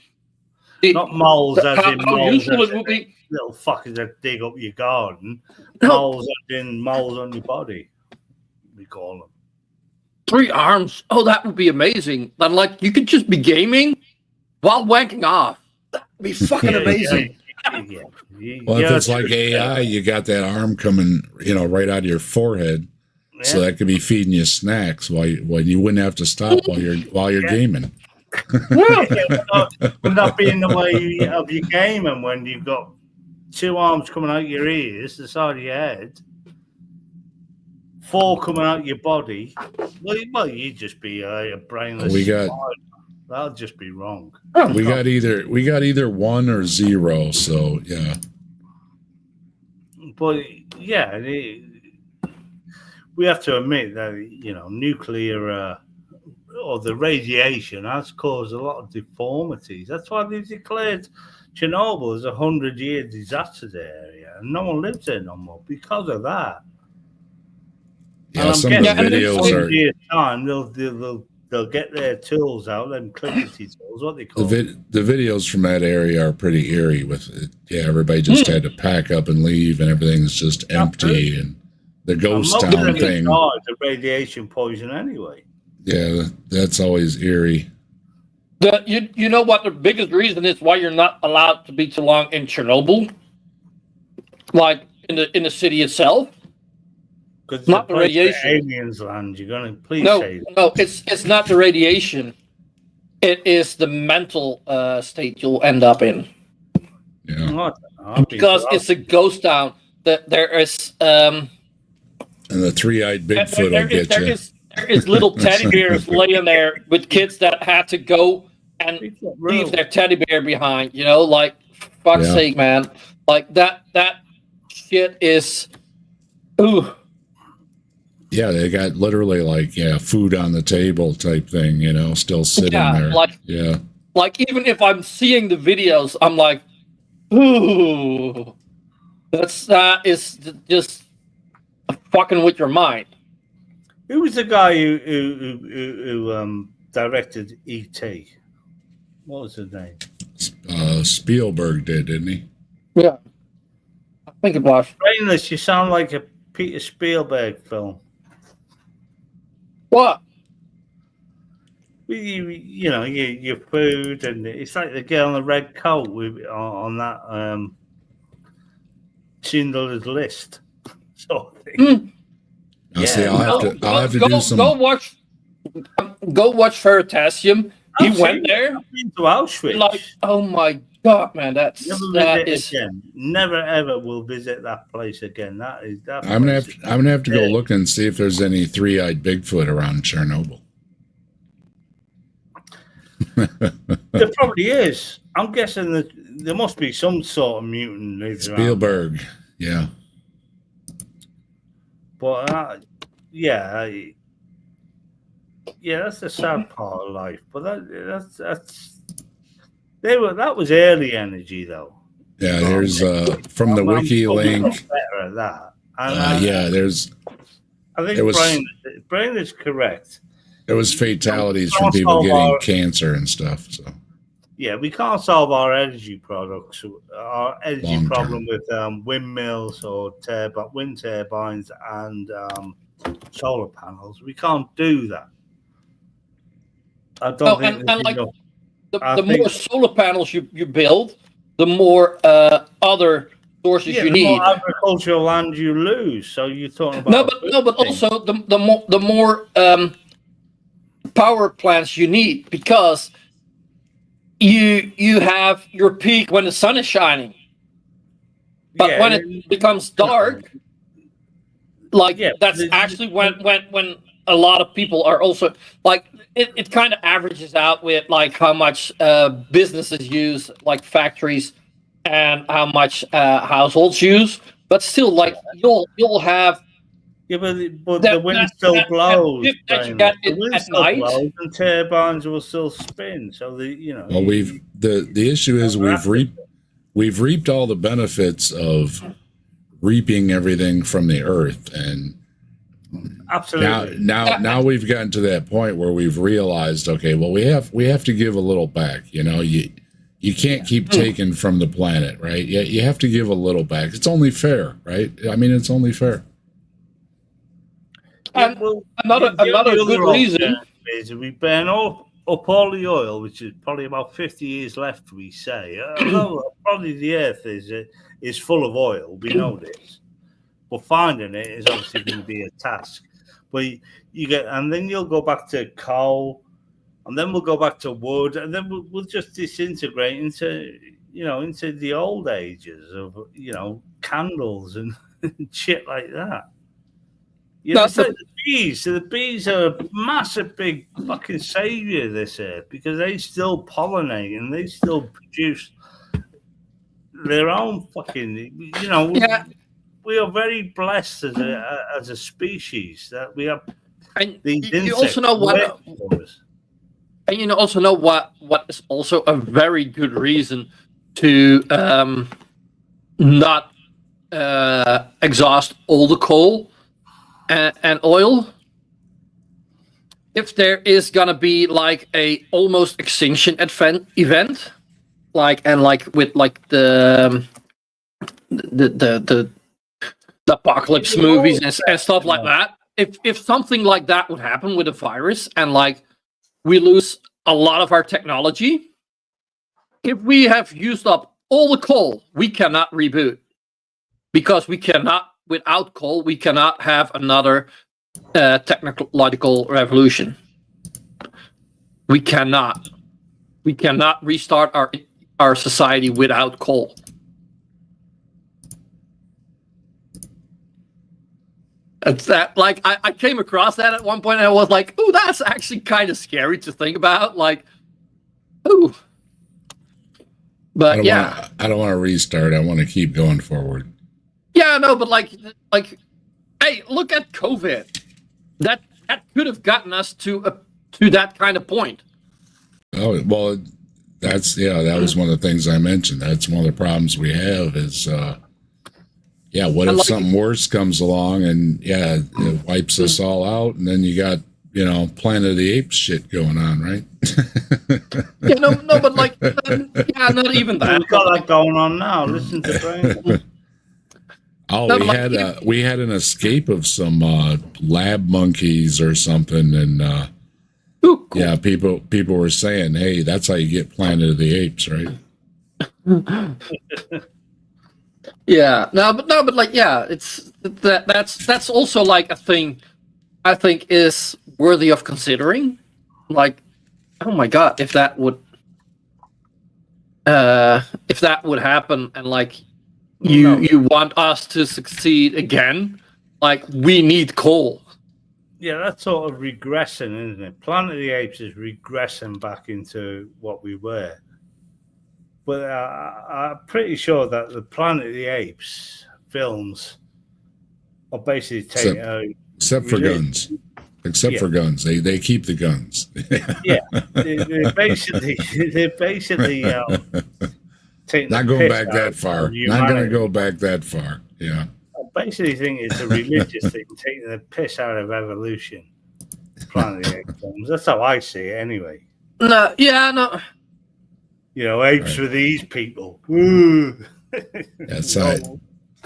Not moles as in How moles useful as it would be. little fuckers that dig up your garden. No. Moles as in moles on your body. We call them. 3 arms. Oh, that would be amazing. But like, you could just be gaming while wanking off. That'd be fucking amazing. Well, if it's like AI, you got that arm coming, right out of your forehead, so that could be feeding you snacks while you wouldn't have to stop while you're gaming. Would not be in the way of your game, and when you've got 2 arms coming out your ears, the side of your head, 4 coming out your body, well, you'd just be a brainless. That'll just be wrong. We got either 1 or 0, so yeah. But yeah, we have to admit that nuclear or the radiation has caused a lot of deformities. That's why they declared Chernobyl as a 100-year disaster area, and no one lives there no more because of that. Yeah, some of the videos are. Years time, they'll get their tools out, them clickety tools, what they call The videos from that area are pretty eerie. With it. Yeah, everybody just had to pack up and leave, and everything's just empty, and the ghost town thing. The radiation poison anyway. Yeah, that's always eerie. You know what the biggest reason is why you're not allowed to be too long in Chernobyl, like in the city itself. Because not the radiation. Aliens land. You're gonna say that. No, it's not the radiation. It is the mental state you'll end up in. Yeah, because it's a ghost town. That there is and the 3-eyed Bigfoot will get you. There is little teddy bears laying there with kids that had to go and leave their teddy bear behind. Like fuck's sake, man. Like that shit is. Ooh. Yeah, they got literally food on the table type thing, still sitting there. Like even if I'm seeing the videos, I'm like, ooh, that is just fucking with your mind. Who was the guy who directed E.T.? What was his name? Spielberg didn't he? Yeah, I think it was. Brainless, you sound like a Peter Spielberg film. What? your food, and it's like the girl in the red coat on that Schindler's List sort of thing. I'll say I'll have to do some. Go watch Veritasium. He went there. I've been to Auschwitz. Like, oh my God, man, that is again. Never ever will visit that place again. I'm gonna have to go look and see if there's any three-eyed Bigfoot around Chernobyl. There probably is. I'm guessing that there must be some sort of mutant lives around. Spielberg, yeah. But that's the sad part of life. But that was early energy, though. Yeah, there's from the wiki link. Better at that. There's. I think Brian is correct. There was fatalities from people getting cancer and stuff. So. Yeah, we can't solve our energy products, our energy Long problem with windmills or wind turbines and solar panels. We can't do that. I don't think. The more solar panels you build, the more other sources you need. The more agricultural land you lose. So you're talking about but also the more power plants you need, because you have your peak when the sun is shining, but when it becomes dark, that's actually when a lot of people are also like it kind of averages out with like how much businesses use, like factories, and how much households use, but still like you'll have. Yeah, but the wind still blows. The wind still blows, and turbines will still spin. So Well, the issue is we've reaped all the benefits of reaping everything from the earth, and absolutely now we've gotten to that point where we've realized, okay, well we have to give a little back. You can't keep taking from the planet, right? Yeah, you have to give a little back. It's only fair, right? I mean, it's only fair. Another good reason is we burn up all the oil, which is probably about 50 years left. We say probably the Earth is full of oil. We know this, but finding it is obviously going to be a task. But and then you'll go back to coal, and then we'll go back to wood, and then we'll just disintegrate into the old ages of candles and shit like that. It's like the bees. So the bees are a massive, big fucking savior of this earth because they still pollinate and they still produce their own fucking. We are very blessed as a species that we have these insects. You also know what, and you also know what is also a very good reason to not exhaust all the coal and oil. If there is gonna be like a almost extinction event, like with like the apocalypse movies and stuff like that, if something like that would happen with a virus and like we lose a lot of our technology, if we have used up all the coal, we cannot reboot, because without coal, we cannot have another technological revolution. We cannot restart our society without coal. It's that, like, I came across that at one point and I was like, oh, that's actually kind of scary to think about. Like, ooh. But I don't want to restart. I want to keep going forward. Yeah, no, but like, hey, look at COVID. That could have gotten us to that kind of point. Oh well, that was one of the things I mentioned. That's one of the problems we have is, what if something worse comes along and it wipes us all out, and then you got Planet of the Apes shit going on, right? But like, not even that. We've got that going on now. Listen to Brian. We had an escape of some lab monkeys or something, and cool. Yeah, people were saying, "Hey, that's how you get Planet of the Apes, right?" Yeah, but like, yeah, it's that's also like a thing I think is worthy of considering. Like, oh my god, if that would happen, and like you want us to succeed again, like we need coal. Yeah, that's sort of regressing, isn't it? Planet of the Apes is regressing back into what we were. But I'm pretty sure that the Planet of the Apes films are basically taking except for guns. Except for guns, they keep the guns. Yeah, they're basically taking not going back that far. Not going to go back that far. Yeah. I basically think it's a religious thing, taking the piss out of evolution. Planet of the Apes films. That's how I see it, anyway. No, yeah, no. You know, apes for these people. Woo! That's right.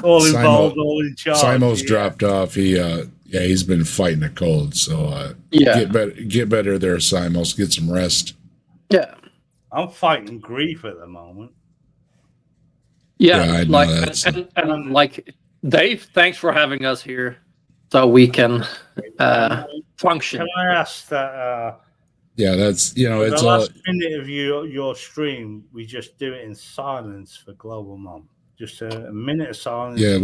All involved, all in charge. Simo's dropped off. He's been fighting a cold. So get better there, Simos. Get some rest. Yeah. I'm fighting grief at the moment. Yeah, I know like and like Dave, thanks for having us here, so we can function. Can I ask that? Yeah, that's it's the all. last minute of your stream, we just do it in silence for Global Mom. Just a minute of silence. Yeah,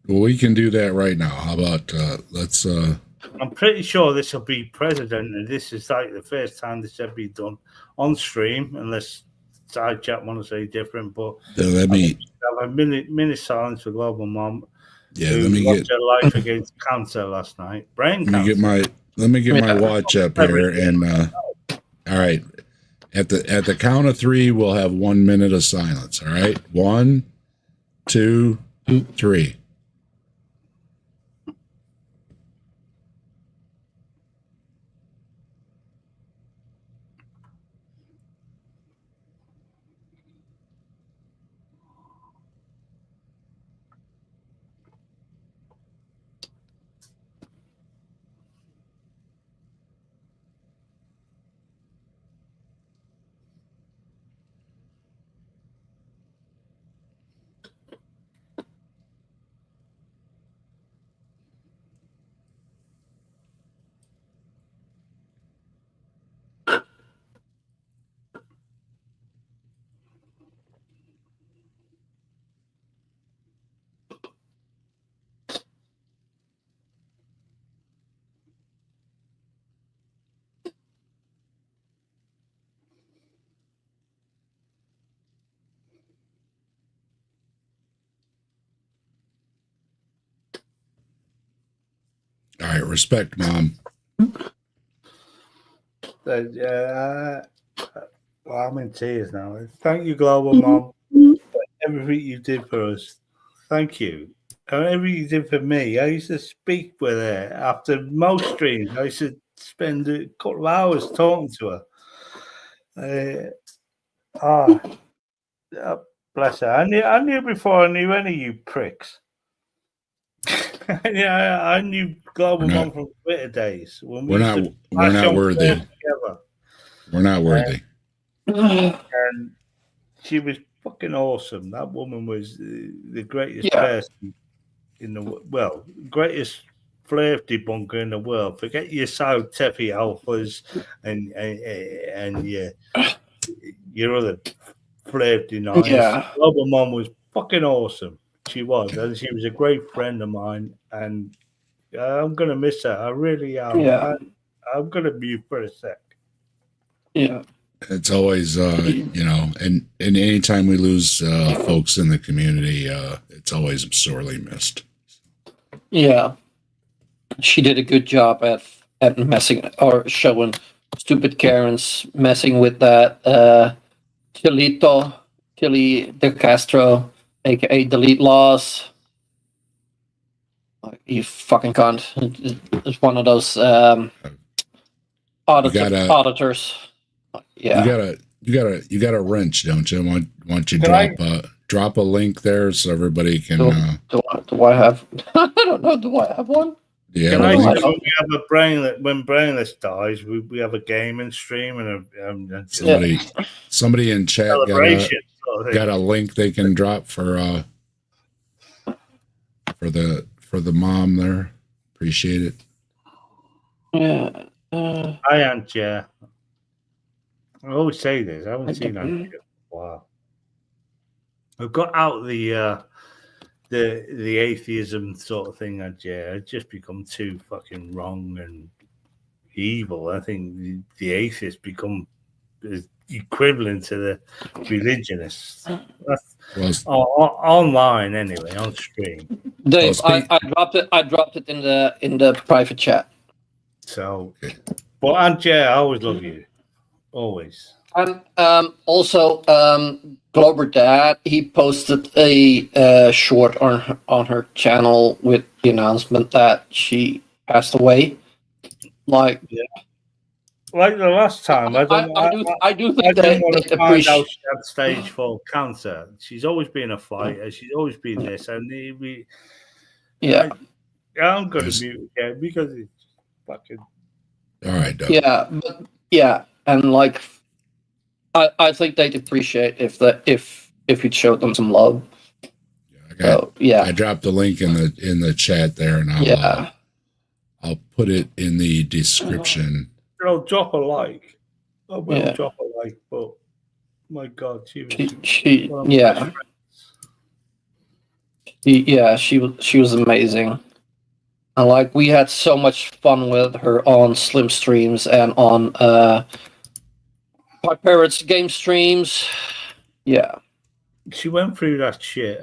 we can do that right now. How about let's? I'm pretty sure this will be president, and this is like the first time this ever been done on stream, unless side chat want to say different. But let me have a minute silence for Global Mom. Yeah, let me get her life against cancer last night. Brain cancer. Let me get my watch up here, and all right. At the count of 3, we'll have 1 minute of silence. All right, 1, 2, 3. All right, respect, Mom. Well, I'm in tears now. Thank you, Global Mom, for everything you did for us. Thank you. And everything you did for me. I used to speak with her after most streams. I used to spend a couple of hours talking to her. Bless her. I knew before I knew any of you pricks. I knew Global Mom from Twitter days. When we're not worthy. We're not worthy. And she was fucking awesome. That woman was the greatest person in the greatest flare debunker in the world. Forget your South Teffy alphas and your other flare deniers. Yeah. Global Mom was fucking awesome. She was, and she was a great friend of mine, and I'm gonna miss her. I really am. Yeah. I'm gonna mute for a sec. Yeah. It's always, and anytime we lose folks in the community, it's always sorely missed. Yeah. She did a good job at messing or showing stupid Karens messing with that Chili De Castro, aka Delete Laws. You fucking cunt. It's one of those auditors. Yeah. You got a wrench, don't you? Want you drop a link there so everybody can do I have I don't know, do I have one? Yeah, Can I link. say we have a brainless when brainless dies? We have a gaming stream and just Somebody in chat celebration. Sort of thing. got a link they can drop for the mom there. Appreciate it. Yeah. I am, yeah. I always say this. I haven't seen that shit for a while. I've got out the atheism sort of thing. It's just become too fucking wrong and evil. I think the atheists become equivalent to the religionists. That's online anyway, on stream. Dave, I dropped it in the private chat. So, but Aunt I always love you, always. And also, Glober Dad, he posted a short on her channel with the announcement that she passed away. Like the last time, I do think didn't want they to find out appreciate. she had stage 4 cancer. She's always been a fighter. She's always been this, and I'm going to mute again because it's fucking. All right, Doug. Yeah, and like, I think they'd appreciate if you'd showed them some love. I dropped the link in the chat there, and I'll put it in the description. I'll drop a like. I will drop a like, but my God, she was amazing. And like, we had so much fun with her on Slim streams and on My Parrots game streams. Yeah. She went through that shit.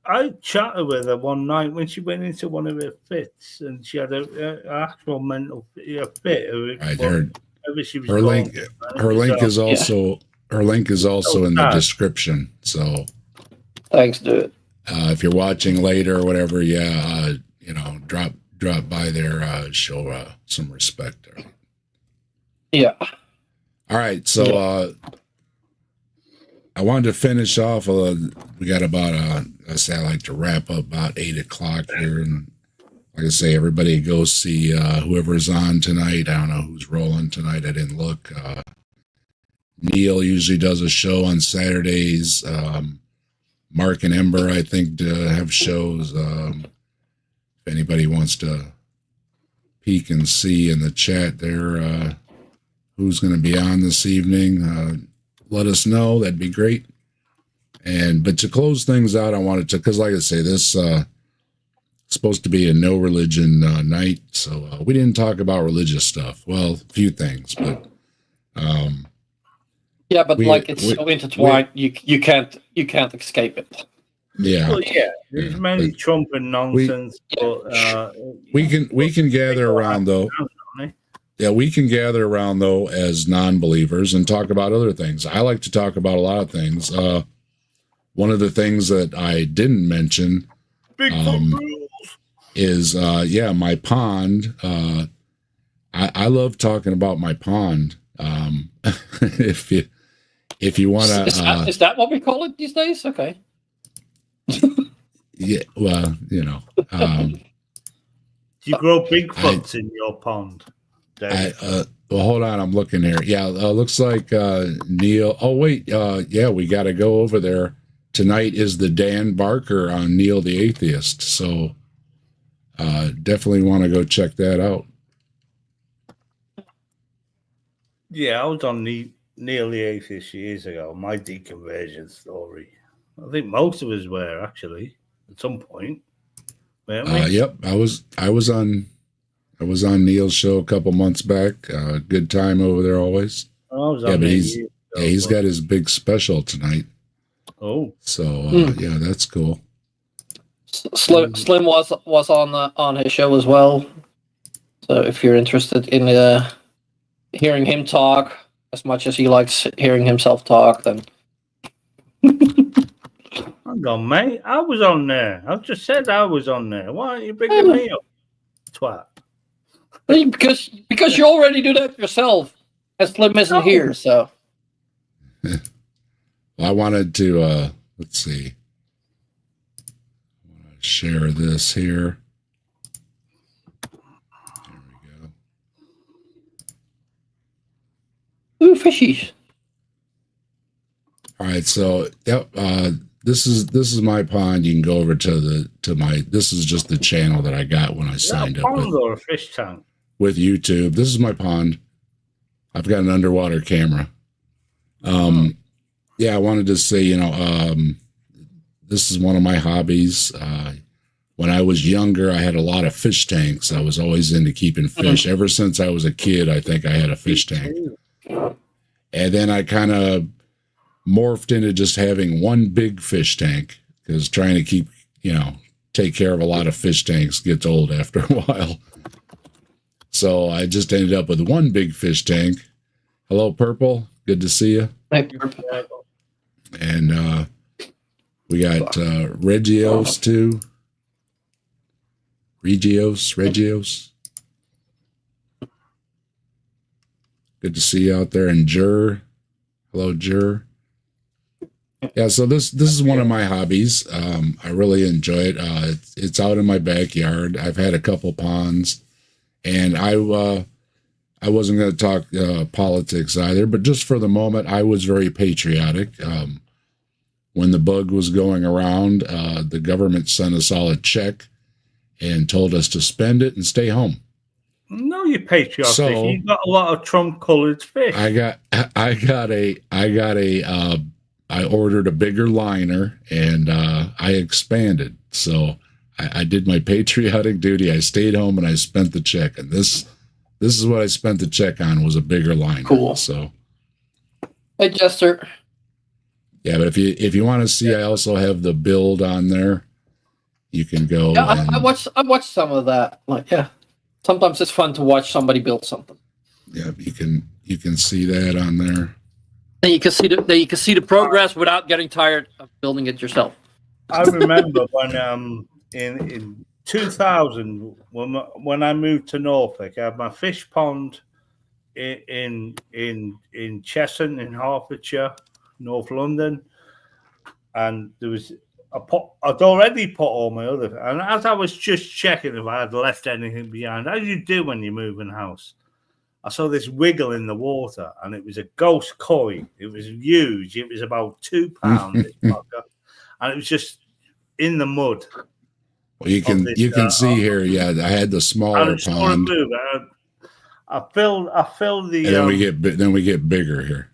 I chatted with her one night when she went into one of her fits, and she had an actual mental fit. Her link is also in the description. So thanks, dude. If you're watching later or whatever, drop by there, show some respect there. Yeah. All right, so I wanted to finish off. We got about I like to wrap up about 8:00 here, and like I say, everybody go see whoever's on tonight. I don't know who's rolling tonight. I didn't look. Neil usually does a show on Saturdays. Mark and Ember, I think, have shows. If anybody wants to peek and see in the chat there who's going to be on this evening, let us know. That'd be great. But to close things out, I wanted to, because like I say, this supposed to be a no religion night, so we didn't talk about religious stuff. Well, a few things, but it's so intertwined, you can't escape it. Yeah. Well, there's many Trump and nonsense. We can gather around though. Yeah, we can gather around though as non-believers and talk about other things. I like to talk about a lot of things. One of the things that I didn't mention is my pond. I love talking about my pond. If you want to, is that what we call it these days? Okay. Yeah, well, do you grow Bigfoots in your pond? Well, hold on, I'm looking here. Yeah, looks like Neil. Oh wait, we got to go over there. Tonight is the Dan Barker on Neil the Atheist, so definitely want to go check that out. Yeah, I was on Neil the Atheist years ago. My deconversion story. I think most of us were actually at some point. Weren't we? Yep, I was on Neil's show a couple months back. Good time over there always. But he's got his big special tonight. Oh, so that's cool. Slim was on his show as well. So if you're interested in hearing him talk as much as he likes hearing himself talk, then. Hang on, mate. I was on there. I just said I was on there. Why aren't you bringing me up, twat? Because you already do that yourself. As Slim isn't here, so. I wanted to let's see. I want to share this here. Ooh, fishies. All right, so yep, this is my pond. You can go over to my. This is just the channel that I got when I Is that signed a up pond or a fish tank? with YouTube. This is my pond. I've got an underwater camera. Yeah, I wanted to say, this is one of my hobbies. When I was younger, I had a lot of fish tanks. I was always into keeping fish. Ever since I was a kid, I think I had a fish tank. And then I kind of morphed into just having one big fish tank because trying to keep, take care of a lot of fish tanks gets old after a while. So I just ended up with one big fish tank. Hello, Purple. Good to see you. Thank you. And we got Regios too. Regios. Good to see you out there. And Jur. Hello, Jur. Yeah, so this is one of my hobbies. I really enjoy it. It's out in my backyard. I've had a couple ponds, and I wasn't going to talk politics either, but just for the moment, I was very patriotic. When the bug was going around, the government sent us all a check and told us to spend it and stay home. No, you're patriotic. So, You've got a lot of Trump-colored fish. I ordered a bigger liner and I expanded. So I did my patriotic duty. I stayed home and I spent the check. And this is what I spent the check on, was a bigger liner. Cool. So, Hey, Jester. yeah, but if you want to see, I also have the build on there. You can go. Yeah, and, I watched some of that. Like, yeah, sometimes it's fun to watch somebody build something. Yeah, you can see that on there. And you can see the progress without getting tired of building it yourself. I remember when in 2000 when I moved to Norfolk, I had my fish pond in Cheshunt in Hertfordshire, North London, and there was I'd already put all my other, and as I was just checking if I had left anything behind, as you do when you move in house, I saw this wiggle in the water, and it was a ghost koi. It was huge. It was about 2 pounds, and it was just in the mud. Well, you can see here. Yeah, I had the smaller pond. I filled the. And then we get bigger here.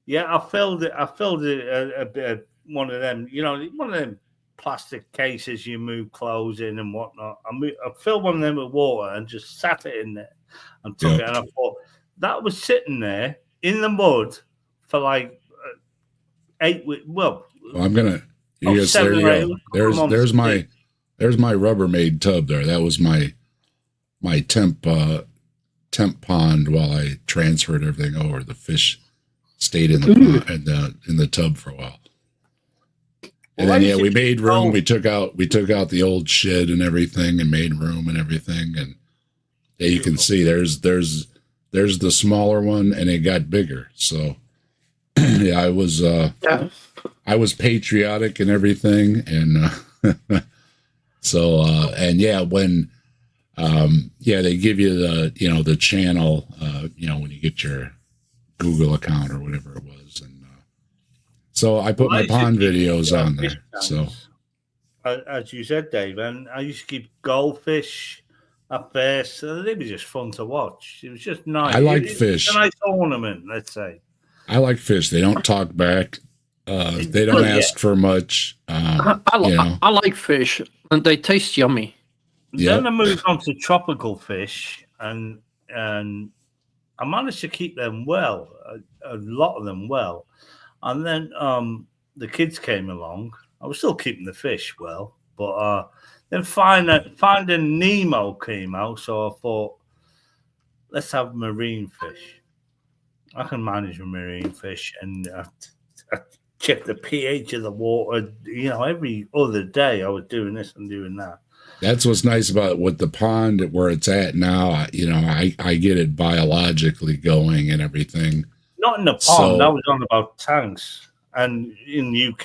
Yeah, I filled it a bit. One of them, one of them plastic cases you move clothes in and whatnot. I filled one of them with water and just sat it in there and took it. And I thought that was sitting there in the mud for like 8 weeks. Well, I'm gonna. There you go. There's my Rubbermaid tub there. That was my temp pond while I transferred everything over. The fish stayed in the in the tub for a while. And then we made room. We took out the old shed and everything, and made room and everything. And yeah, you can see there's the smaller one, and it got bigger. So yeah, I was patriotic and everything, and so and yeah, when they give you the channel when you get your Google account or whatever it was, and so I put my pond videos on there. So as you said, Dave, and I used to keep goldfish up there, so they were just fun to watch. It was just nice. I like fish. A nice ornament, let's say. I like fish. They don't talk back. They don't ask for much. I like fish, and they taste yummy. Then I moved on to tropical fish, and I managed to keep them well, a lot of them well. And then the kids came along. I was still keeping the fish well, but then Finding Nemo came out, so I thought, let's have marine fish. I can manage marine fish, and I check the pH of the water. Every other day I was doing this and doing that. That's what's nice about with the pond where it's at now. I get it biologically going and everything. Not in the pond. I was on about tanks, and in the UK,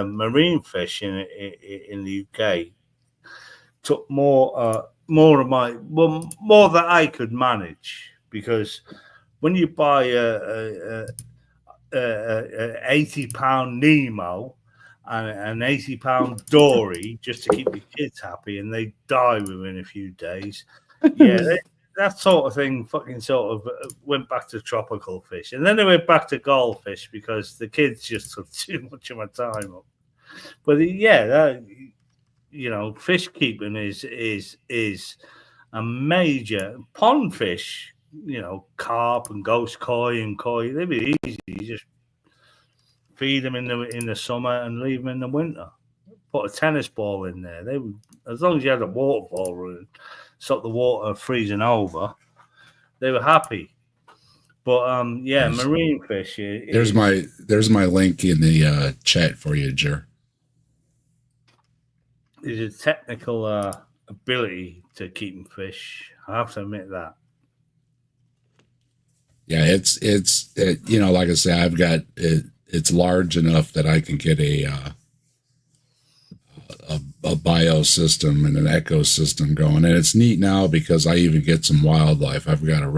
marine fish in the UK took more that I could manage, because when you buy a 80-pound Nemo and an 80-pound Dory just to keep your kids happy, and they die within a few days, that sort of thing fucking sort of went back to tropical fish. And then they went back to goldfish because the kids just took too much of my time up. But fish keeping is a major. Pond fish, carp and ghost koi and koi, they'd be easy. You just feed them in the summer and leave them in the winter. Put a tennis ball in there. They would, as long as you had a water ball running, stop the water freezing over, they were happy. But marine fish. There's my link in the chat for you, Jer. Is a technical ability to keep fish. I have to admit that. Yeah, it's like I say, I've got it. It's large enough that I can get a biosystem and an ecosystem going, and it's neat now because I even get some wildlife. I've got a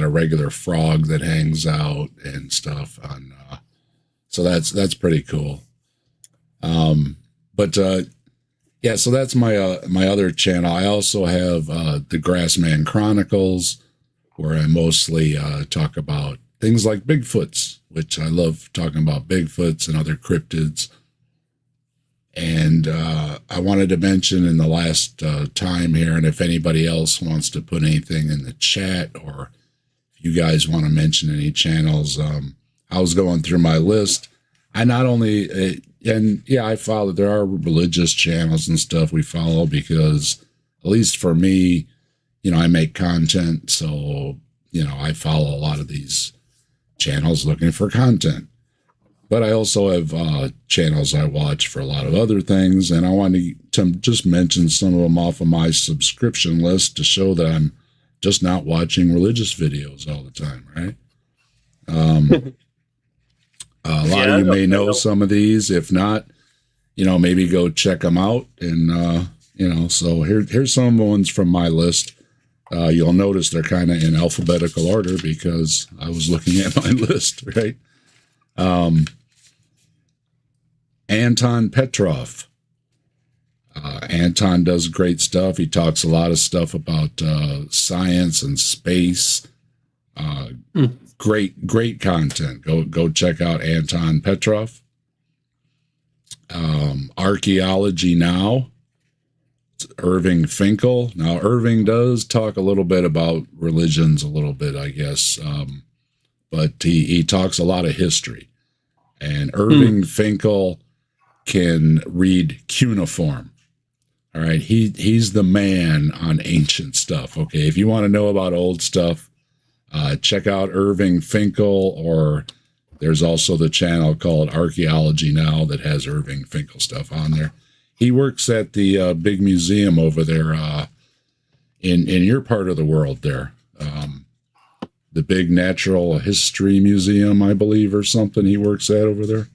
regular frog that hangs out and stuff on, so that's pretty cool. So that's my other channel. I also have the Grassman Chronicles, where I mostly talk about things like Bigfoots, which I love talking about Bigfoots and other cryptids. And I wanted to mention in the last time here, and if anybody else wants to put anything in the chat, or if you guys want to mention any channels, I was going through my list. I not only, I follow, there are religious channels and stuff we follow because, at least for me, I make content. So, I follow a lot of these channels looking for content. But I also have channels I watch for a lot of other things, and I wanted to just mention some of them off of my subscription list to show that I'm just not watching religious videos all the time, right? A lot of you may know some of these. If not, maybe go check them out. And, so here's some of the ones from my list. You'll notice they're kind of in alphabetical order because I was looking at my list, right? Anton Petrov. Anton does great stuff. He talks a lot of stuff about science and space. Great content. Go check out Anton Petrov. Archaeology Now. It's Irving Finkel. Now, Irving does talk a little bit about religions, a little bit, I guess, but he talks a lot of history. And Irving Finkel can read cuneiform. All right, he's the man on ancient stuff. Okay, if you want to know about old stuff, check out Irving Finkel, or there's also the channel called Archaeology Now that has Irving Finkel stuff on there. He works at the big museum over there in your part of the world there. The big Natural History Museum, I believe, or something he works at over there.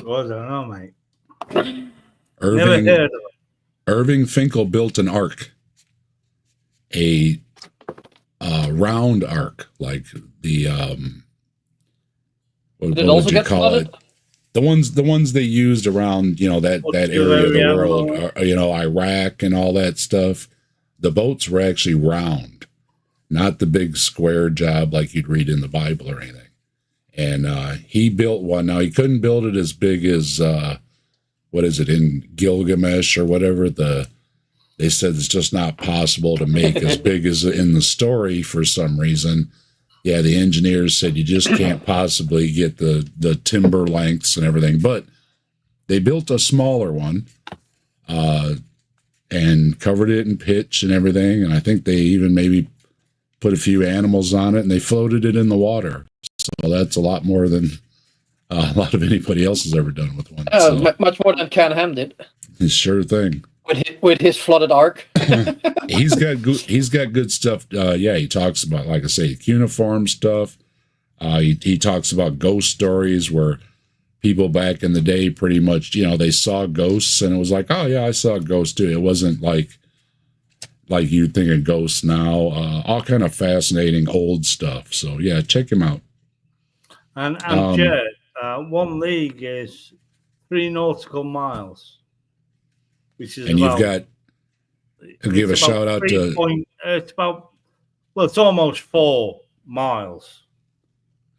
Well, I don't know, mate. Irving Finkel built an ark, a round ark, like the what would you call it? The ones they used around that area of the world, Iraq and all that stuff. The boats were actually round, not the big square job like you'd read in the Bible or anything. And he built one. Now, he couldn't build it as big as, what is it, in Gilgamesh or whatever. They said it's just not possible to make as big as in the story for some reason. Yeah, the engineers said you just can't possibly get the timber lengths and everything. But they built a smaller one and covered it in pitch and everything. And I think they even maybe put a few animals on it, and they floated it in the water. So that's a lot more than a lot of anybody else has ever done with one. Much more than Ken Ham did. Sure thing. With his flooded ark. He's got good stuff. He talks about, like I say, cuneiform stuff. He talks about ghost stories where people back in the day pretty much, they saw ghosts and it was like, oh yeah, I saw a ghost too. It wasn't like like you think of ghosts now, all kind of fascinating old stuff. So yeah, check him out. And Jared, 1 league is 3 nautical miles, which is And about, you've got to give a it's about shout out 3 to point, it's about, well, it's almost 4 miles.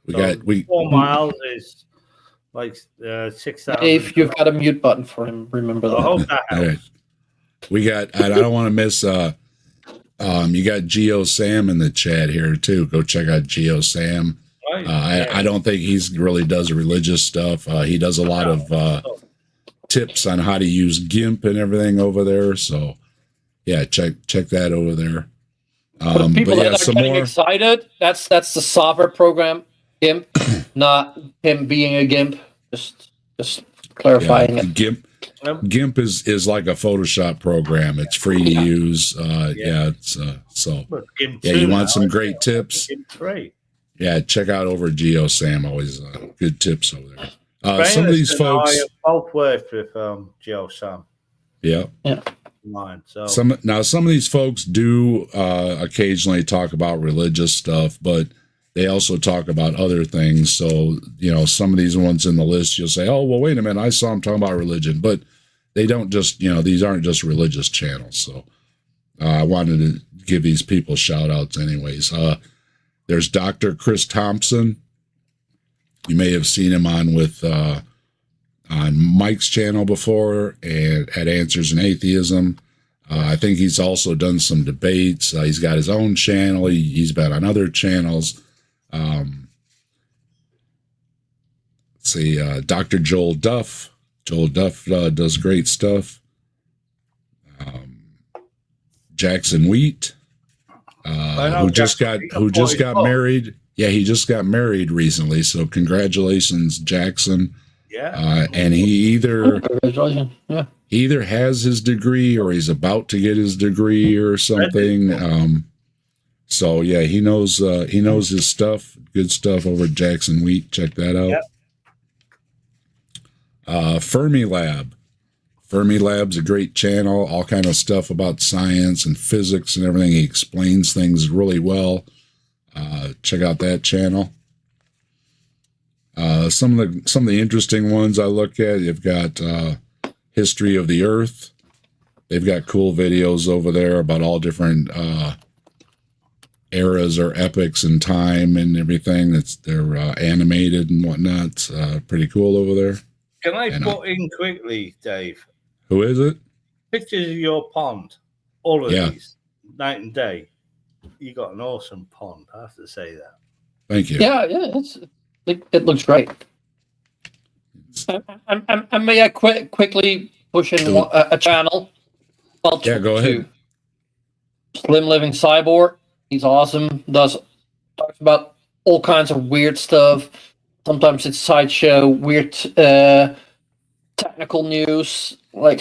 we So got we 4 miles is like 6,000. Dave, you've got a mute button for him. Remember I that. hope that all helps. right. We got I don't want to miss you got Geo Sam in the chat here too. Go check out Geo Sam. Right. I don't think he's really does religious stuff. He does a lot of tips on how to use GIMP and everything over there. So yeah, check that over there. For the people but yeah, that are some getting more. excited, that's the software program GIMP, not him being a GIMP. Just clarifying Yeah, it. GIMP is like a Photoshop program. It's free to use. It's so But GIMP yeah. 2 You now, want some isn't great it? tips? GIMP 3. Yeah, check out over Geo Sam. Always good tips over there. Some of Trainers these and folks, I have both worked with Joe Sam. yeah. Mine. So Some of these folks do occasionally talk about religious stuff, but they also talk about other things. So some of these ones in the list, you'll say, "Oh, well, wait a minute, I saw them talking about religion," but they don't just these aren't just religious channels. So I wanted to give these people shout outs, anyways. There's Dr. Chris Thompson. You may have seen him on Mike's channel before and at Answers in Atheism. I think he's also done some debates. He's got his own channel. He's been on other channels. Let's see, Dr. Joel Duff. Joel Duff does great stuff. Jackson Wheat, who just got married. Yeah, he just got married recently. So congratulations, Jackson. yeah. And he Congratulations. Yeah. either has his degree or he's about to get his degree or something. So yeah, he knows his stuff. Good stuff over at Jackson Wheat. Check that out. Yep. Fermi Lab's a great channel. All kind of stuff about science and physics and everything. He explains things really well. Check out that channel. Some of the interesting ones I look at. You've got History of the Earth. They've got cool videos over there about all different eras or epochs in time and everything. They're animated and whatnot. It's pretty cool over there. Can I put in quickly, Dave? Who is it? Pictures of your pond. All of Yeah. these, night and day. You got an awesome pond. I have to say that. Thank you. Yeah. It looks great. And may I quickly push in a channel? Yeah, go ahead. Slim Living Cyborg. He's awesome. Talks about all kinds of weird stuff. Sometimes it's sideshow, weird technical news, like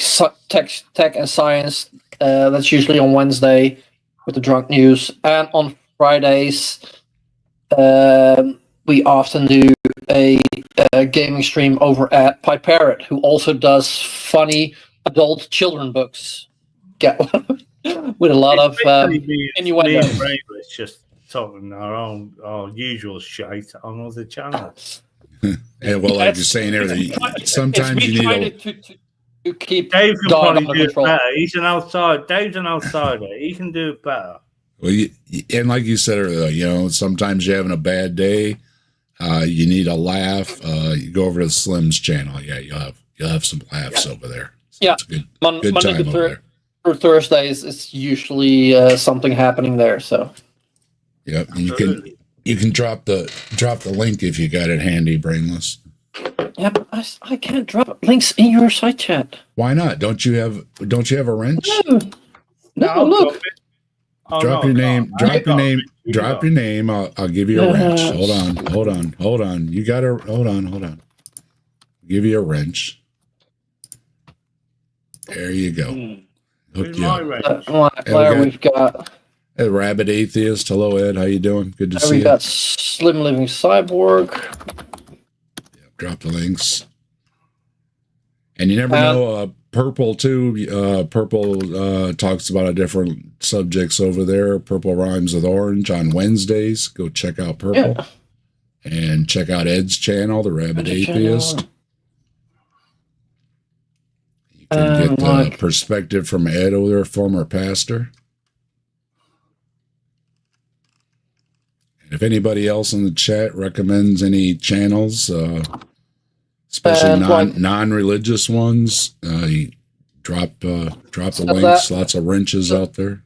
tech and science. That's usually on Wednesday with the drunk news. And on Fridays, we often do a gaming stream over at Pipe Parrot, who also does funny adult children books. With a lot of innuendo. It's just talking our usual shite on other channels. Yeah, well, like you're saying there, sometimes you need to keep Dave can dog probably under do it control. better. He's an outsider. Dave's an outsider. He can do it better. Well, and like you said earlier, sometimes you're having a bad day. You need a laugh. You go over to Slim's channel. Yeah, you'll have some laughs over there. So Yeah, it's a good Monday time to over there. or Thursdays, it's usually something happening there. So Yep, you can drop the link if you got it handy, Brainless. yeah, but I can't drop links in your side chat. Why not? Don't you have a wrench? No, look. Drop your name. Drop your name. I'll give you a wrench. Hold on. You got to hold on. Give you a wrench. There you go. Hook you up. Claire, we've got Rabbit Atheist. Hello, Ed. How you doing? Good to see we you. got Slim Living Cyborg. Drop the links. And you never know. Purple too. Purple talks about a different subjects over there. Purple rhymes with orange on Wednesdays. Go check out Purple. Yeah. And check out Ed's channel, The Rabid Atheist. You can get the perspective from Ed over there, former pastor. And if anybody else in the chat recommends any channels, especially non-religious ones, you drop the links. Lots of wrenches out there.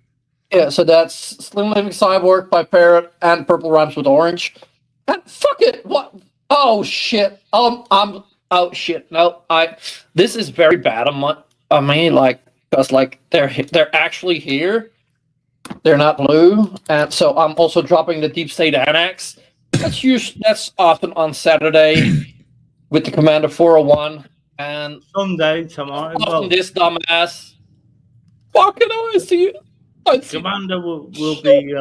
Yeah, so that's Slim Living Cyborg by Parrot and Purple Rhymes with Orange. And fuck it, what? Oh shit. Oh shit. No, this is very bad on me, like, because like they're actually here. They're not blue, and so I'm also dropping the Deep State Annex. That's often on Saturday with the Commander 401 and Sunday tomorrow. Often this dumbass. Fucking I see it. Commander will be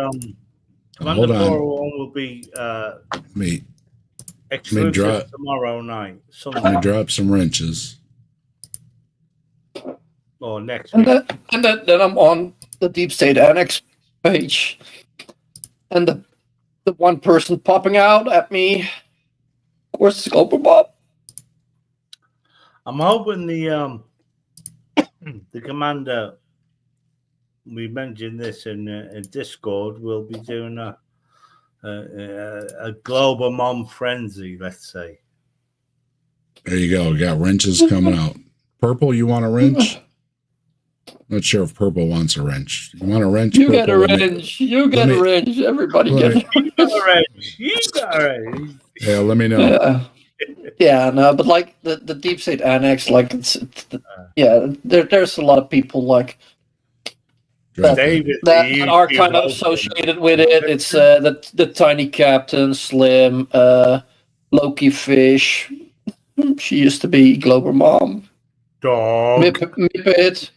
Commander 401 will be exclusive tomorrow night. Sunday. Let me drop some wrenches. Or next week. And then I'm on the Deep State Annex page, and the one person popping out at me, of course, is Global Bob. I'm hoping the commander, we mentioned this in Discord, will be doing a global mom frenzy, let's say. There you go. Got wrenches coming out. Purple, you want a wrench? Not sure if Purple wants a wrench. You want a wrench? You get a wrench. You get a wrench. Everybody gets a wrench. You got a wrench. You got a wrench. Yeah, let me know. Yeah, no, but like the Deep State Annex, like there's a lot of people like that are kind of associated with it. It's the Tiny Captain, Slim, Loki Fish. She used to be Global Mom. Dog. Mippet.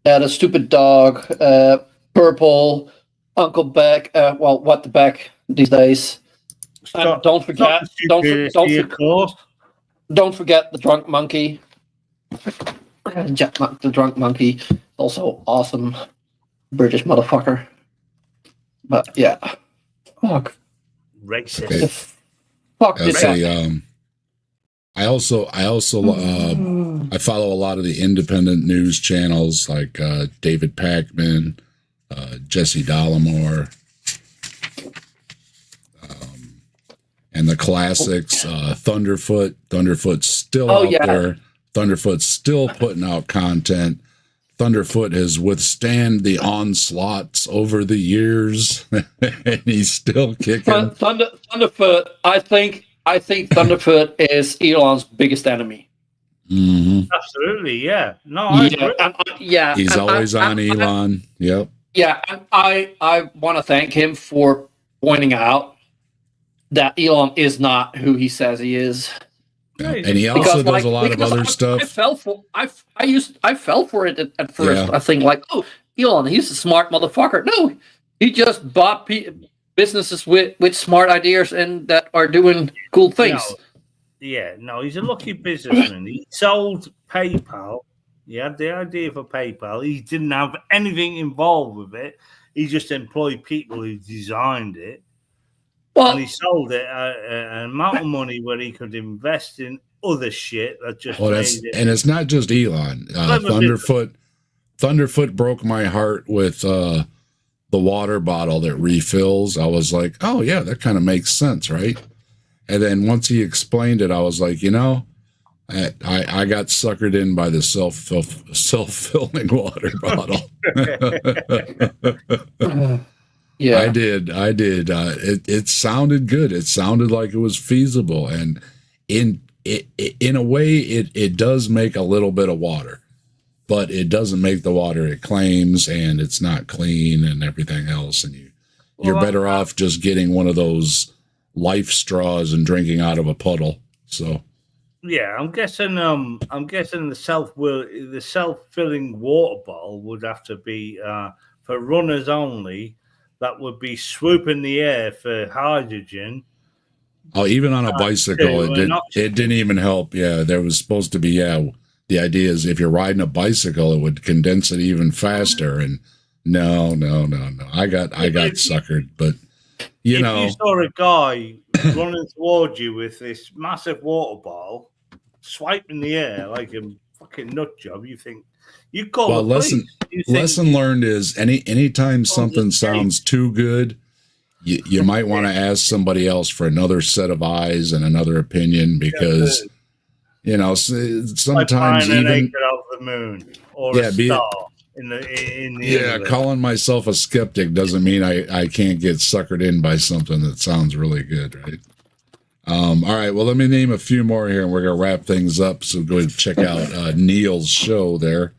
The Stupid Dog. Purple. Uncle Beck. What the Beck these days. And don't forget the Drunk Monkey. Jack the Drunk Monkey, also awesome British motherfucker. But yeah, fuck, racist. Okay. Fuck this guy. I also I follow a lot of the independent news channels like David Packman, Jesse Dollamore. And the classics, Thunderfoot. Thunderfoot's still out there. Thunderfoot's still putting out content. Thunderfoot has withstand the onslaughts over the years, and he's still kicking. Thunderfoot. I think Thunderfoot is Elon's biggest enemy. Mm-hmm. Absolutely, yeah. No, I agree. He's always on Elon. Yep. Yeah, and I want to thank him for pointing out that Elon is not who he says he is. Yeah. And he also does a lot of other stuff. I fell for it at first. Yeah. I think like, oh, Elon, he's a smart motherfucker. No, he just bought businesses with smart ideas and that are doing cool things. No, he's a lucky businessman. He sold PayPal. He had the idea for PayPal. He didn't have anything involved with it. He just employed people who designed it. Well, and he sold it an amount of money where he could invest in other shit that just and it's not just Elon. Thunderfoot broke my heart with the water bottle that refills. I was like, oh yeah, that kind of makes sense, right? And then once he explained it, I was like, I got suckered in by the self-filling water bottle. Yeah, I did. It sounded good. It sounded like it was feasible, and in a way, it does make a little bit of water, but it doesn't make the water it claims, and it's not clean and everything else. And you're better off just getting one of those life straws and drinking out of a puddle. So. Yeah, I'm guessing the self-filling water bottle would have to be for runners only. That would be swooping the air for hydrogen. Oh, even on a bicycle, it didn't even help. Yeah, there was supposed to be the idea is if you're riding a bicycle, it would condense it even faster. And no. I got suckered, but if you saw a guy running towards you with this massive water bottle, swipe in the air like a fucking nut job, you think you call the police. Lesson learned is anytime something sounds too good, you might want to ask somebody else for another set of eyes and another opinion, because sometimes like even an acre of the moon or a star in the calling myself a skeptic doesn't mean I can't get suckered in by something that sounds really good, right? All right, well, let me name a few more here, and we're gonna wrap things up. So go ahead and check out Neil's show there.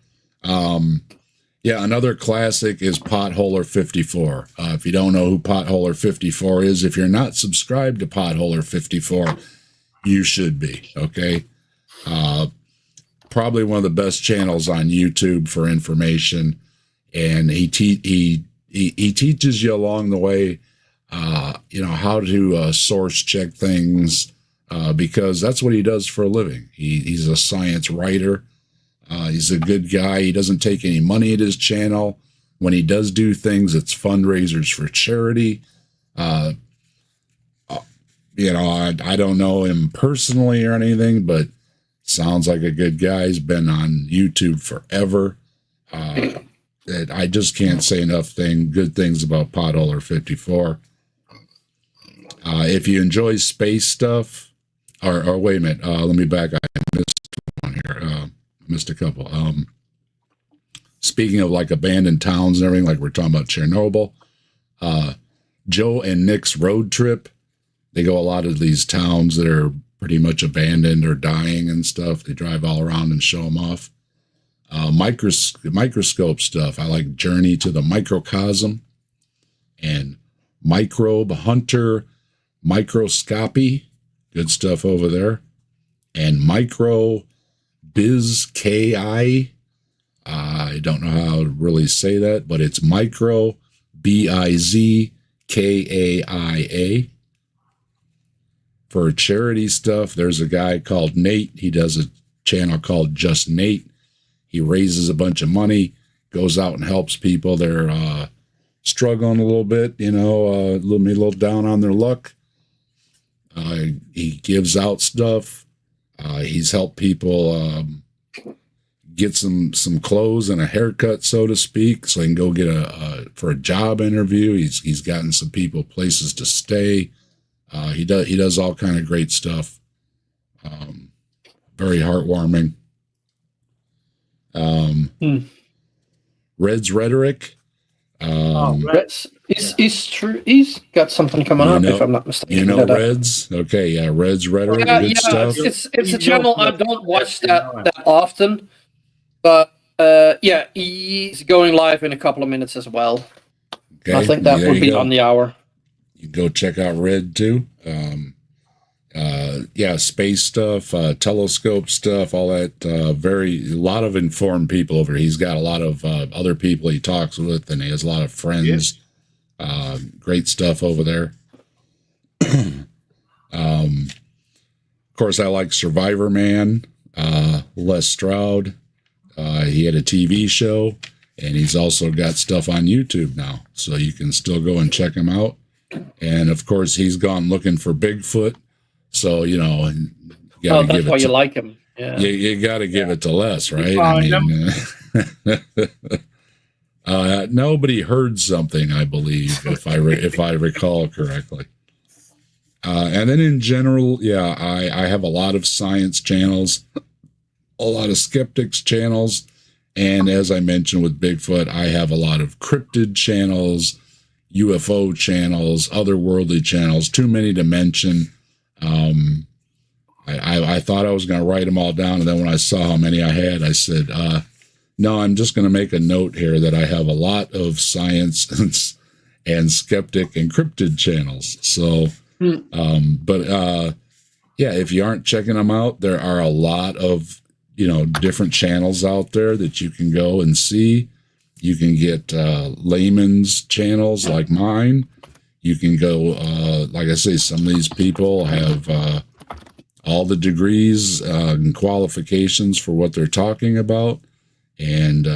Another classic is Potholer 54. If you don't know who Potholer 54 is, if you're not subscribed to Potholer 54, you should be. Okay. Probably one of the best channels on YouTube for information, and he teaches you along the way, how to source check things, because that's what he does for a living. He's a science writer. He's a good guy. He doesn't take any money at his channel. When he does do things, it's fundraisers for charity. I don't know him personally or anything, but sounds like a good guy. He's been on YouTube forever. I just can't say enough good things about Potholer 54. If you enjoy space stuff, or wait a minute, let me back. I missed one here. Missed a couple. Speaking of like abandoned towns and everything, like we're talking about Chernobyl, Joe and Nick's road trip. They go a lot of these towns that are pretty much abandoned or dying and stuff. They drive all around and show them off. Microscope stuff. I like Journey to the Microcosm and Microbe Hunter Microscopy. Good stuff over there. And Micro Biz KI. I don't know how to really say that, but it's Micro BIZKAIA. For charity stuff, there's a guy called Nate. He does a channel called Just Nate. He raises a bunch of money, goes out and helps people. They're struggling a little bit, a little down on their luck. He gives out stuff. He's helped people get some clothes and a haircut, so to speak, so they can go get for a job interview. He's gotten some people places to stay. He does all kind of great stuff. Very heartwarming. Red's Rhetoric. He's true. He's got something coming up, if I'm not mistaken. Red's? Okay, yeah, Red's Rhetoric. Good stuff. It's a channel I don't watch that often, but he's going live in a couple of minutes as well. Okay, I think that would be on the hour. You go check out Red too. Space stuff, telescope stuff, all that. A lot of informed people over here. He's got a lot of other people he talks with, and he has a lot of friends. Great stuff over there. Of course, I like Survivor Man, Les Stroud. He had a TV show, and he's also got stuff on YouTube now, so you can still go and check him out. And of course, he's gone looking for Bigfoot. So, you that's why you like him. Yeah. You got to give it to Les, right? I mean, nobody heard something, I believe, if I recall correctly. And then in general, I have a lot of science channels, a lot of skeptics channels. And as I mentioned with Bigfoot, I have a lot of cryptid channels, UFO channels, otherworldly channels, too many to mention. I thought I was going to write them all down, and then when I saw how many I had, I said, no, I'm just going to make a note here that I have a lot of science and skeptic and cryptid channels. So, if you aren't checking them out, there are a lot of, different channels out there that you can go and see. You can get layman's channels like mine. You can go, like I say, some of these people have all the degrees and qualifications for what they're talking about. And,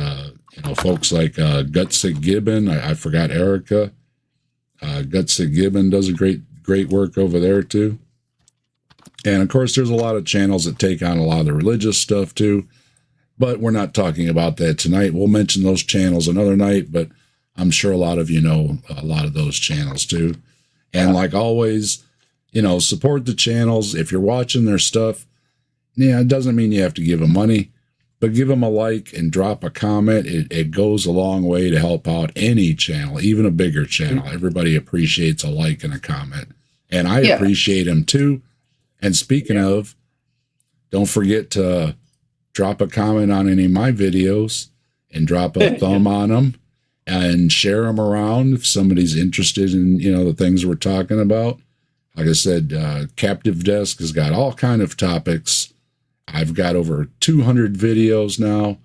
folks like Gutsick Gibbon, I forgot Erica. Gutsick Gibbon does a great work over there too. And of course, there's a lot of channels that take on a lot of the religious stuff too, but we're not talking about that tonight. We'll mention those channels another night, but I'm sure a lot of you know a lot of those channels too. And like always, support the channels. If you're watching their stuff, it doesn't mean you have to give them money, but give them a like and drop a comment. It goes a long way to help out any channel, even a bigger channel. Everybody appreciates a like and a comment. And I appreciate them too. And speaking of, don't forget to drop a comment on any of my videos and drop a thumb on them and share them around if somebody's interested in, the things we're talking about. Like I said, Captive Desk has got all kind of topics. I've got over 200 videos now,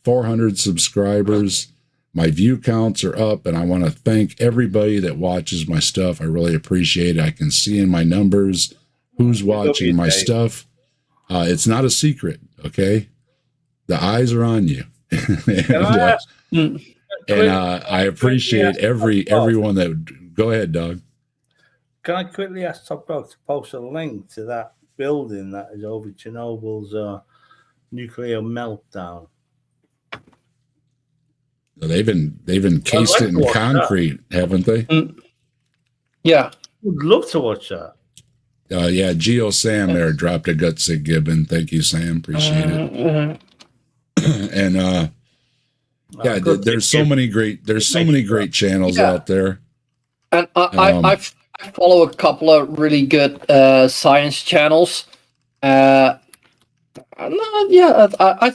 400 subscribers. My view counts are up, and I want to thank everybody that watches my stuff. I really appreciate it. I can see in my numbers who's watching my stuff. It's not a secret, okay? The eyes are on you. and I appreciate everyone that... Go ahead, Doug. Can I quickly ask Top Dog to post a link to that building that is over Chernobyl's nuclear meltdown? They've encased it in concrete, haven't they? Yeah. Would love to watch that. Geo Sam there dropped a Gutsick Gibbon. Thank you, Sam. Appreciate it. And there's so many great channels out there. And I follow a couple of really good science channels. I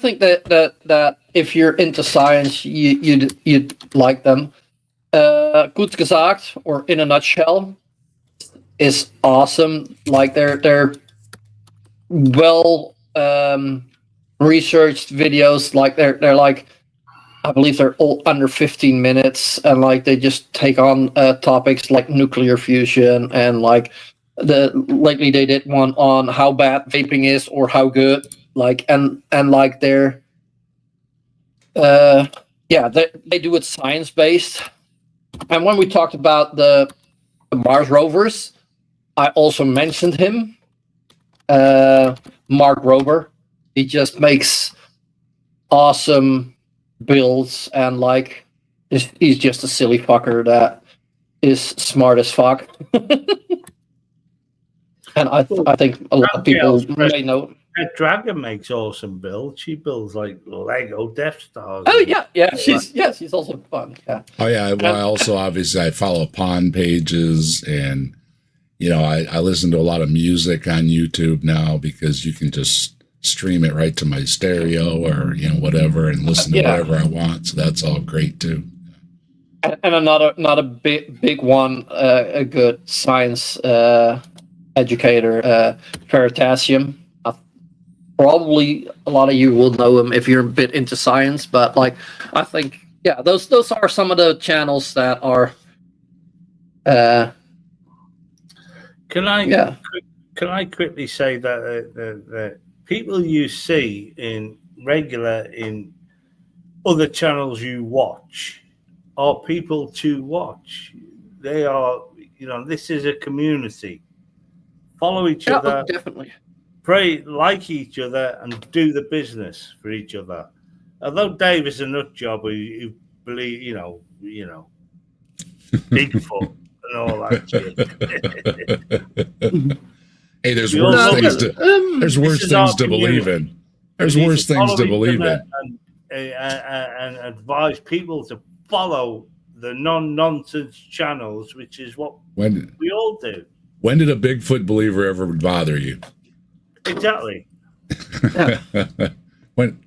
think that if you're into science, you'd like them. Gut gesagt, or In a Nutshell, is awesome. Like they're well researched videos. Like they're like, I believe they're all under 15 minutes, and like they just take on topics like nuclear fusion, and like lately they did one on how bad vaping is or how good. Like and like they're they do it science based. And when we talked about the Mars rovers, I also mentioned him, Mark Rober. He just makes awesome builds, and like he's just a silly fucker that is smart as fuck. And I think a lot of people may know. Dragon makes awesome builds. She builds like Lego Death Stars. Oh yeah. She's also fun. Yeah. Oh yeah. Well, I also obviously I follow pond pages, and I listen to a lot of music on YouTube now because you can just stream it right to my stereo or whatever and listen to whatever I want. So that's all great too. And another big one, a good science educator, Veritasium. Probably a lot of you will know him if you're a bit into science, but like I think those are some of the channels that are. Can I quickly say that the people you see in other channels you watch are people to watch. They are, this is a community. Follow each other. Definitely. Pray, like each other, and do the business for each other. Although Dave is a nut job who believe, Bigfoot and all that shit. Hey, there's worse things to believe in. There's worse things to believe in. And advise people to follow the non-nonsense channels, which is what we all do. When did a Bigfoot believer ever bother you? Exactly. When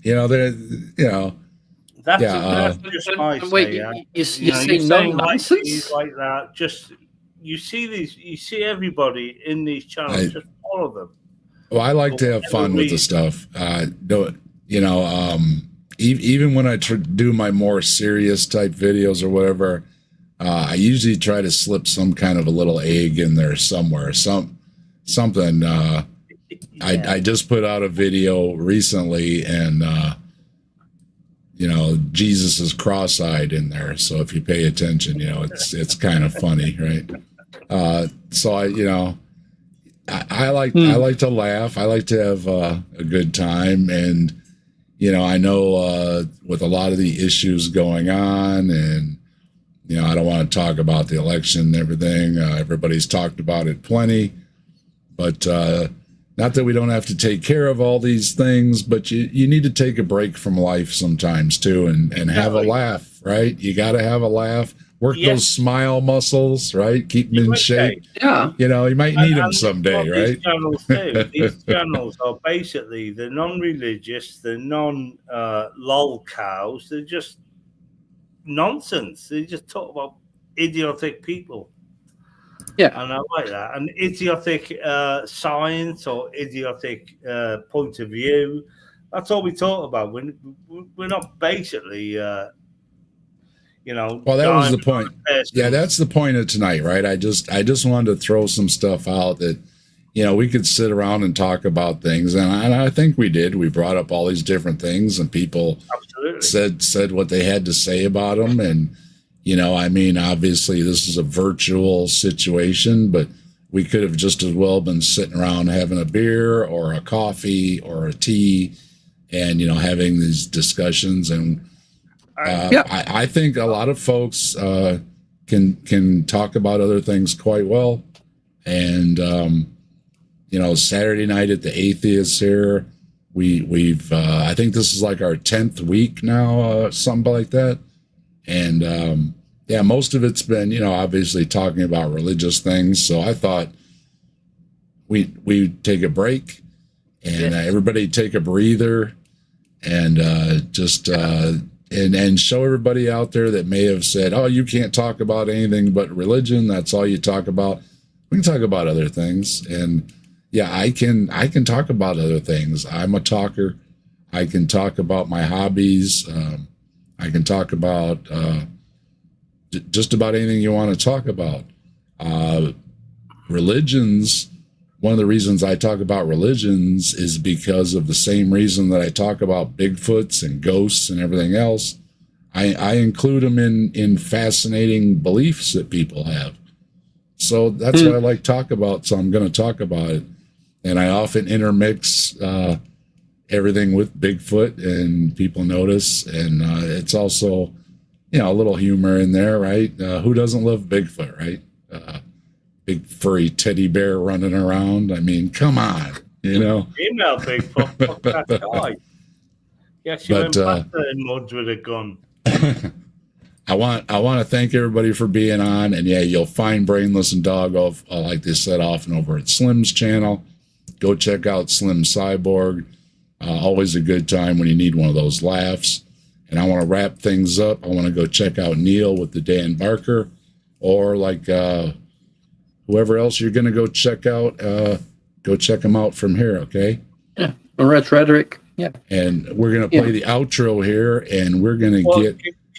that's just my say. You say no nonsense like that. Just you see everybody in these channels. Just follow them. Well, I like to have fun with the stuff. Even when I do my more serious type videos or whatever, I usually try to slip some kind of a little egg in there somewhere, something. I just put out a video recently, and you know, Jesus is cross-eyed in there. So if you pay attention, you know, it's kind of funny, right? So I like to laugh. I like to have a good time, and you know, I know with a lot of the issues going on, and you know, I don't want to talk about the election and everything. Everybody's talked about it plenty, but not that we don't have to take care of all these things, but you need to take a break from life sometimes too, and have a laugh, right? You got to have a laugh. Work those smile muscles, right? Keep them in shape. Yeah. You know, you might need them someday, what right? These channels do. These channels are basically the non-religious, the non-lol cows. They're just nonsense. They just talk about idiotic people. Yeah. And I like that. An idiotic science or idiotic point of view. That's all we talk about. We're not basically... you know, well, that was the point. Yeah, that's the point of tonight, right? I just wanted to throw some stuff out that, you know, we could sit around and talk about things, and I think we did. We brought up all these different things, and people said what they had to say about them. And you know, I mean, obviously this is a virtual situation, but we could have just as well been sitting around having a beer or a coffee or a tea, and you know, having these discussions. And I think a lot of folks can talk about other things quite well. And you know, Saturday Night at the Atheist here, we've I think this is like our 10th week now, something like that. And yeah, most of it's been, you know, obviously talking about religious things. So I thought we'd take a break, and everybody take a breather, and just and show everybody out there that may have said, oh, you can't talk about anything but religion. That's all you talk about. We can talk about other things. And yeah, I can talk about other things. I'm a talker. I can talk about my hobbies. I can talk about just about anything you want to talk about. Religions, one of the reasons I talk about religions is because of the same reason that I talk about Bigfoots and ghosts and everything else. I include them in fascinating beliefs that people have. So that's what I like to talk about. So I'm going to talk about it. And I often intermix everything with Bigfoot, and people notice. And it's also, you know, a little humor in there, right? Who doesn't love Bigfoot, right? Big furry teddy bear running around. I mean, come on, you know. Female Bigfoot, fuck that guy. Yeah, she went back there in muds with a gun. I want to thank everybody for being on, and yeah, you'll find Brainless and Dog off, like they said, often over at Slim's channel. Go check out Slim Cyborg. Always a good time when you need one of those laughs. And I want to wrap things up. I want to go check out Neil with the Dan Barker, or like whoever else you're going to go check out. Go check them out from here, okay? Yeah, Rich Rhetoric. Yeah. And we're going to play the outro here, and we're going to get,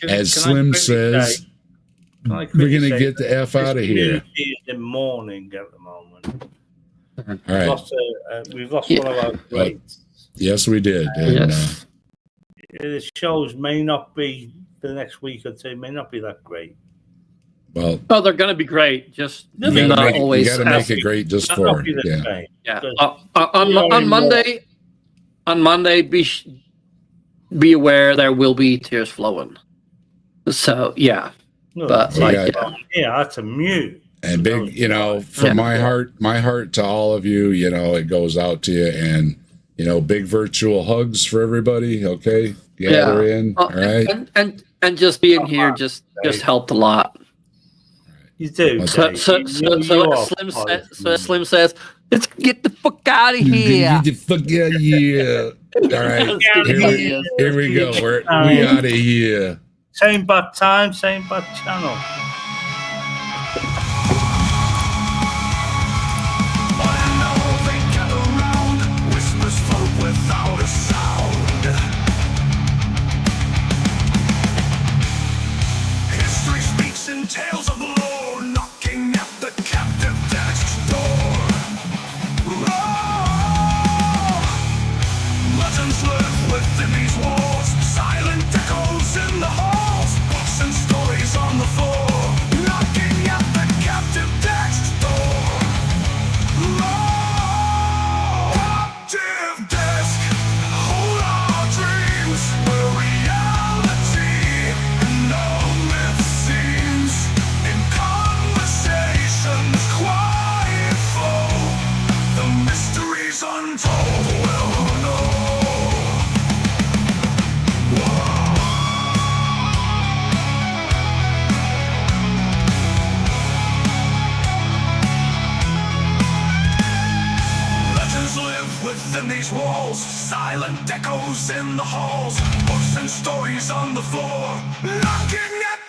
as Slim says, we're going to get the F out of here. It's the morning at the moment. All right. We've lost one of our greats. Yes, we did. And, the shows may not be, for the next week or two, may not be that great. Well, they're going to be great. Just you got to make it great just for it. Yeah. On Monday, be aware there will be tears flowing. So yeah, but that's a mute. And big, you know, from my heart to all of you, you know, it goes out to you, and you know, big virtual hugs for everybody. Okay, gather in. All right, and just being here just helped a lot. You do. So Slim says, let's get the fuck out of here. Get the fuck out of here. All right, here we go. We out of here. Same bad time, same bad channel. Tales of lore knocking at the captive desk's door. Oh! Silent echoes in the halls, books and stories on the floor, knocking at